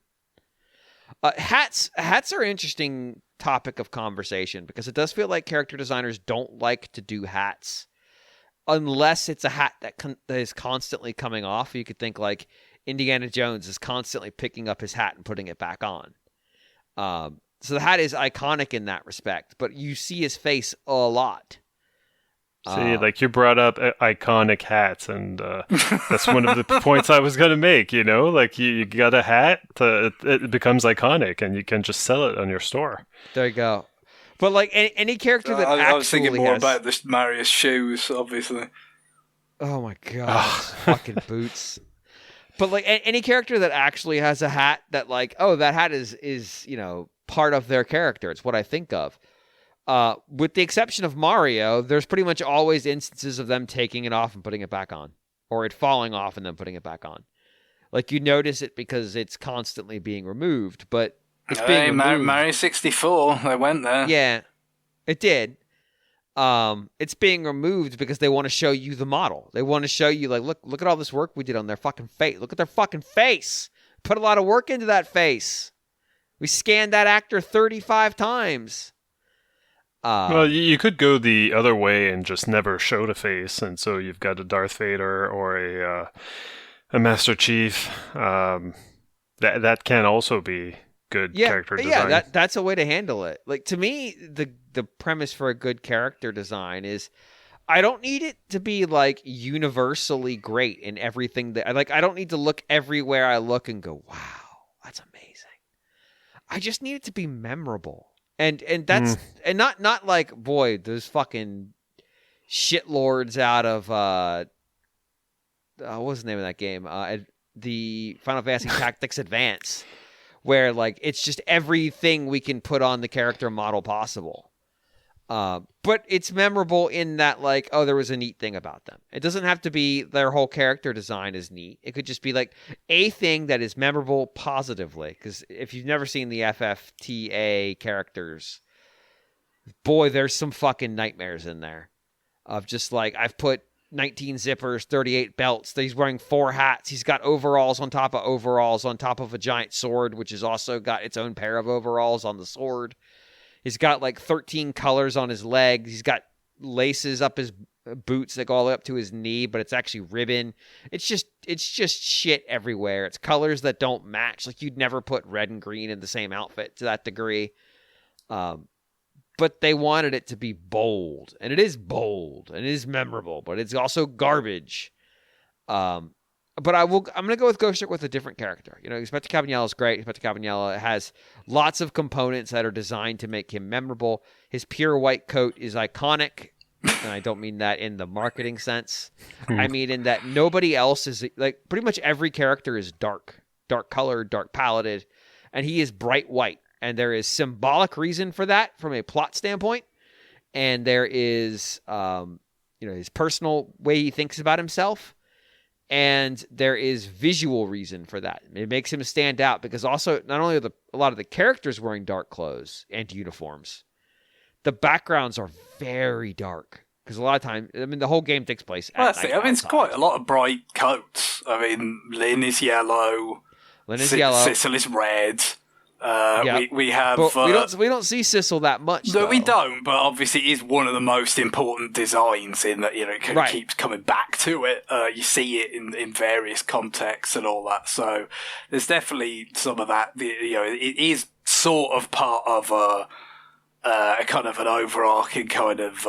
Hats are an interesting topic of conversation because it does feel like character designers don't like to do hats unless it's a hat that is constantly coming off. You could think like Indiana Jones is constantly picking up his hat and putting it back on. So the hat is iconic in that respect, but you see his face a lot. See, like you brought up iconic hats, and that's one of the points I was going to make, you know? Like you got a hat, it becomes iconic, and you can just sell it on your store. There you go. But like any character that I was thinking more about the Marius shoes, obviously. Oh my god, fucking boots. But like any character that actually has a hat that like, oh, that hat is you know, part of their character. It's what I think of. With the exception of Mario, there's pretty much always instances of them taking it off and putting it back on, or it falling off and then putting it back on. Like you notice it because it's constantly being removed, but it's being removed. Mario 64, they went there. Yeah, it did. It's being removed because they want to show you the model. They want to show you like, look at all this work we did on their fucking face. Look at their fucking face. Put a lot of work into that face. We scanned that actor 35 times. Well, you could go the other way and just never show the face, and so you've got a Darth Vader or a Master Chief. That can also be good character design. Yeah, that's a way to handle it. Like to me, the premise for a good character design is I don't need it to be like universally great in everything that I don't need to look everywhere I look and go, wow, that's amazing. I just need it to be memorable. And that's and not like, boy, those fucking shitlords out of what was the name of that game? The Final Fantasy Tactics Advance, where like it's just everything we can put on the character model possible. But it's memorable in that like, oh, there was a neat thing about them. It doesn't have to be their whole character design is neat. It could just be like a thing that is memorable positively. Because if you've never seen the FFTA characters, boy, there's some fucking nightmares in there. Of just like, I've put 19 zippers, 38 belts. He's wearing 4 hats. He's got overalls on top of overalls on top of a giant sword, which has also got its own pair of overalls on the sword. He's got like 13 colors on his legs. He's got laces up his boots that go all the way up to his knee, but it's actually ribbon. It's just shit everywhere. It's colors that don't match. Like you'd never put red and green in the same outfit to that degree. but they wanted it to be bold, and it is bold, and it is memorable, but it's also garbage. But I'm going to go with Ghost Trick with a different character. Inspector Cabanela is great. Inspector Cabanela has lots of components that are designed to make him memorable. His pure white coat is iconic, and I don't mean that in the marketing sense. I mean in that nobody else is, like, pretty much every character is dark colored, dark paleted, and he is bright white. And there is symbolic reason for that from a plot standpoint. And there is, his personal way he thinks about himself. And there is visual reason for that. It makes him stand out because also not only are a lot of the characters wearing dark clothes and uniforms, the backgrounds are very dark. Because a lot of times, the whole game takes place at night. It's quite a lot of bright coats. Lynn is yellow. Cecil is red. We have. But we don't see Cecil that much. No, we don't. But obviously, it is one of the most important designs in that it keeps coming back to it. You see it in various contexts and all that. So there's definitely some of that. It is sort of part of a kind of an overarching kind of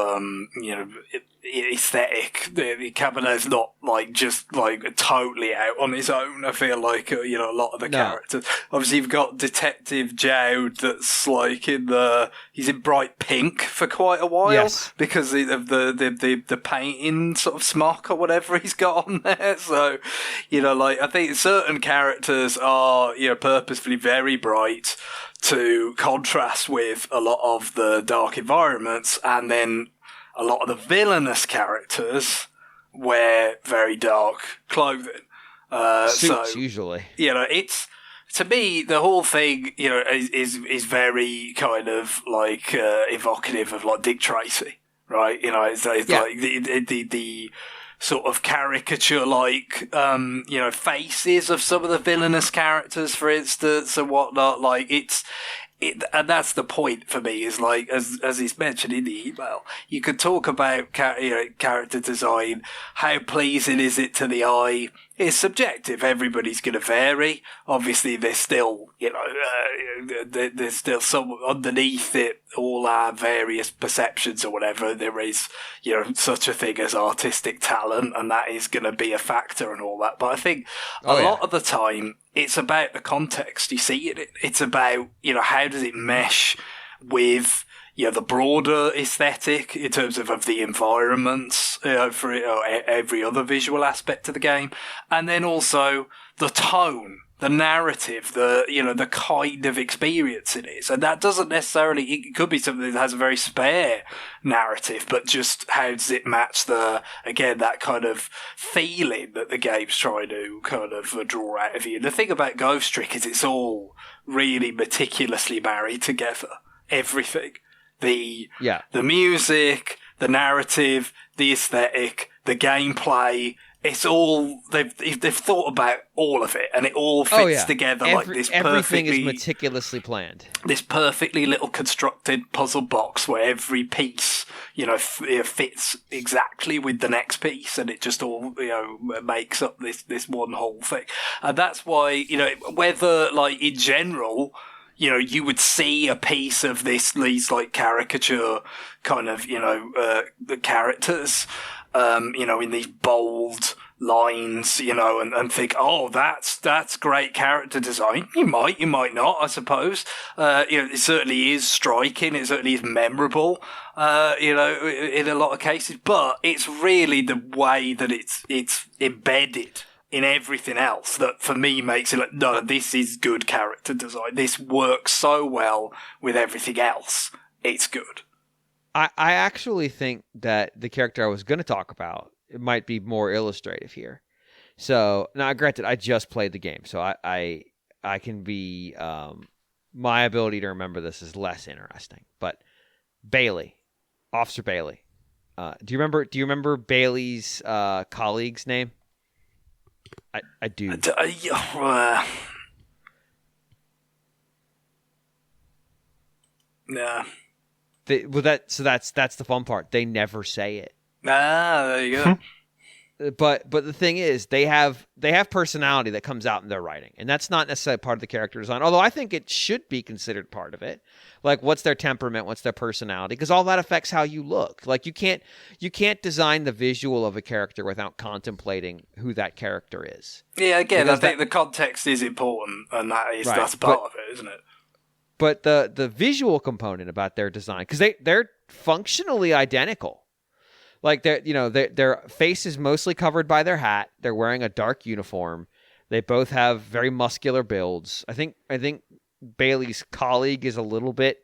aesthetic. The Cabinet's not just totally out on his own. I feel like a lot of the characters. Obviously, you've got Detective Jowd that's he's in bright pink for quite a while because of the painting sort of smock or whatever he's got on there. So I think certain characters are purposefully very bright to contrast with a lot of the dark environments, and then a lot of the villainous characters wear very dark clothing. Suits, usually. It's, to me, the whole thing, is very kind of evocative of Dick Tracy, right? It's like the sort of caricature faces of some of the villainous characters, for instance, and whatnot. And that's the point for me, is as he's mentioned in the email, you could talk about character design, how pleasing is it to the eye. It's subjective. Everybody's going to vary. Obviously, there's still, there's still some underneath it, all our various perceptions or whatever. There is, such a thing as artistic talent, and that is going to be a factor and all that. But I think a lot of the time, it's about the context you see it in. It's about, how does it mesh with the broader aesthetic in terms of the environments, for every other visual aspect of the game, and then also the tone, the narrative, the kind of experience it is. And that doesn't necessarily, it could be something that has a very spare narrative, but just how does it match that kind of feeling that the game's trying to kind of draw out of you. And the thing about Ghost Trick is it's all really meticulously married together. Everything. The music, the narrative, the aesthetic, the gameplay, it's all, they've thought about all of it, and it all fits together this everything is meticulously planned. This perfectly little constructed puzzle box where every piece, fits exactly with the next piece, and it just all, makes up this one whole thing. And that's why, whether, in general, you would see a piece of these caricature kind of, the characters, in these bold lines, and think, oh, that's great character design. You might not, I suppose. It certainly is striking. It certainly is memorable, in a lot of cases, but it's really the way that it's embedded in everything else that for me makes it no, this is good character design. This works so well with everything else. It's good. I actually think that the character I was going to talk about, it might be more illustrative here. So now, granted, I just played the game, so I can be my ability to remember this is less interesting. But Bailey, Officer Bailey, do you remember Bailey's colleague's name? I do. Nah. That's the fun part. They never say it. Ah, there you go. But the thing is, they have personality that comes out in their writing, and that's not necessarily part of the character design. Although I think it should be considered part of it. Like, what's their temperament? What's their personality? Because all that affects how you look. Like, you can't design the visual of a character without contemplating who that character is. Yeah, again, I think the context is important, and that's part of it, isn't it? But the visual component about their design, because they're functionally identical. Like, their face is mostly covered by their hat. They're wearing a dark uniform. They both have very muscular builds. I think Bailey's colleague is a little bit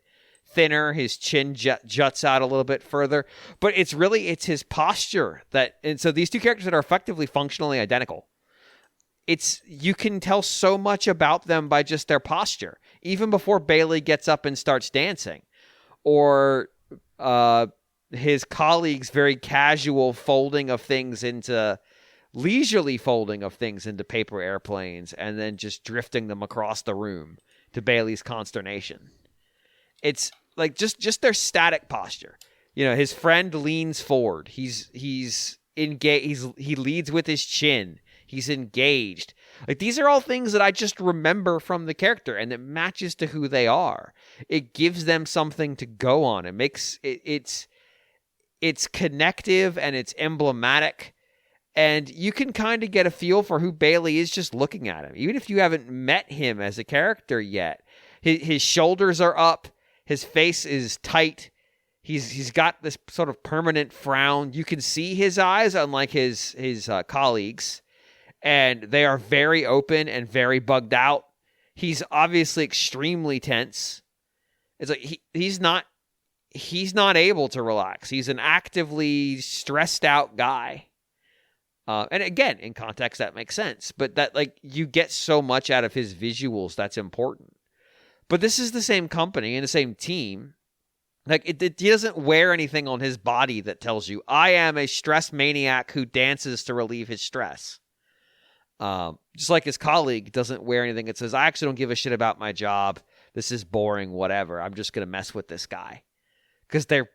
thinner. His chin juts out a little bit further. But it's his posture and so these two characters that are effectively functionally identical. You can tell so much about them by just their posture, even before Bailey gets up and starts dancing, or his colleague's very casual leisurely folding of things into paper airplanes and then just drifting them across the room to Bailey's consternation. It's like just their static posture. His friend leans forward. He's engaged. He leads with his chin. He's engaged. Like, these are all things that I just remember from the character, and it matches to who they are. It gives them something to go on. It makes it's connective and it's emblematic, and you can kind of get a feel for who Bailey is just looking at him, even if you haven't met him as a character yet. His shoulders are up, his face is tight, he's got this sort of permanent frown. You can see his eyes, unlike his colleagues, and they are very open and very bugged out. He's obviously extremely tense. It's like he's not able to relax. He's an actively stressed out guy. And again, in context, that makes sense. But that, like, you get so much out of his visuals that's important. But this is the same company and the same team. Like, he doesn't wear anything on his body that tells you, I am a stress maniac who dances to relieve his stress. Just like his colleague doesn't wear anything that says, I actually don't give a shit about my job. This is boring, whatever. I'm just going to mess with this guy. Because they're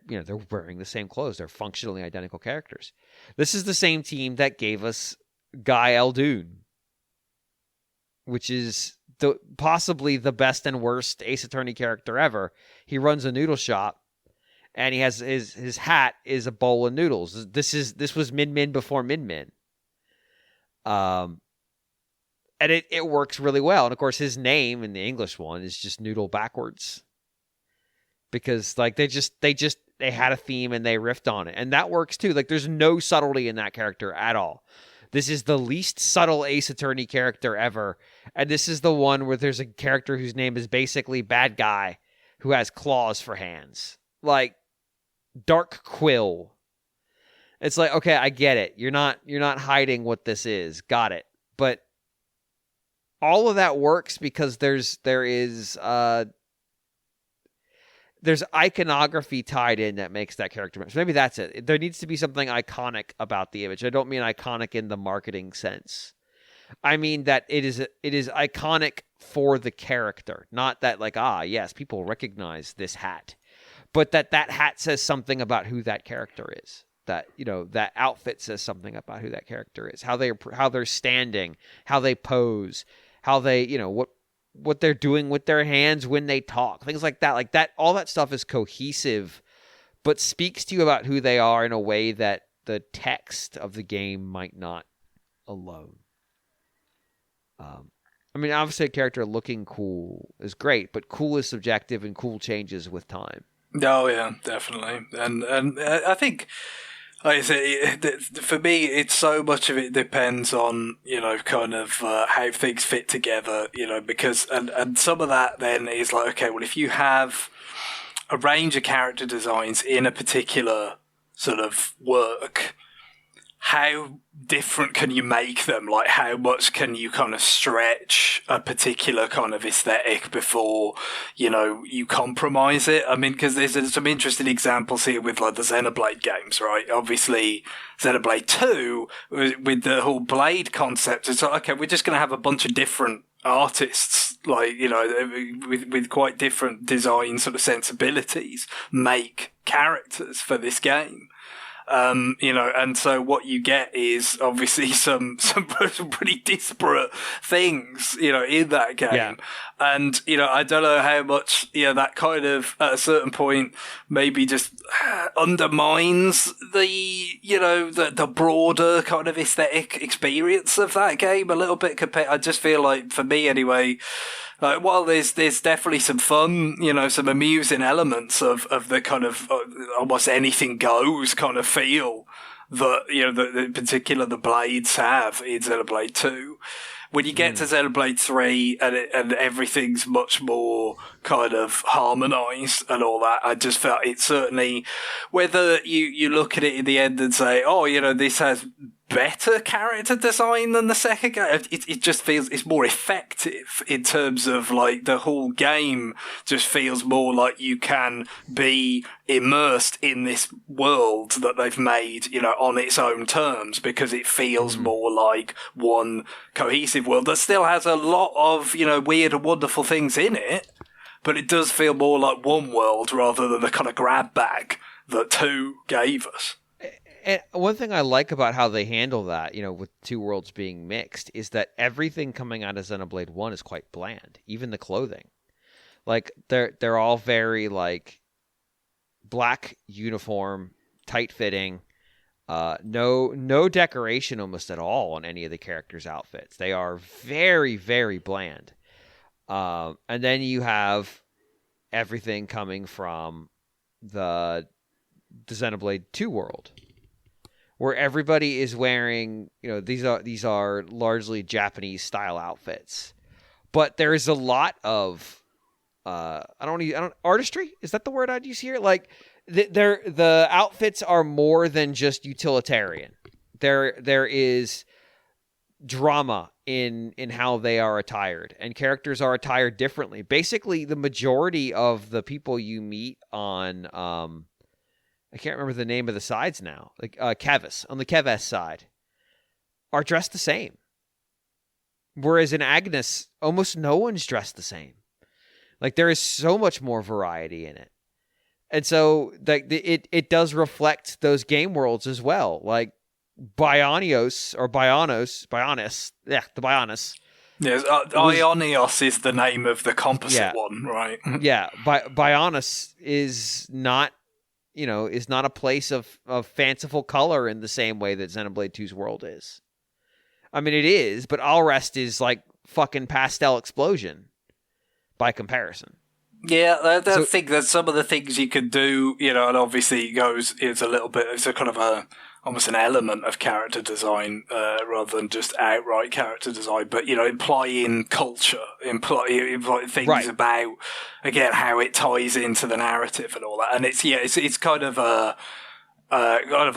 wearing the same clothes. They're functionally identical characters. This is the same team that gave us Guy Eldoon, which is possibly the best and worst Ace Attorney character ever. He runs a noodle shop, and he has his hat is a bowl of noodles. This was Min Min before Min Min. And it works really well. And of course, his name in the English one is just Noodle backwards. Because, like, they had a theme and they riffed on it. And that works too. Like, there's no subtlety in that character at all. This is the least subtle Ace Attorney character ever. And this is the one where there's a character whose name is basically Bad Guy who has claws for hands. Like, Dark Quill. It's like, okay, I get it. You're not hiding what this is. Got it. But all of that works because there's iconography tied in that makes that character. So maybe that's it. There needs to be something iconic about the image. I don't mean iconic in the marketing sense. I mean that it is iconic for the character. Not that, like, yes, people recognize this hat. But that hat says something about who that character is. That, that outfit says something about who that character is. How they're standing, how they pose, how they, what they're doing with their hands when they talk, things like that. Like that, all that stuff is cohesive, but speaks to you about who they are in a way that the text of the game might not alone. I mean, obviously a character looking cool is great, but cool is subjective and cool changes with time. Oh yeah, definitely. And I think, like I say, for me, it's so much of it depends on, kind of how things fit together, because, and some of that then is like, okay, well, if you have a range of character designs in a particular sort of work, how different can you make them? Like, how much can you kind of stretch a particular kind of aesthetic before, you compromise it? I mean, because there's some interesting examples here with, like, the Xenoblade games, right? Obviously, Xenoblade 2, with the whole blade concept, it's like, okay, we're just going to have a bunch of different artists, like, with quite different design sort of sensibilities, make characters for this game. And so what you get is obviously some pretty disparate things, in that game. Yeah. And, I don't know how much, that kind of, at a certain point, maybe just undermines the broader kind of aesthetic experience of that game a little bit compared. I just feel like, for me anyway, like, while there's definitely some fun, some amusing elements of the kind of almost anything goes kind of feel that, in particular the Blades have in Xenoblade 2. When you get to Xenoblade 3 and everything's much more kind of harmonized and all that, I just felt it certainly, whether you look at it in the end and say, this has better character design than the second game, it just feels it's more effective in terms of, like, the whole game just feels more like you can be immersed in this world that they've made, on its own terms, because it feels more like one cohesive world that still has a lot of, weird and wonderful things in it, but it does feel more like one world rather than the kind of grab bag that 2 gave us. And one thing I like about how they handle that, with 2 worlds being mixed, is that everything coming out of Xenoblade 1 is quite bland. Even the clothing. Like, they're all very, like, black uniform, tight-fitting, no decoration almost at all on any of the characters' outfits. They are very, very bland. And then you have everything coming from the Xenoblade 2 world, where everybody is wearing, these are largely Japanese style outfits, but there is a lot of, artistry. Is that the word I'd use here? Like, the outfits are more than just utilitarian. There is drama in how they are attired, and characters are attired differently. Basically, the majority of the people you meet on, I can't remember the name of the sides now. Like Kevis, on the Keves side, are dressed the same. Whereas in Agnes, almost no one's dressed the same. Like, there is so much more variety in it. And so it does reflect those game worlds as well. Like Bionis, the Bionis. Yes, Ionios is the name of the composite one, right? Yeah, Bionis is not, is not a place of fanciful color in the same way that Xenoblade 2's world is. I mean, it is, but all rest is like fucking pastel explosion by comparison. Yeah, I think that some of the things you can do, and obviously it's a kind of almost an element of character design, rather than just outright character design, but, implying culture, implying things about, again, how it ties into the narrative and all that. And it's kind of a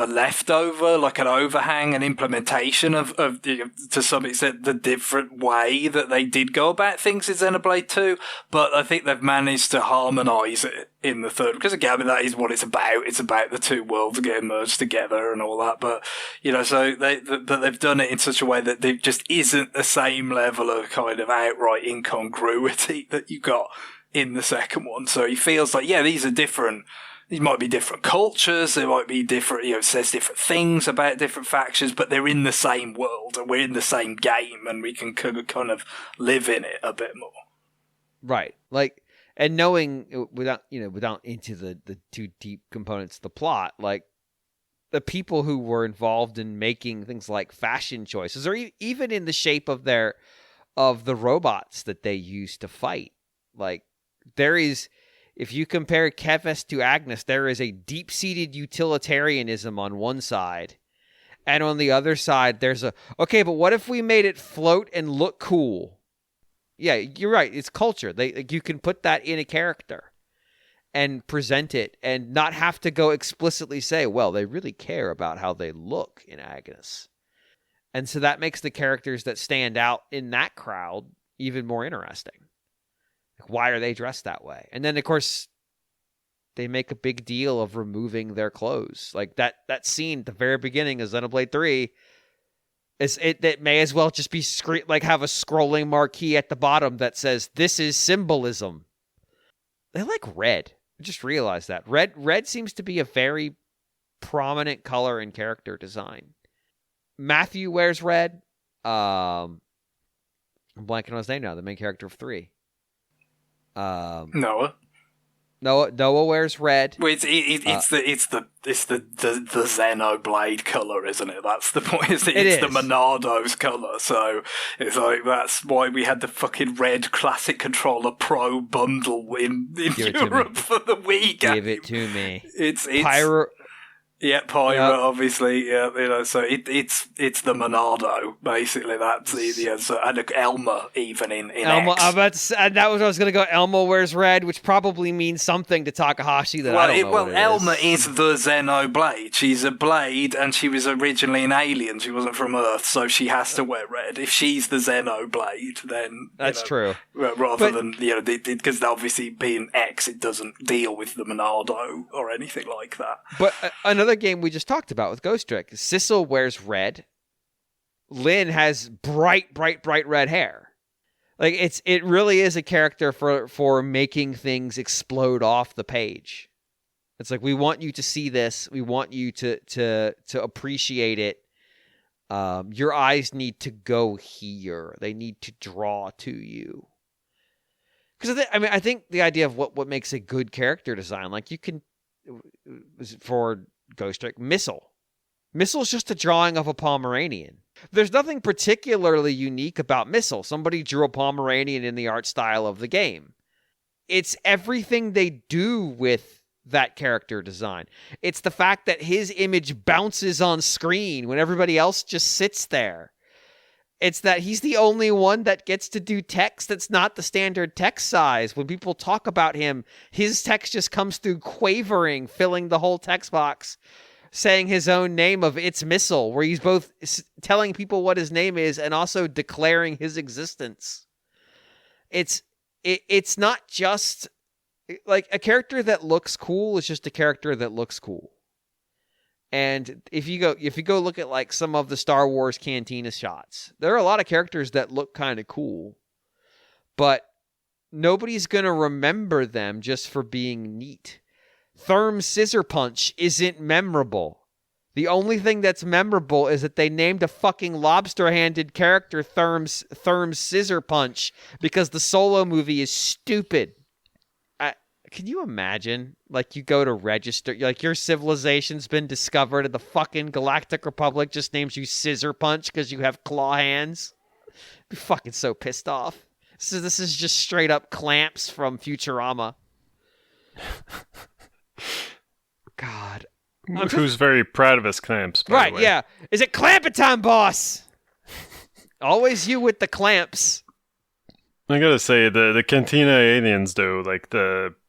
leftover, like an overhang, an implementation of to some extent, the different way that they did go about things in Xenoblade 2. But I think they've managed to harmonise it in the third, because again, I mean, that is what it's about. It's about the 2 worlds getting merged together and all that. But, so they've done it in such a way that there just isn't the same level of kind of outright incongruity that you got in the second one. So he feels like, these are different. These might be different cultures, there might be different, it says different things about different factions, but they're in the same world, and we're in the same game, and we can kind of live in it a bit more. Right. Like, and knowing, without into the too deep components of the plot, like, the people who were involved in making things like fashion choices, or even in the shape of the robots that they use to fight, like, there is... If you compare Keves to Agnes, there is a deep-seated utilitarianism on one side. And on the other side, there's okay, but what if we made it float and look cool? Yeah, you're right. It's culture. You can put that in a character and present it and not have to go explicitly say, well, they really care about how they look in Agnes. And so that makes the characters that stand out in that crowd even more interesting. Why are they dressed that way? And then, of course, they make a big deal of removing their clothes. Like that scene at the very beginning of Xenoblade 3, it may as well just be have a scrolling marquee at the bottom that says, "This is symbolism." They like red. I just realized that. Red seems to be a very prominent color in character design. Matthew wears red. I'm blanking on his name now. The main character of 3. Noah. Noah wears red. Well, it's the Xenoblade color, isn't it? That's the point. It's the Monado's color. So it's like that's why we had the fucking red Classic Controller Pro bundle in Europe for the Wii game. Give it to me. It's Pyro. Yeah, Pyro, obviously. Yeah, so it's the Monado basically. That's so, and Elma even in Elma. X. That was what I was gonna go. Elma wears red, which probably means something to Takahashi that I don't know. Well, Elma is the Xenoblade. She's a blade, and she was originally an alien. She wasn't from Earth, so she has to wear red. If she's the Xenoblade, then that's true. Rather than because obviously being X, it doesn't deal with the Monado or anything like that. But another game we just talked about with Ghost Trick. Sissel wears red. Lynn has bright red hair. Like it really is a character for making things explode off the page. It's like we want you to see this. We want you to appreciate it. Your eyes need to go here. They need to draw to you. Because I think the idea of what makes a good character design, like you can for Ghost Trick, Missile. Missile's just a drawing of a Pomeranian. There's nothing particularly unique about Missile. Somebody drew a Pomeranian in the art style of the game. It's everything they do with that character design. It's the fact that his image bounces on screen when everybody else just sits there. It's that he's the only one that gets to do text that's not the standard text size. When people talk about him, his text just comes through quavering, filling the whole text box, saying his own name of It's Missile, where he's both telling people what his name is and also declaring his existence. It's not just like a character that looks cool is just a character that looks cool. And if you go look at like some of the Star Wars Cantina shots, there are a lot of characters that look kind of cool, but nobody's going to remember them just for being neat. Therm's Scissor Punch isn't memorable. The only thing that's memorable is that they named a fucking lobster-handed character Therm's Scissor Punch because the Solo movie is stupid. Can you imagine? Like, you go to register, like, your civilization's been discovered and the fucking Galactic Republic just names you Scissor Punch because you have claw hands? I'd be fucking so pissed off. This is just straight up Clamps from Futurama. God. Who's very proud of his clamps, by the way. Yeah. Is it clamping time, boss? Always you with the clamps. I gotta say, the Cantina aliens, though, like,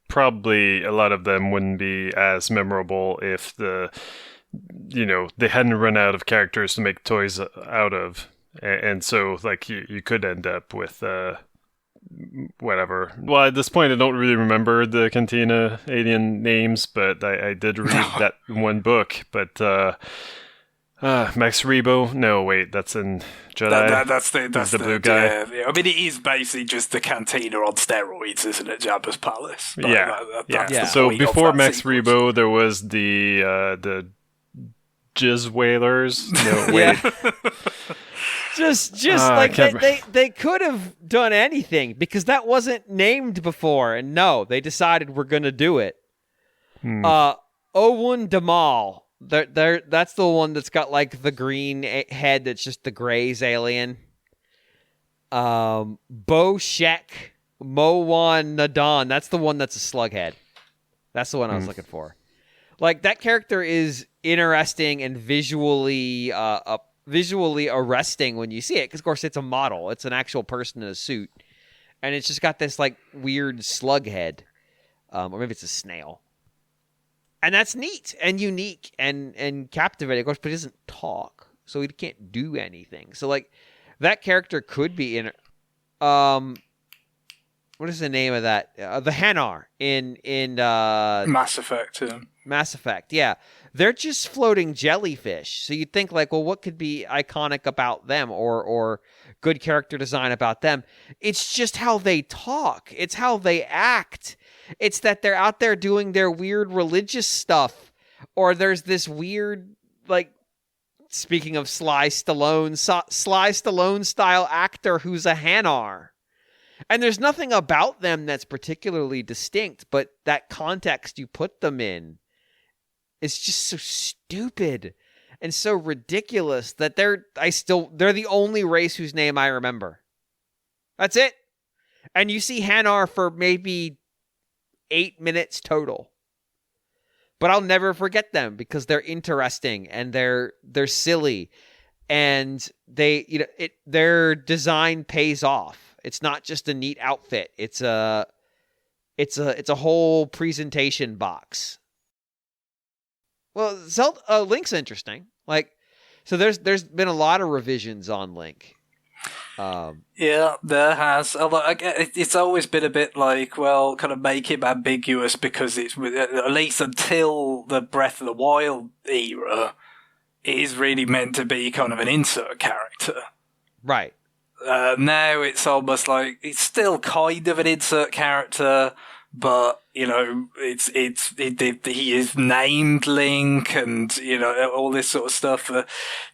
probably a lot of them wouldn't be as memorable if they hadn't run out of characters to make toys out of. And so, like, you could end up with whatever. Well, at this point, I don't really remember the Cantina alien names, but I did read that one book. But Max Rebo? No, wait, that's in Jedi. That's the blue guy. Yeah. I mean, it is basically just the Cantina on steroids, isn't it? Jabba's Palace. Yeah. So before Max Rebo, there was the Jizz Whalers. No, wait. Just like they could have done anything because that wasn't named before, and no, they decided we're gonna do it. Owun Damal. That's the one that's got like the green head that's just the Gray's alien. Bo Shek, Mowan Nadan. That's the one that's a slug head. That's the one I was looking for. Like, that character is interesting and visually arresting when you see it. Because, of course, it's a model. It's an actual person in a suit. And it's just got this like weird slug head. Or maybe it's a snail. And that's neat and unique and captivating, of course, but he doesn't talk, so he can't do anything. So, like, that character could be in... what is the name of that? The Hanar in Mass Effect, yeah. Mass Effect, yeah. They're just floating jellyfish. So you'd think, like, well, what could be iconic about them or good character design about them? It's just how they talk. It's how they act. It's that they're out there doing their weird religious stuff. Or there's this weird, like, speaking of Sly Stallone style actor who's a Hanar. And there's nothing about them that's particularly distinct, but that context you put them in is just so stupid and so ridiculous that they're the only race whose name I remember. That's it. And you see Hanar for maybe 8 minutes total. But I'll never forget them because they're interesting and they're silly, and their design pays off. It's not just a neat outfit. It's a whole presentation box. Well, Link's interesting. Like, so there's been a lot of revisions on Link. Yeah, there has. Although it's always been a bit like, well, kind of make him ambiguous because it's, at least until the Breath of the Wild era, it is really meant to be kind of an insert character. Right. Now it's almost like it's still kind of an insert character, but he is named Link, and all this sort of stuff.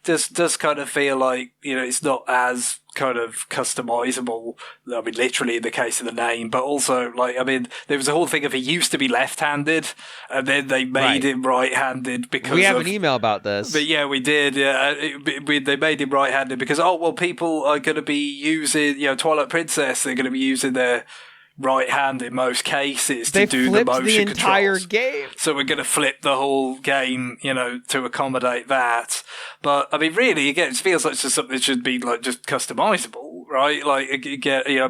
Does kind of feel like it's not as kind of customizable. I mean, literally in the case of the name, but also there was a whole thing of he used to be left-handed, and then they made him right-handed because we have an email about this. But yeah, we did. Yeah, they made him right-handed because people are going to be using Twilight Princess. They're going to be using their right hand in most cases to do the motion controls. Entire game. So we're going to flip the whole game, to accommodate that. But I mean, really, again, it feels like it's just something that should be like just customizable, right? Like,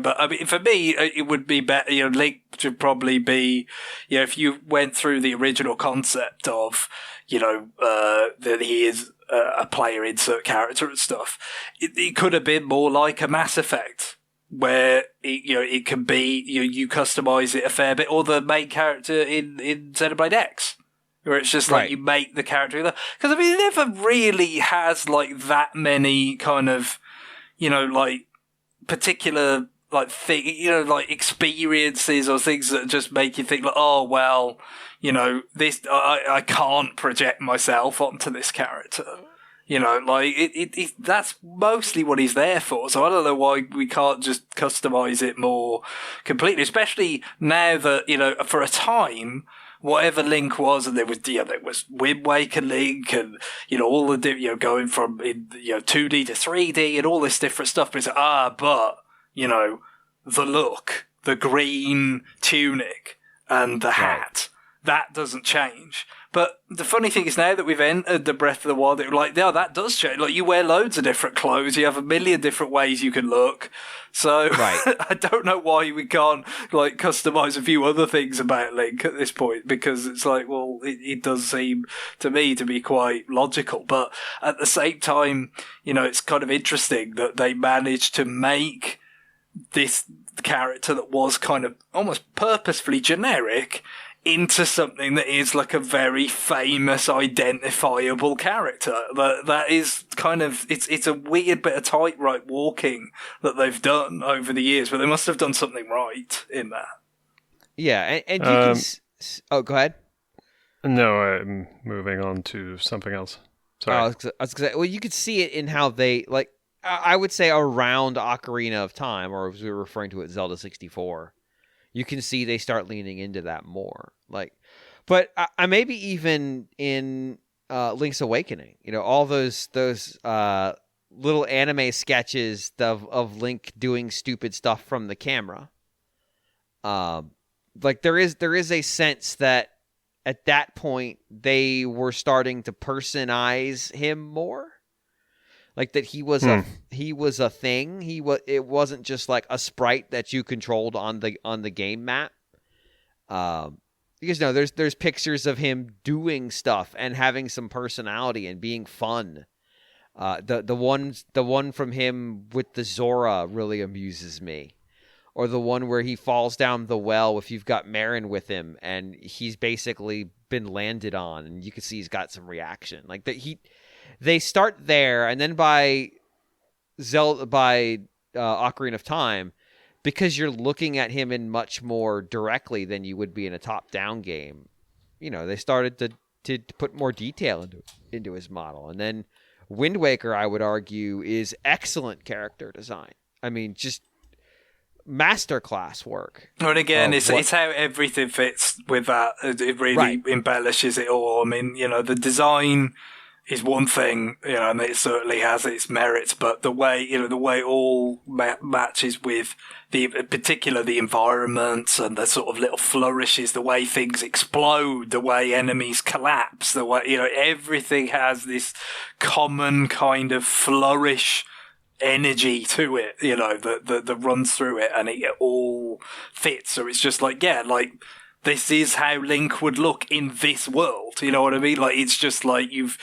but I mean, for me, it would be better. Link should probably be, if you went through the original concept of, that he is a player insert character and stuff, it could have been more like a Mass Effect, where it can be you customize it a fair bit, or the main character in Xenoblade X, where it's just like you make the character. Because I mean, it never really has like that many kind of particular thing, like experiences or things that just make you think like, oh well, this I can't project myself onto this character. That's mostly what he's there for. So I don't know why we can't just customize it more completely, especially now that, for a time, whatever Link was, and there was Wind Waker Link, and, all the, going from, 2D to 3D and all this different stuff. But it's the look, the green tunic and the hat, that doesn't change. But the funny thing is, now that we've entered the Breath of the Wild, that does change. Like, you wear loads of different clothes. You have a million different ways you can look. So I don't know why we can't customize a few other things about Link at this point, because it's like, well, it does seem to me to be quite logical. But at the same time, it's kind of interesting that they managed to make this character that was kind of almost purposefully generic into something that is like a very famous, identifiable character. That is kind of, it's a weird bit of tightrope walking that they've done over the years, but they must have done something right in that. Yeah, and you can... Oh, go ahead. No, I'm moving on to something else. Sorry. I was gonna say, well, you could see it in how they, I would say around Ocarina of Time, or as we were referring to it, Zelda 64. You can see they start leaning into that more. But I maybe even in Link's Awakening, all those little anime sketches of Link doing stupid stuff from the camera. There is a sense that at that point they were starting to personize him more. Like that he was a thing. It wasn't just like a sprite that you controlled on the game map. Because there's pictures of him doing stuff and having some personality and being fun. The one from him with the Zora really amuses me. Or the one where he falls down the well if you've got Marin with him and he's basically been landed on, and you can see he's got some reaction. Like that they start there, and then by Ocarina of Time, because you're looking at him in much more directly than you would be in a top-down game, they started to to put more detail into his model. And then Wind Waker, I would argue, is excellent character design. I mean, just masterclass work. And again, it's how everything fits with that. It really embellishes it all. I mean, the design is one thing, and it certainly has its merits, but the way it all matches with particular the environments and the sort of little flourishes, the way things explode, the way enemies collapse, the way, everything has this common kind of flourish energy to it, that runs through it, and it all fits. So it's just like, this is how Link would look in this world. You know what I mean? Like, it's just like you've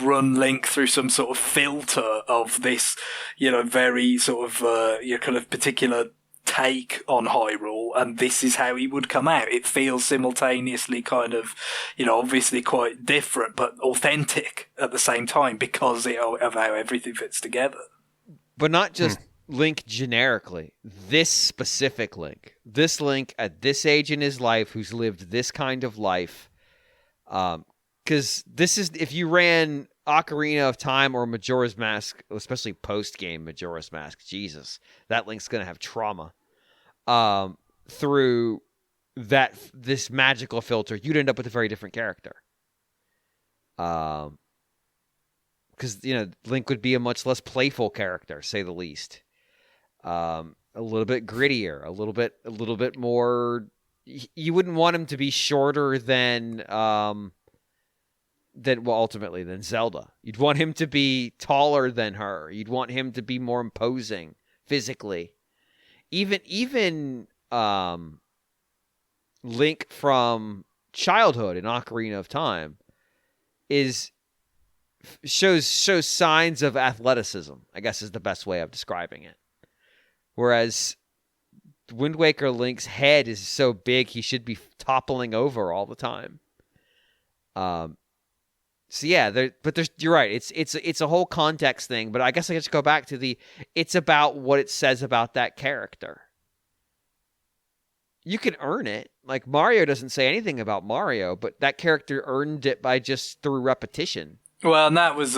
run Link through some sort of filter of this, very sort of, your kind of particular take on Hyrule, and this is how he would come out. It feels simultaneously kind of, obviously quite different, but authentic at the same time because of how everything fits together. But not just Link generically. This specific Link. This Link at this age in his life who's lived this kind of life. Because this is, if you ran Ocarina of Time or Majora's Mask, especially post-game Majora's Mask, Jesus, that Link's going to have trauma. Through this magical filter, you'd end up with a very different character. Because Link would be a much less playful character, say the least. A little bit grittier, a little bit more. You wouldn't want him to be shorter than ultimately than Zelda. You'd want him to be taller than her. You'd want him to be more imposing physically. Even Link from childhood in Ocarina of Time shows signs of athleticism, I guess is the best way of describing it. Whereas Wind Waker Link's head is so big he should be toppling over all the time. So yeah, you're right. It's a whole context thing, but I guess I just go back to it's about what it says about that character. You can earn it. Like Mario doesn't say anything about Mario, but that character earned it by just through repetition. Well, and that was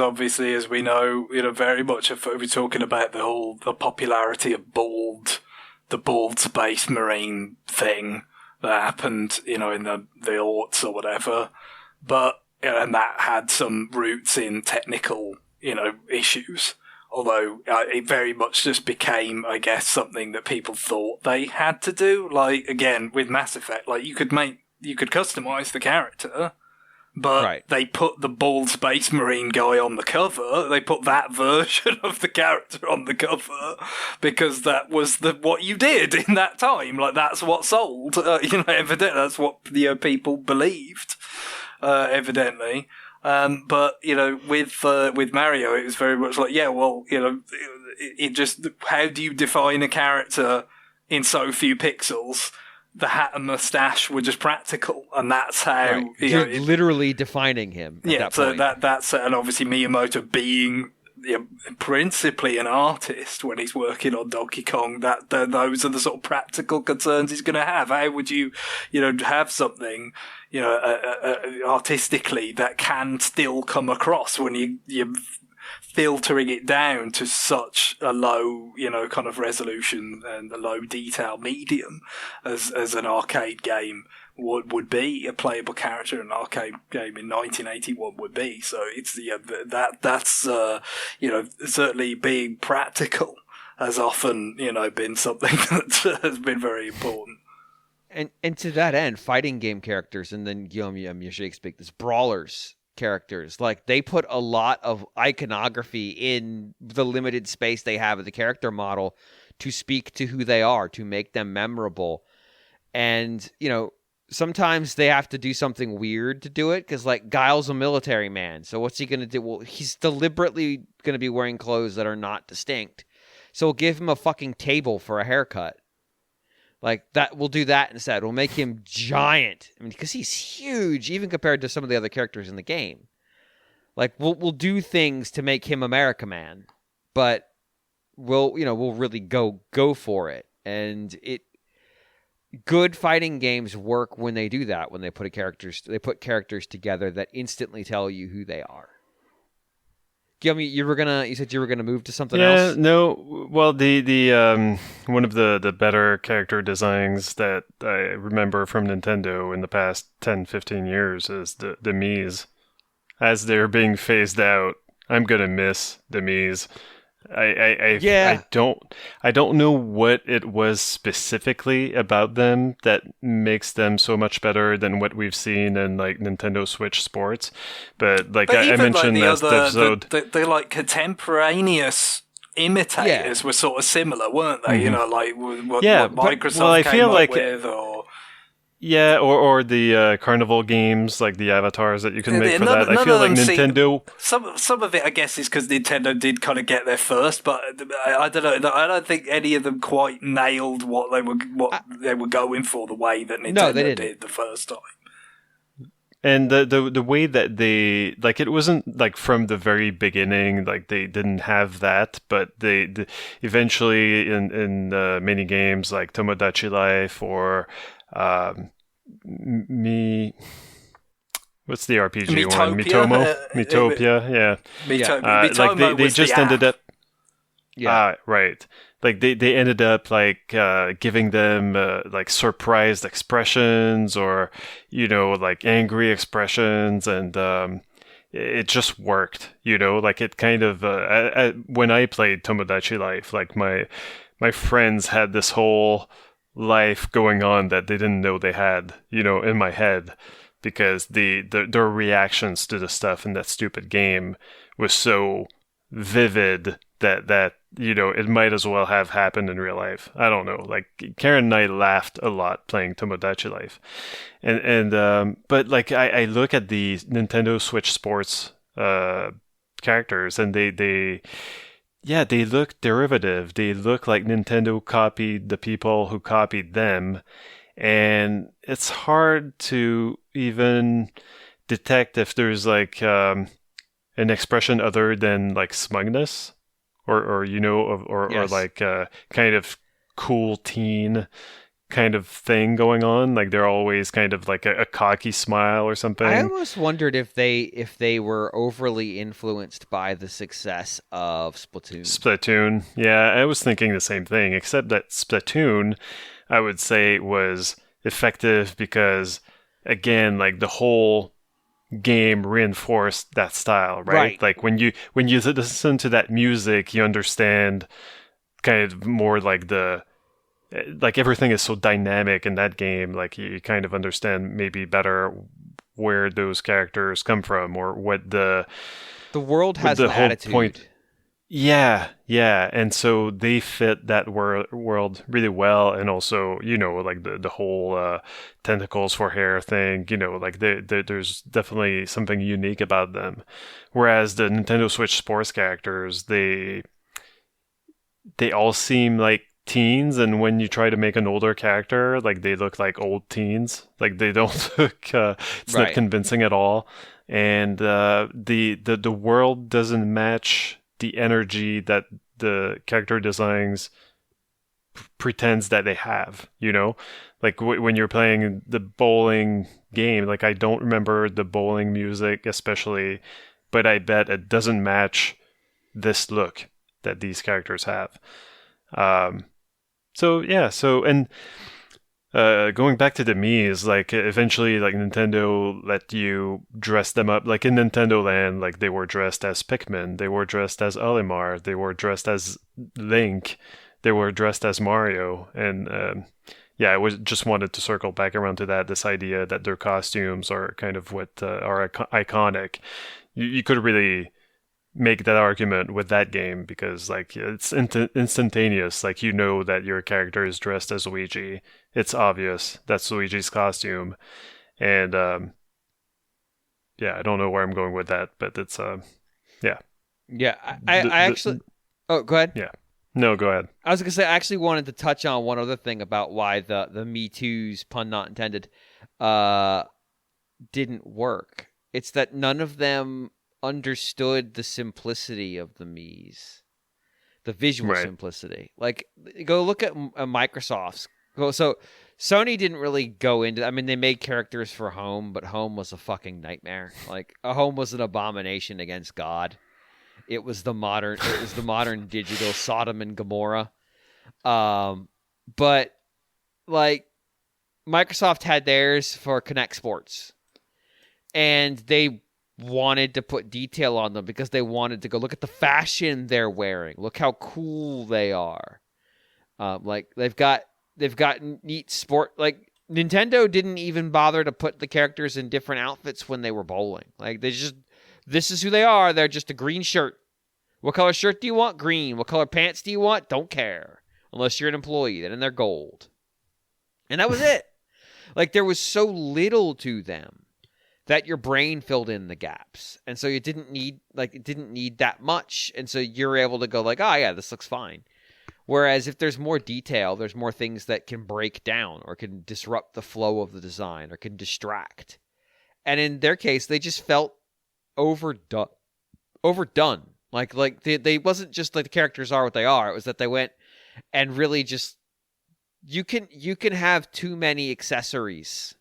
obviously, as we know, very much if we're talking about the popularity of the bald space marine thing that happened, in the aughts or whatever. But and that had some roots in technical, issues. Although it very much just became, I guess, something that people thought they had to do. Like, again, with Mass Effect, like you could customize the character, but they put the bald space marine guy on the cover. They put that version of the character on the cover because that was what you did in that time. Like, that's what sold. Evidently, that's what people believed. Evidently. But with Mario, it was very much like, it just, how do you define a character in so few pixels? The hat and mustache were just practical, and that's how you're literally defining him. That's and obviously Miyamoto being principally an artist when he's working on Donkey Kong. Those are the sort of practical concerns he's going to have. How would you have something artistically that can still come across when you're filtering it down to such a low, kind of resolution and a low detail medium as an arcade game would be, a playable character in an arcade game in 1981 would be. So it's that's certainly being practical has often been something that has been very important. And to that end, fighting game characters, and then you should speak this, brawlers characters, like they put a lot of iconography in the limited space they have of the character model to speak to who they are, to make them memorable. And sometimes they have to do something weird to do it, because like Guile's a military man, so what's he going to do? Well, he's deliberately going to be wearing clothes that are not distinct, so we'll give him a fucking table for a haircut. Like that, we'll do that instead. We'll make him giant. I mean, because he's huge, even compared to some of the other characters in the game. Like we'll do things to make him America Man, but we'll really go for it. And good fighting games work when they do that, when they put characters together that instantly tell you who they are. Gilmy, you said you were gonna move to something else? No. Well, the one of the better character designs that I remember from Nintendo in the past 10, 15 years is the Miis. As they're being phased out, I'm gonna miss the Miis. I don't know what it was specifically about them that makes them so much better than what we've seen in like Nintendo Switch Sports, but like I mentioned last episode, the like contemporaneous imitators were sort of similar, weren't they? You know, like what Microsoft came up with, or or the Carnival games, like the avatars that you can make for that. I feel like Nintendo. Some of it, I guess, is because Nintendo did kind of get there first, but I don't know. I don't think any of them quite nailed what they were going for the way that Nintendo did the first time. And the way that they, like, it wasn't like from the very beginning, like they didn't have that, but they eventually in mini games like Tomodachi Life or what's the RPG one? Miitopia, yeah. Miitomo they just ended up. Yeah, right. Like they ended up like giving them like surprised expressions or like angry expressions, and it just worked. Like it kind of when I played Tomodachi Life, like my friends had this whole life going on that they didn't know they had, in my head, because their reactions to the stuff in that stupid game was so vivid that it might as well have happened in real life. I don't know. Like Karen and I laughed a lot playing Tomodachi Life, and but like I look at the Nintendo Switch Sports characters, and they look derivative. They look like Nintendo copied the people who copied them, and it's hard to even detect if there's like an expression other than like smugness or like a kind of cool teen kind of thing going on. Like they're always kind of like a cocky smile or something. I almost wondered if they were overly influenced by the success of Splatoon. Yeah, I was thinking the same thing, except that Splatoon, I would say, was effective because, again, like the whole game reinforced that style, right? Like when you listen to that music, you understand kind of more like like everything is so dynamic in that game. Like you kind of understand maybe better where those characters come from or what the world has an attitude. Point. Yeah, and so they fit that world really well, and also like the whole tentacles for hair thing. Like there's definitely something unique about them. Whereas the Nintendo Switch Sports characters, they all seem like teens, and when you try to make an older character, like they look like old teens. Like they don't look. It's not convincing at all, and the world doesn't match the energy that the character designs pretends that they have, like when you're playing the bowling game, like I don't remember the bowling music especially, but I bet it doesn't match this look that these characters have. Going back to the Miis, like eventually, like Nintendo let you dress them up. Like in Nintendo Land, like they were dressed as Pikmin, they were dressed as Olimar, they were dressed as Link, they were dressed as Mario, and I just wanted to circle back around to that. This idea that their costumes are kind of what are iconic. You could really make that argument with that game because like it's instantaneous. Like that your character is dressed as Luigi. It's obvious that's Luigi's costume, and I don't know where I'm going with that, but it's I actually. Oh, go ahead. Yeah, no, go ahead. I was gonna say I actually wanted to touch on one other thing about why the Me Too's, pun not intended, didn't work. It's that none of them understood the simplicity of the Miis, the visual simplicity. Like, go look at Microsoft's. So Sony didn't really go into. I mean, they made characters for Home, but Home was a fucking nightmare. Like, a Home was an abomination against God. It was the modern digital Sodom and Gomorrah. But like, Microsoft had theirs for Kinect Sports, and they wanted to put detail on them because they wanted to go look at the fashion they're wearing. Look how cool they are. Like, they've got neat sport. Like, Nintendo didn't even bother to put the characters in different outfits when they were bowling. Like, this is who they are. They're just a green shirt. What color shirt do you want? Green. What color pants do you want? Don't care. Unless you're an employee, then they're gold. And that was it. Like, there was so little to them that your brain filled in the gaps. And so it didn't need that much. And so you're able to go like, oh yeah, this looks fine. Whereas if there's more detail, there's more things that can break down or can disrupt the flow of the design or can distract. And in their case, they just felt overdone. Like they wasn't just like the characters are what they are. It was that they went and really just, you can have too many accessories.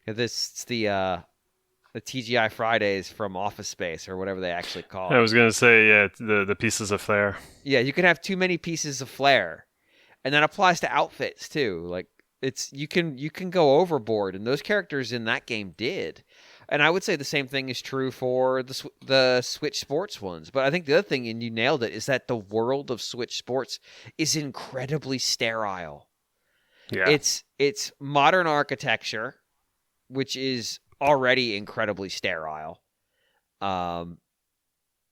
It's the TGI Fridays from Office Space or whatever they actually call it. I was going to say, yeah, the pieces of flair. Yeah, you can have too many pieces of flair. And that applies to outfits too. Like, it's you can go overboard, and those characters in that game did. And I would say the same thing is true for the Switch Sports ones. But I think the other thing, and you nailed it, is that the world of Switch Sports is incredibly sterile. Yeah. It's modern architecture, which is already incredibly sterile. And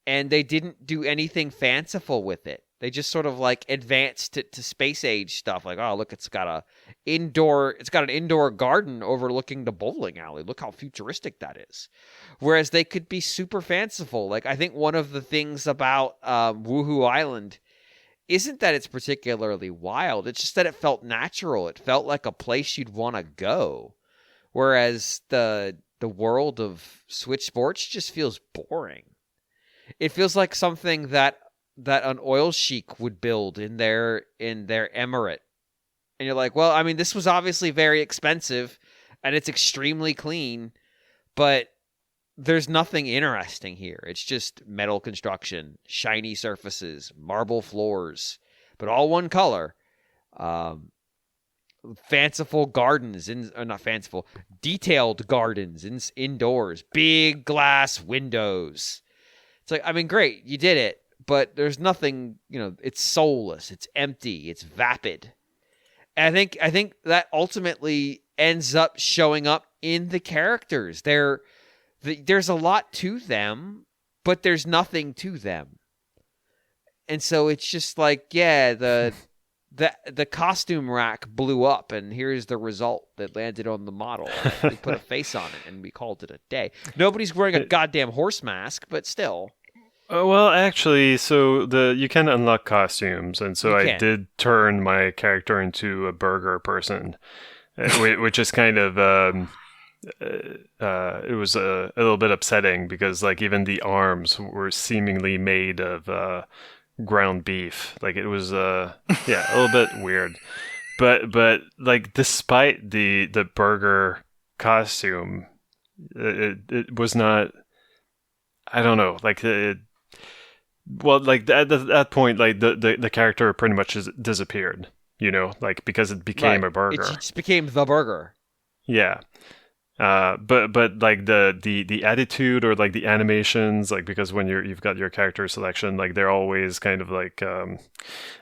they didn't do anything fanciful with it. They just sort of like advanced it to space age stuff. Like, oh, look, it's got an indoor garden overlooking the bowling alley. Look how futuristic that is. Whereas they could be super fanciful. Like, I think one of the things about Woohoo Island isn't that it's particularly wild. It's just that it felt natural. It felt like a place you'd want to go. Whereas the world of Switch Sports just feels boring. It feels like something that an oil sheik would build in their emirate. And you're like, well, I mean, this was obviously very expensive and it's extremely clean, but there's nothing interesting here. It's just metal construction, shiny surfaces, marble floors, but all one color. Fanciful gardens, not fanciful, detailed gardens indoors, big glass windows. It's like, I mean, great, you did it, but there's nothing, it's soulless, it's empty, it's vapid. And I think that ultimately ends up showing up in the characters. There's a lot to them, but there's nothing to them. And so it's just like, yeah, the costume rack blew up, and here's the result that landed on the model. We put a face on it, and we called it a day. Nobody's wearing a goddamn horse mask, but still. Well, actually, so you can unlock costumes, and so I did turn my character into a burger person, which is kind of it was a little bit upsetting because like even the arms were seemingly made of ground beef. Like it was a little bit weird, but like despite the burger costume, it was not. I don't know, like well, like at that point, like the character pretty much disappeared, like because it became a burger. It just became the burger. Yeah. But like the attitude or like the animations, like because when you've got your character selection, like they're always kind of like I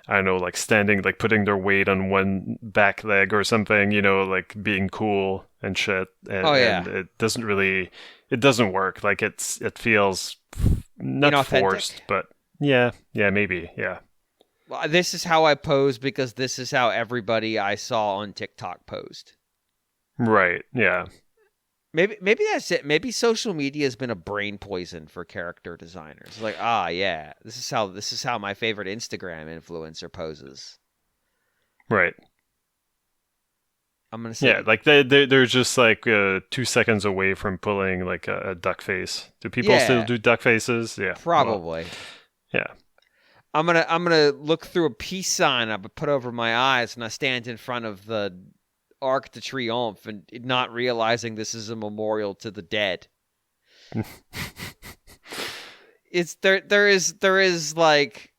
don't know, like standing, like putting their weight on one back leg or something, like being cool and shit. And, and it doesn't work. Like it feels not forced, but maybe. Well, this is how I pose because this is how everybody I saw on TikTok posed. Right. Yeah. Maybe that's it. Maybe social media has been a brain poison for character designers. Like, this is how my favorite Instagram influencer poses. Right. I'm gonna say, like they're just like 2 seconds away from pulling like a duck face. Do people still do duck faces? Yeah, probably. Well, yeah. I'm gonna look through a peace sign I put over my eyes when I stand in front of the Arc de Triomphe and not realizing this is a memorial to the dead. It's there is like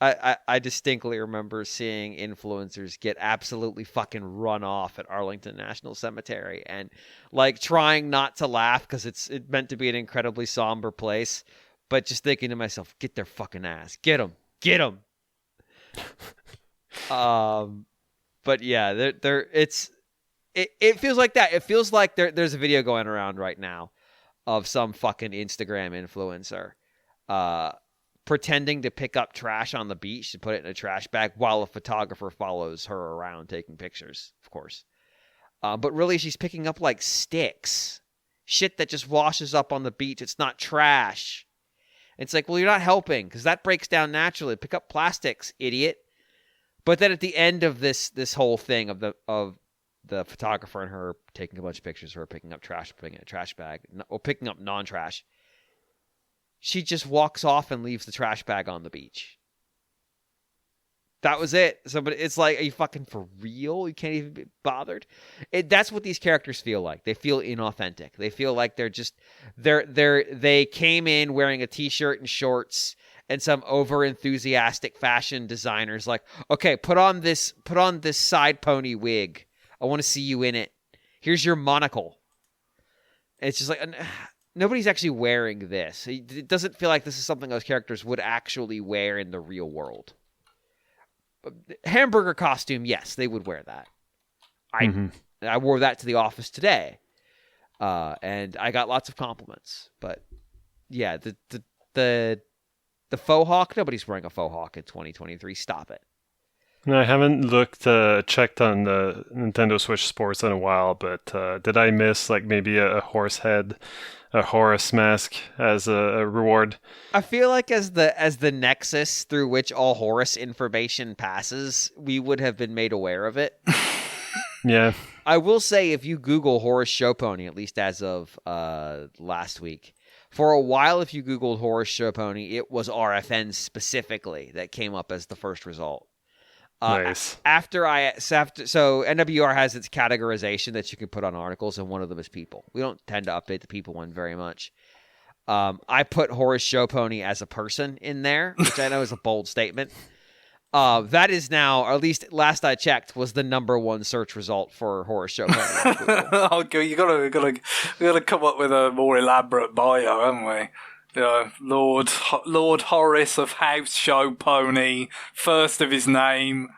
I distinctly remember seeing influencers get absolutely fucking run off at Arlington National Cemetery and like trying not to laugh because it's meant to be an incredibly somber place, but just thinking to myself, get their fucking ass, get them. But yeah, it feels like that. It feels like there's a video going around right now of some fucking Instagram influencer pretending to pick up trash on the beach to put it in a trash bag while a photographer follows her around taking pictures, of course. But really, she's picking up like sticks, shit that just washes up on the beach. It's not trash. It's like, well, you're not helping because that breaks down naturally. Pick up plastics, idiot. But then at the end of this whole thing of the photographer and her taking a bunch of pictures of her picking up trash, putting it in a trash bag, or picking up non-trash, she just walks off and leaves the trash bag on the beach. That was it. So, but it's like, are you fucking for real? You can't even be bothered. That's what these characters feel like. They feel inauthentic. They feel like they came in wearing a t-shirt and shorts, and some over enthusiastic fashion designers like, okay, put on this side pony wig. I want to see you in it. Here's your monocle. And it's just like, nobody's actually wearing this. It doesn't feel like this is something those characters would actually wear in the real world. Hamburger costume, yes, they would wear that. I wore that to the office today, and I got lots of compliments. But yeah, the faux hawk, nobody's wearing a faux hawk in 2023. Stop it. No, I haven't checked on the Nintendo Switch Sports in a while, but did I miss like maybe a horse head, a Horus mask as a reward? I feel like as the nexus through which all Horus information passes, we would have been made aware of it. Yeah. I will say, if you Google Horus Show Pony, at least as of last week, for a while, if you Googled Horus Show Pony, it was RFN specifically that came up as the first result. Nice. So NWR has its categorization that you can put on articles, and one of them is people. We don't tend to update the people one very much. I put Horus Show Pony as a person in there, which I know is a bold statement. That is now, or at least last I checked, was the '1 search result for Horus Show Pony. You gotta come up with a more elaborate bio, haven't we? Lord Horace of House Show Pony, first of his name.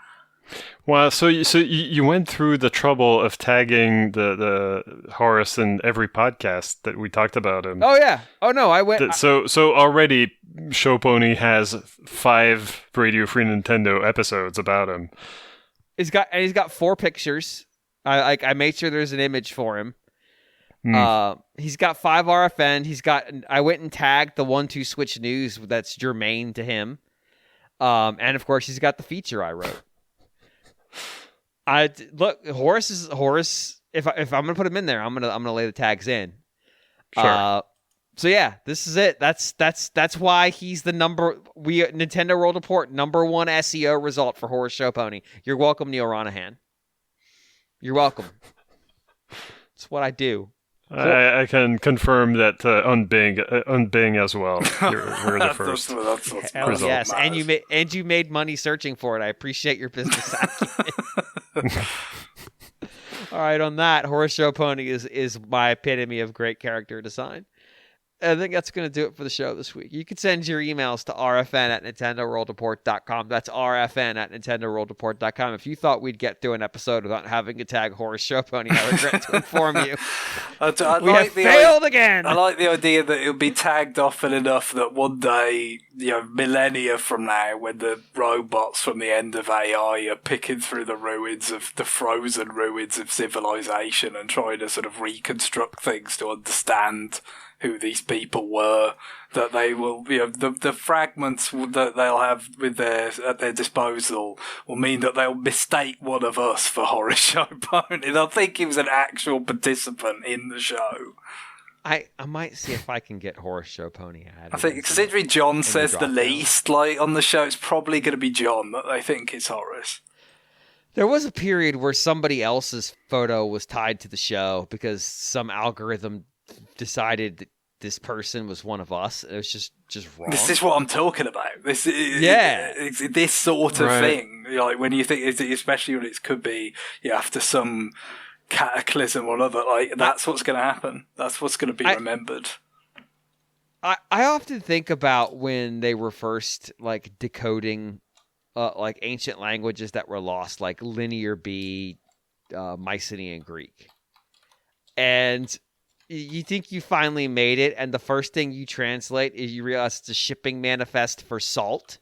Wow, so you went through the trouble of tagging the Horace in every podcast that we talked about him. Oh yeah. Oh no, I went. So already Show Pony has 5 Radio Free Nintendo episodes about him. He's got 4 pictures. I made sure there's an image for him. He's got 5 RFN. I went and tagged the 1-2 Switch News that's germane to him. And of course he's got the feature I wrote. Look, Horus. If I'm gonna put him in there, I'm gonna lay the tags in. Sure. So yeah, this is it. That's why he's the Nintendo World Report #1 SEO result for Horus Show Pony. You're welcome, Neil Ronahan. You're welcome. It's what I do. I can confirm that on Bing as well. We're the first. Hell yes, and you made money searching for it. I appreciate your business acumen. All right, on that, Horus Show Pony is my epitome of great character design. I think that's going to do it for the show this week. You can send your emails to rfn@nintendoworldreport.com. That's rfn@nintendoworldreport.com. If you thought we'd get through an episode without having to tag Horus Show Pony, I regret to inform you. We have failed again. I like the idea that it'll be tagged often enough that one day, millennia from now, when the robots from the end of AI are picking through the frozen ruins of civilization and trying to sort of reconstruct things to understand who these people were, that they will, the fragments that they'll have at their disposal will mean that they'll mistake one of us for Horus Show Pony. They'll think he was an actual participant in the show. I might see if I can get Horus Show Pony added. I think, considering John says the least, on the show, it's probably going to be John that they think it's Horus. There was a period where somebody else's photo was tied to the show because some algorithm decided that this person was one of us. It was just wrong. This is what I'm talking about. This sort of thing. Like when you think, especially when it could be after some cataclysm or other, like that's what's going to happen. That's what's going to be remembered. I often think about when they were first like decoding like ancient languages that were lost, like Linear B, Mycenaean Greek. And you think you finally made it, and the first thing you translate is you realize it's a shipping manifest for salt.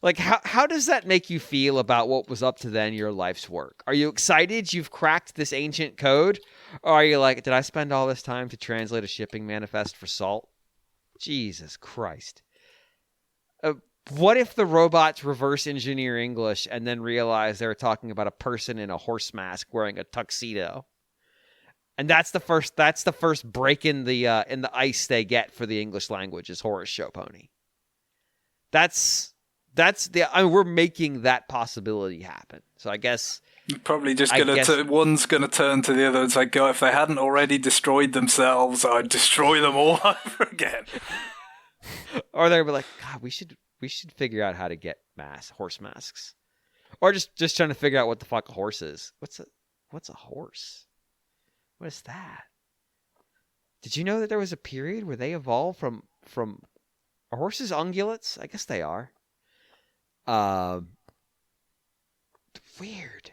Like, how does that make you feel about what was up to then your life's work? Are you excited you've cracked this ancient code? Or are you like, did I spend all this time to translate a shipping manifest for salt? Jesus Christ. What if the robots reverse engineer English and then realize they were talking about a person in a horse mask wearing a tuxedo? And that's the first break in the ice they get for the English language is Horace Showpony. We're making that possibility happen. So I guess probably just one's gonna turn to the other and say, "God, if they hadn't already destroyed themselves, I'd destroy them all over again." Or they'll be like, "God, we should figure out how to get horse masks," or just trying to figure out what the fuck a horse is. What's a horse? What is that? Did you know that there was a period where they evolved from are horses ungulates? I guess they are. Weird.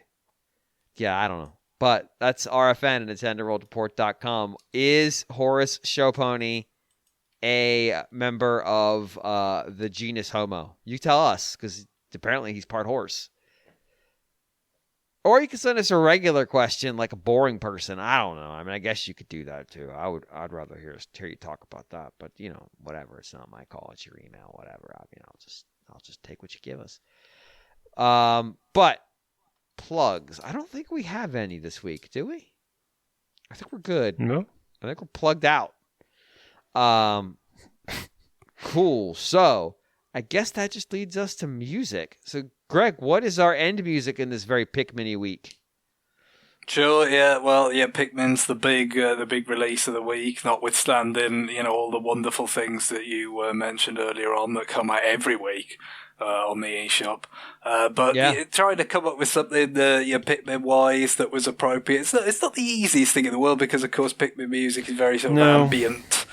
Yeah, I don't know. But that's RFN and NintendoWorldReport.com. Is Horace Showpony a member of the genus Homo? You tell us, because apparently he's part horse. Or you can send us a regular question like a boring person. I don't know. I mean, I guess you could do that too. I'd rather hear you talk about that. But whatever. It's not my call. It's your email. Whatever. I mean, I'll just take what you give us. But plugs. I don't think we have any this week, do we? I think we're good. No. I think we're plugged out. Cool. So I guess that just leads us to music. So Greg, what is our end music in this very Pikmin-y week? Sure, yeah. Well, yeah, Pikmin's the big release of the week, notwithstanding, all the wonderful things that you mentioned earlier on that come out every week on the eShop. But trying to come up with something Pikmin-wise that was appropriate. It's not the easiest thing in the world because, of course, Pikmin music is very sort of ambient.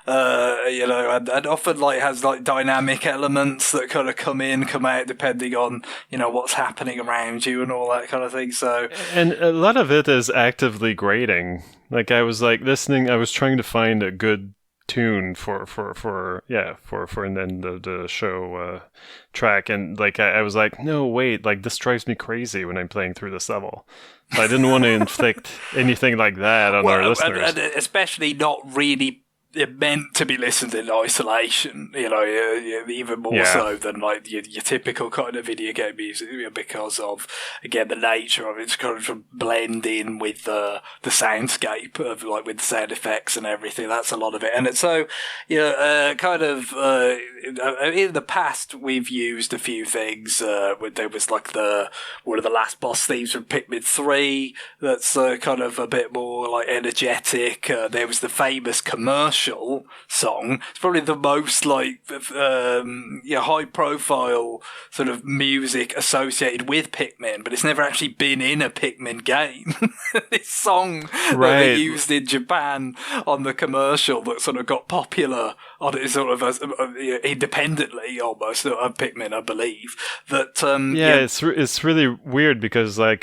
And often has dynamic elements that kind of come out depending on, what's happening around you and all that kind of thing. So, and a lot of it is actively grading. Like I was listening, I was trying to find a good tune for and then the show track, and I was like, no, wait, this drives me crazy when I'm playing through this level. So I didn't want to inflict anything like that on our listeners, and especially not really meant to be listened in isolation, even more so than your typical kind of video game music, because of, again, the nature of it. It's kind of blend in with the soundscape of with the sound effects and everything. That's a lot of it. And it's so, kind of, in the past we've used a few things. There was one of the last boss themes from Pikmin 3 that's kind of a bit more energetic. There was the famous commercial song. It's probably the most high profile sort of music associated with Pikmin, but it's never actually been in a Pikmin game. This song that they used in Japan on the commercial that sort of got popular on it sort of as, independently almost of Pikmin, I believe. That it's really weird because on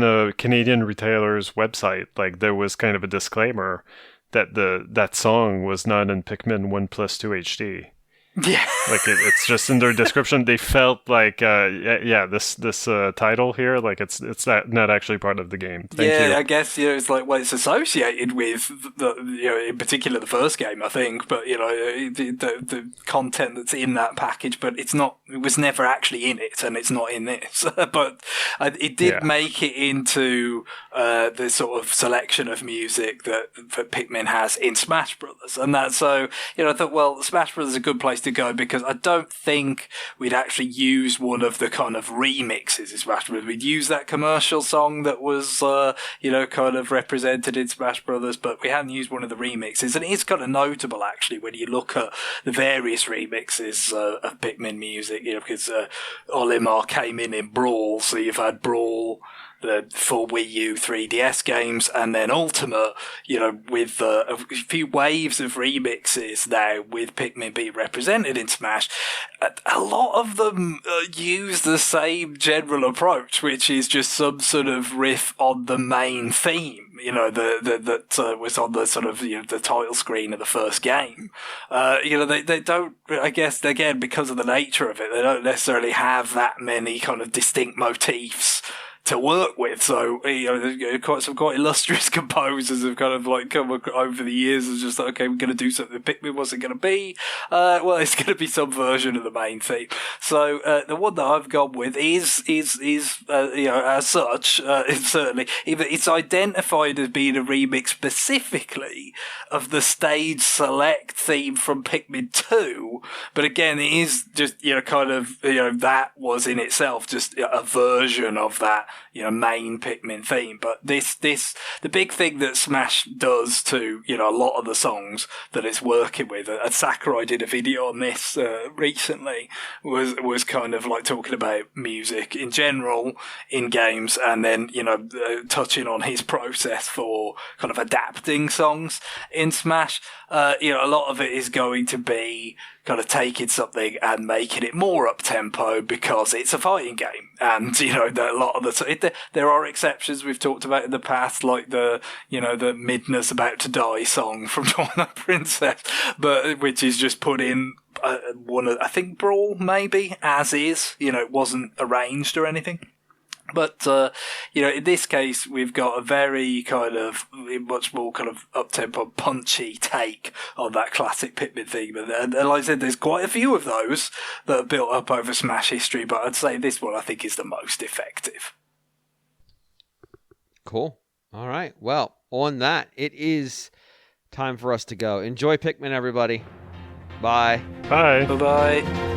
a Canadian retailer's website, there was kind of a disclaimer that song was not in Pikmin 1+2 HD. Yeah. It's just in their description. They felt this title here, it's not actually part of the game. Thank you. I guess it's it's associated with in particular the first game, I think, but the content that's in that package, but it's not. It was never actually in it, and it's not in this. But it did make it into the sort of selection of music that Pikmin has in Smash Brothers, and that's so. I thought, well, Smash Brothers is a good place to go, because I don't think we'd actually used one of the kind of remixes in Smash Bros. We'd used that commercial song that was, kind of represented in Smash Brothers, but we hadn't used one of the remixes. And it is kind of notable, actually, when you look at the various remixes of Pikmin music, because Olimar came in Brawl, so you've had Brawl, the full Wii U 3DS games, and then Ultimate, with a few waves of remixes now with Pikmin being represented in Smash. A lot of them use the same general approach, which is just some sort of riff on the main theme, that was on the sort of, the title screen of the first game. They don't, I guess, again, because of the nature of it, they don't necessarily have that many kind of distinct motifs to work with. So, some quite illustrious composers have kind of like come over the years and just like, okay, we're going to do something. Pikmin, what's it going to be? Well, it's going to be some version of the main theme. So, the one that I've gone with is as such, it's certainly, it's identified as being a remix specifically of the stage select theme from Pikmin 2. But again, it is just, that was in itself just a version of that, main Pikmin theme. But the big thing that Smash does to, a lot of the songs that it's working with, and Sakurai did a video on this recently, was kind of like talking about music in general in games, and then, touching on his process for kind of adapting songs in Smash. A lot of it is going to be kind of taking something and making it more up-tempo because it's a fighting game. And, a lot of there are exceptions we've talked about in the past, like the Midna's About to Die song from Twilight Princess, but which is just put in one of, I think, Brawl, maybe, as is. It wasn't arranged or anything. But, in this case, we've got a very kind of, much more kind of up-tempo, punchy take on that classic Pikmin theme. And like I said, there's quite a few of those that are built up over Smash history, but I'd say this one I think is the most effective. Cool. All right. Well, on that, it is time for us to go. Enjoy Pikmin, everybody. Bye. Bye. Bye-bye.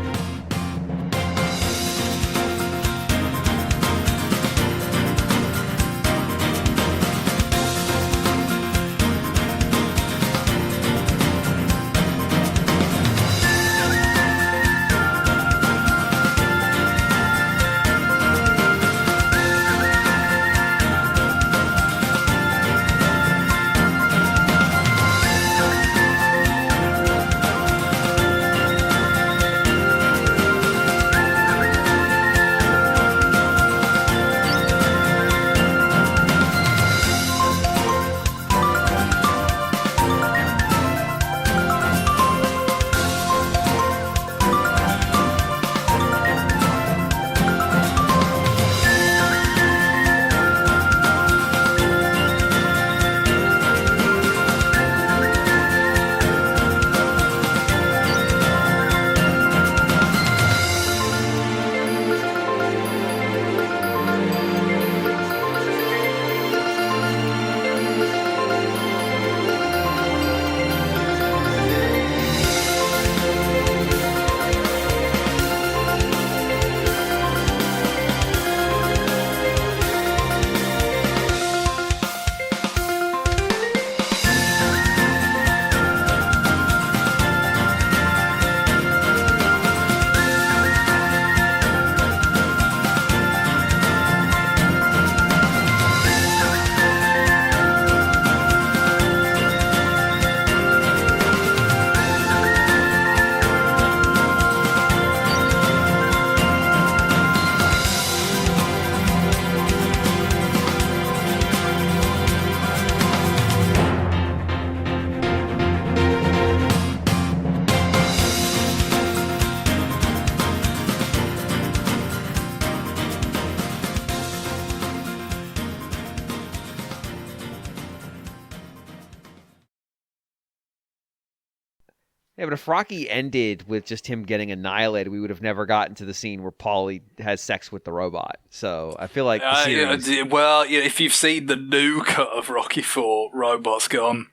Yeah, but if Rocky ended with just him getting annihilated, we would have never gotten to the scene where Paulie has sex with the robot. So I feel like the series... if you've seen the new cut of Rocky IV, Robot's gone.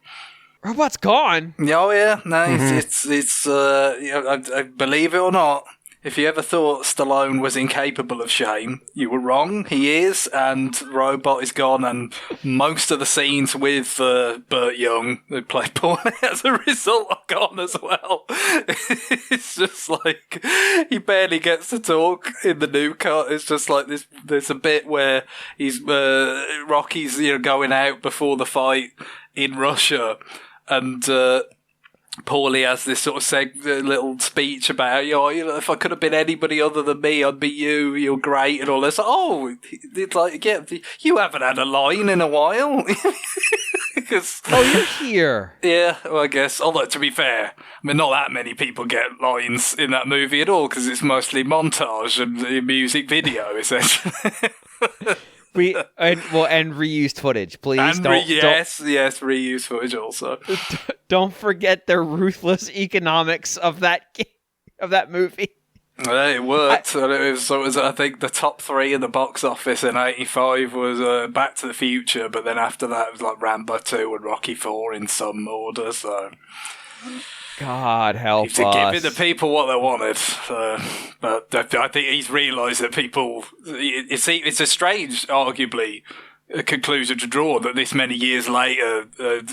Robot's gone. Oh yeah, no, it's I believe it or not. If you ever thought Stallone was incapable of shame, you were wrong. He is, and Robot is gone, and most of the scenes with Burt Young, who played Paulie, as a result, are gone as well. It's just like, he barely gets to talk in the new cut. It's just like this. There's a bit where Rocky's going out before the fight in Russia, and Paulie has this sort of little speech about, if I could have been anybody other than me, I'd be you. You're great and all this. It's like, yeah, you haven't had a line in a while. You're here. Yeah, well, I guess. Although, to be fair, not that many people get lines in that movie at all, because it's mostly montage and music video, essentially. And reused footage, please. Yes, reused footage also. Don't forget the ruthless economics of that movie. It worked. It was, I think, the top 3 in the box office in '85 was Back to the Future, but then after that it was like Rambo 2 and Rocky 4 in some order. So. God help us. To give the people what they wanted. But I think he's realised that people... It's a strange, arguably, conclusion to draw that this many years later,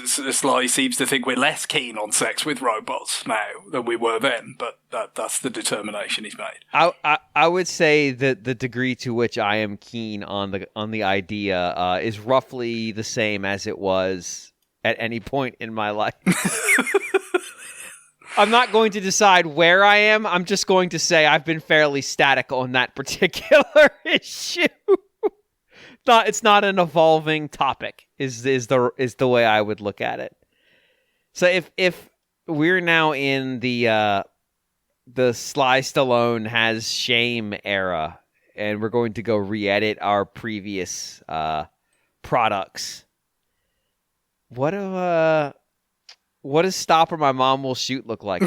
Sly seems to think we're less keen on sex with robots now than we were then. But that's the determination he's made. I would say that the degree to which I am keen on the idea is roughly the same as it was at any point in my life. I'm not going to decide where I am. I'm just going to say I've been fairly static on that particular issue. It's not an evolving topic. Is the way I would look at it. So if we're now in the Sly Stallone has shame era, and we're going to go re-edit our previous products, what does Stop or My Mom Will Shoot look like?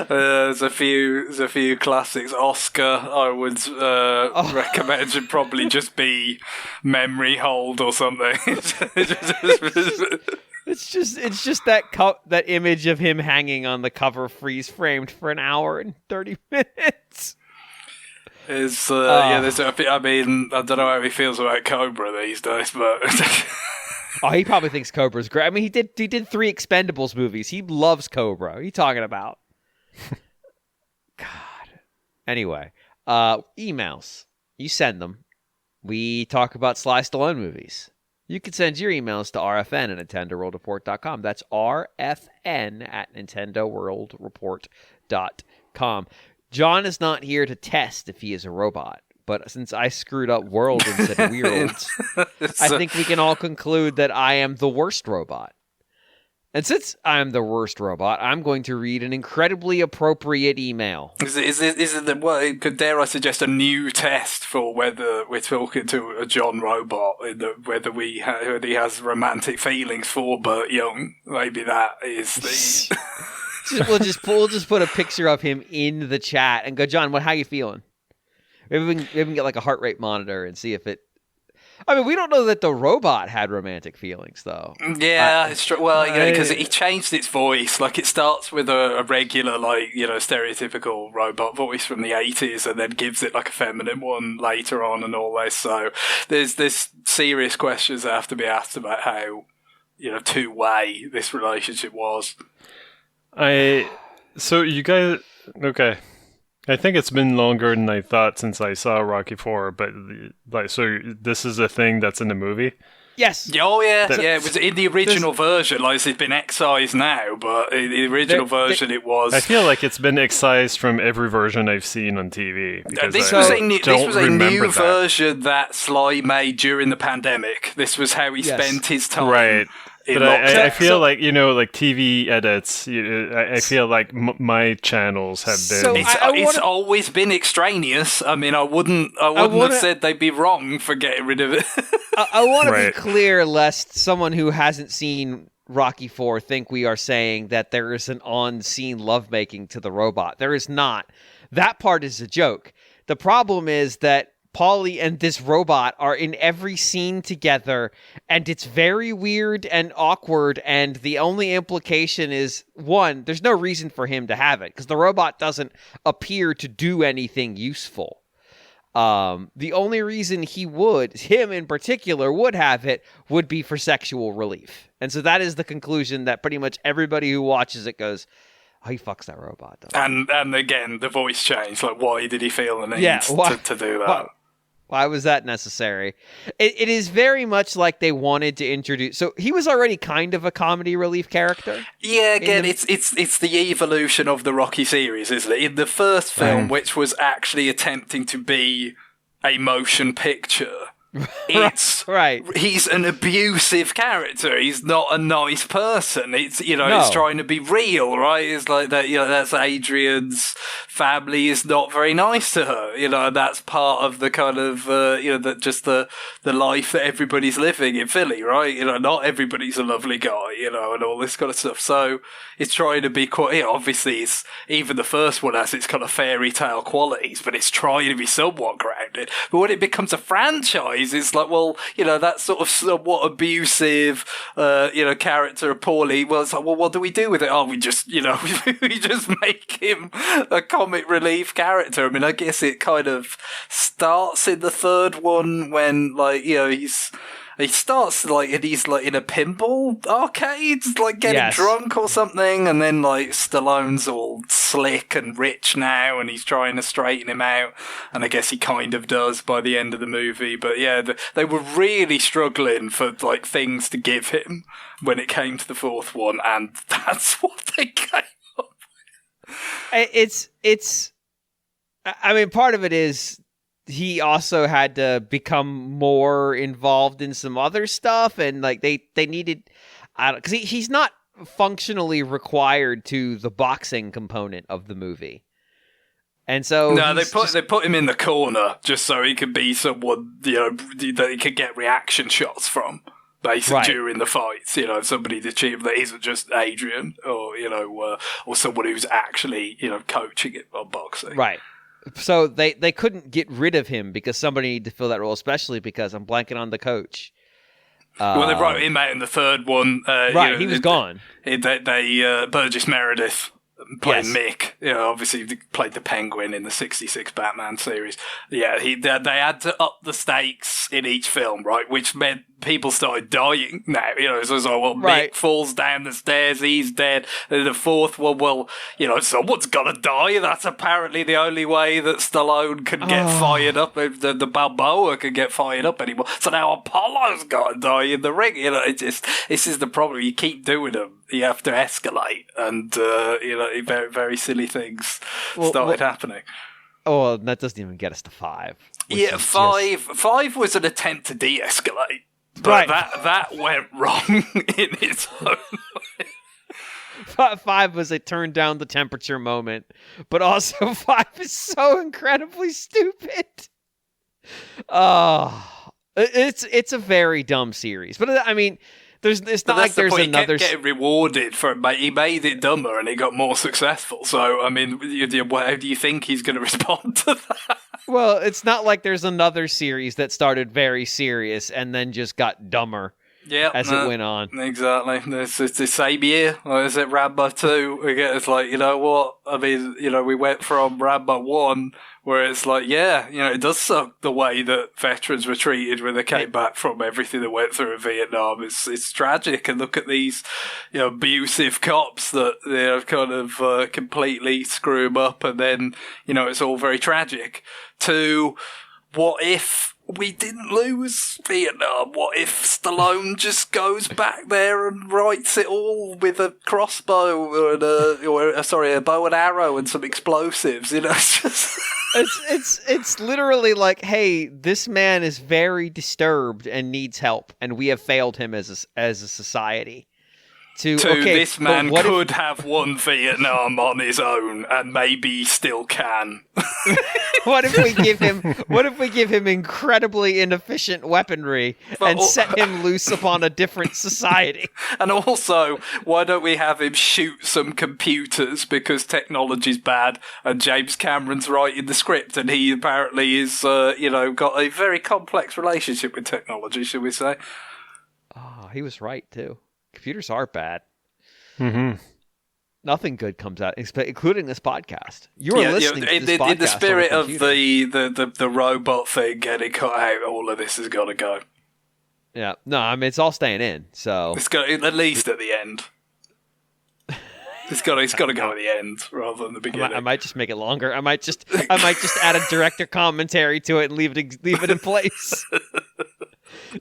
There's a few classics. Oscar, I would recommend, should probably just be Memory Hold or something. It's just that image of him hanging on the cover, freeze framed for an hour and 30 minutes. I don't know how he feels about Cobra these days, but. He probably thinks Cobra's great. I mean, he did 3 Expendables movies. He loves Cobra. What are you talking about? God. Anyway, emails. You send them. We talk about Sly Stallone movies. You can send your emails to rfn@nintendoworldreport.com. That's rfn@nintendoworldreport.com. John is not here to test if he is a robot. But since I screwed up world and said weirds, I think we can all conclude that I am the worst robot. And since I am the worst robot, I'm going to read an incredibly appropriate email. Dare I suggest a new test for whether we're talking to a John robot, whether he has romantic feelings for Burt Young? Maybe that is the... We'll just put a picture of him in the chat and go, John, how you feeling? Maybe we can get like a heart rate monitor and see if it... I mean, we don't know that the robot had romantic feelings, though. Yeah, it's true. Well, because he changed its voice. Like, it starts with a regular, stereotypical robot voice from the 80s and then gives it, like, a feminine one later on and all this. So there's serious questions that have to be asked about how, two-way this relationship was. So you guys... Okay. I think it's been longer than I thought since I saw Rocky 4, but so this is a thing that's in the movie? Yes. Oh, yeah. It was in the original version. Like, it's been excised now, but in the original version it was... I feel like it's been excised from every version I've seen on TV. This was a new version that Sly made during the pandemic. This was how he spent his time. Right. But I feel like, like TV edits, I feel like my channels have been... It's always been extraneous. I mean, I wouldn't have said they'd be wrong for getting rid of it. I want to be clear, lest someone who hasn't seen Rocky 4 think we are saying that there is an on-scene lovemaking to the robot. There is not. That part is a joke. The problem is that Paulie and this robot are in every scene together, and it's very weird and awkward, and the only implication is, one, there's no reason for him to have it, because the robot doesn't appear to do anything useful. The only reason him in particular, would have it would be for sexual relief. And so that is the conclusion that pretty much everybody who watches it goes, oh, he fucks that robot, though. And again, the voice change. Like, why did he feel the need to do that? Why was that necessary? It is very much like they wanted to introduce... So he was already kind of a comedy relief character. Yeah, again, it's the evolution of the Rocky series, isn't it? In the first film, which was actually attempting to be a motion picture... It's right. He's an abusive character. He's not a nice person. It's it's trying to be real, right? It's like that. That's Adrian's family is not very nice to her. That's part of the kind of that just the life that everybody's living in Philly, right? Not everybody's a lovely guy, and all this kind of stuff. So it's trying to be quite. Obviously, it's even the first one has its kind of fairy tale qualities, but it's trying to be somewhat grounded. But when it becomes a franchise, it's like, well, that sort of somewhat abusive, character of Paulie. Well, it's like, well, what do we do with it? Oh, we just, we just make him a comic relief character. I mean, I guess it kind of starts in the third one when, like, he starts and he's in a pinball arcade, getting drunk or something, and then Stallone's all slick and rich now, and he's trying to straighten him out, and I guess he kind of does by the end of the movie. But yeah, they were really struggling for things to give him when it came to the fourth one, and that's what they came up with. I mean, part of it is he also had to become more involved in some other stuff, and they needed, because he's not functionally required to the boxing component of the movie, and so they put him in the corner just so he could be someone that he could get reaction shots from. Basically, during the fights, somebody to cheer that isn't just Adrian or or someone who's actually coaching it on boxing, right? So they couldn't get rid of him because somebody needed to fill that role, especially because I'm blanking on the coach. Well, they wrote him out in the third one. He was gone. They Burgess Meredith playing Mick. Obviously he played the Penguin in the '66 Batman series. Yeah, they had to up the stakes in each film, right? Which meant people started dying now. So it's like, well, Mick falls down the stairs, he's dead. And the fourth one, well, someone's got to die. That's apparently the only way that Stallone can get fired up. The Balboa can get fired up anymore. So now Apollo's got to die in the ring. This is the problem. You keep doing them, you have to escalate, and very, very silly things started happening. Oh, well, that doesn't even get us to 5. Yeah, five was an attempt to de-escalate. But that went wrong in its own way. 5 was a turn down the temperature moment, but also 5 is so incredibly stupid. It's a very dumb series, but I mean, it's not like there's another. He kept getting rewarded for it. He made it dumber and he got more successful. So I mean, how do you think he's going to respond to that? Well, it's not like there's another series that started very serious and then just got dumber as it went on. Exactly. It's the same year. Or is it Rambo 2? Again, it's like, what? I mean, we went from Rambo 1, where it's like, it does suck the way that veterans were treated when they came back from everything that went through in Vietnam. It's tragic. And look at these, abusive cops that, kind of completely screw them up. And then, it's all very tragic. To what if we didn't lose Vietnam? What if Stallone just goes back there and writes it all with a crossbow or a bow and arrow and some explosives? It's just it's literally like, hey, this man is very disturbed and needs help, and we have failed him as a society to this man what could have won Vietnam on his own and maybe still can. What if we give him incredibly inefficient weaponry and set him loose upon a different society? And also, why don't we have him shoot some computers because technology's bad and James Cameron's writing the script and he apparently is, got a very complex relationship with technology, should we say? Oh, he was right, too. Computers are bad. Mm-hmm. Nothing good comes out, including this podcast. You are listening to this podcast in the spirit of the robot thing getting cut out, all of this has got to go. Yeah. No, I mean, it's all staying in, so... It's got at least at the end. It's got to go at the end rather than the beginning. I might just make it longer. I might just add a director commentary to it and leave it in place.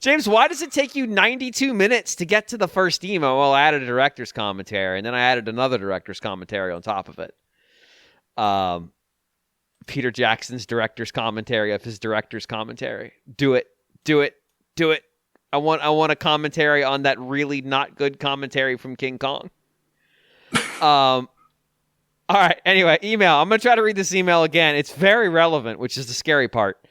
James, why does it take you 92 minutes to get to the first emo? Well, I added a director's commentary, and then I added another director's commentary on top of it. Peter Jackson's director's commentary of his director's commentary. Do it. I want a commentary on that really not good commentary from King Kong. All right. Anyway, email. I'm going to try to read this email again. It's very relevant, which is the scary part.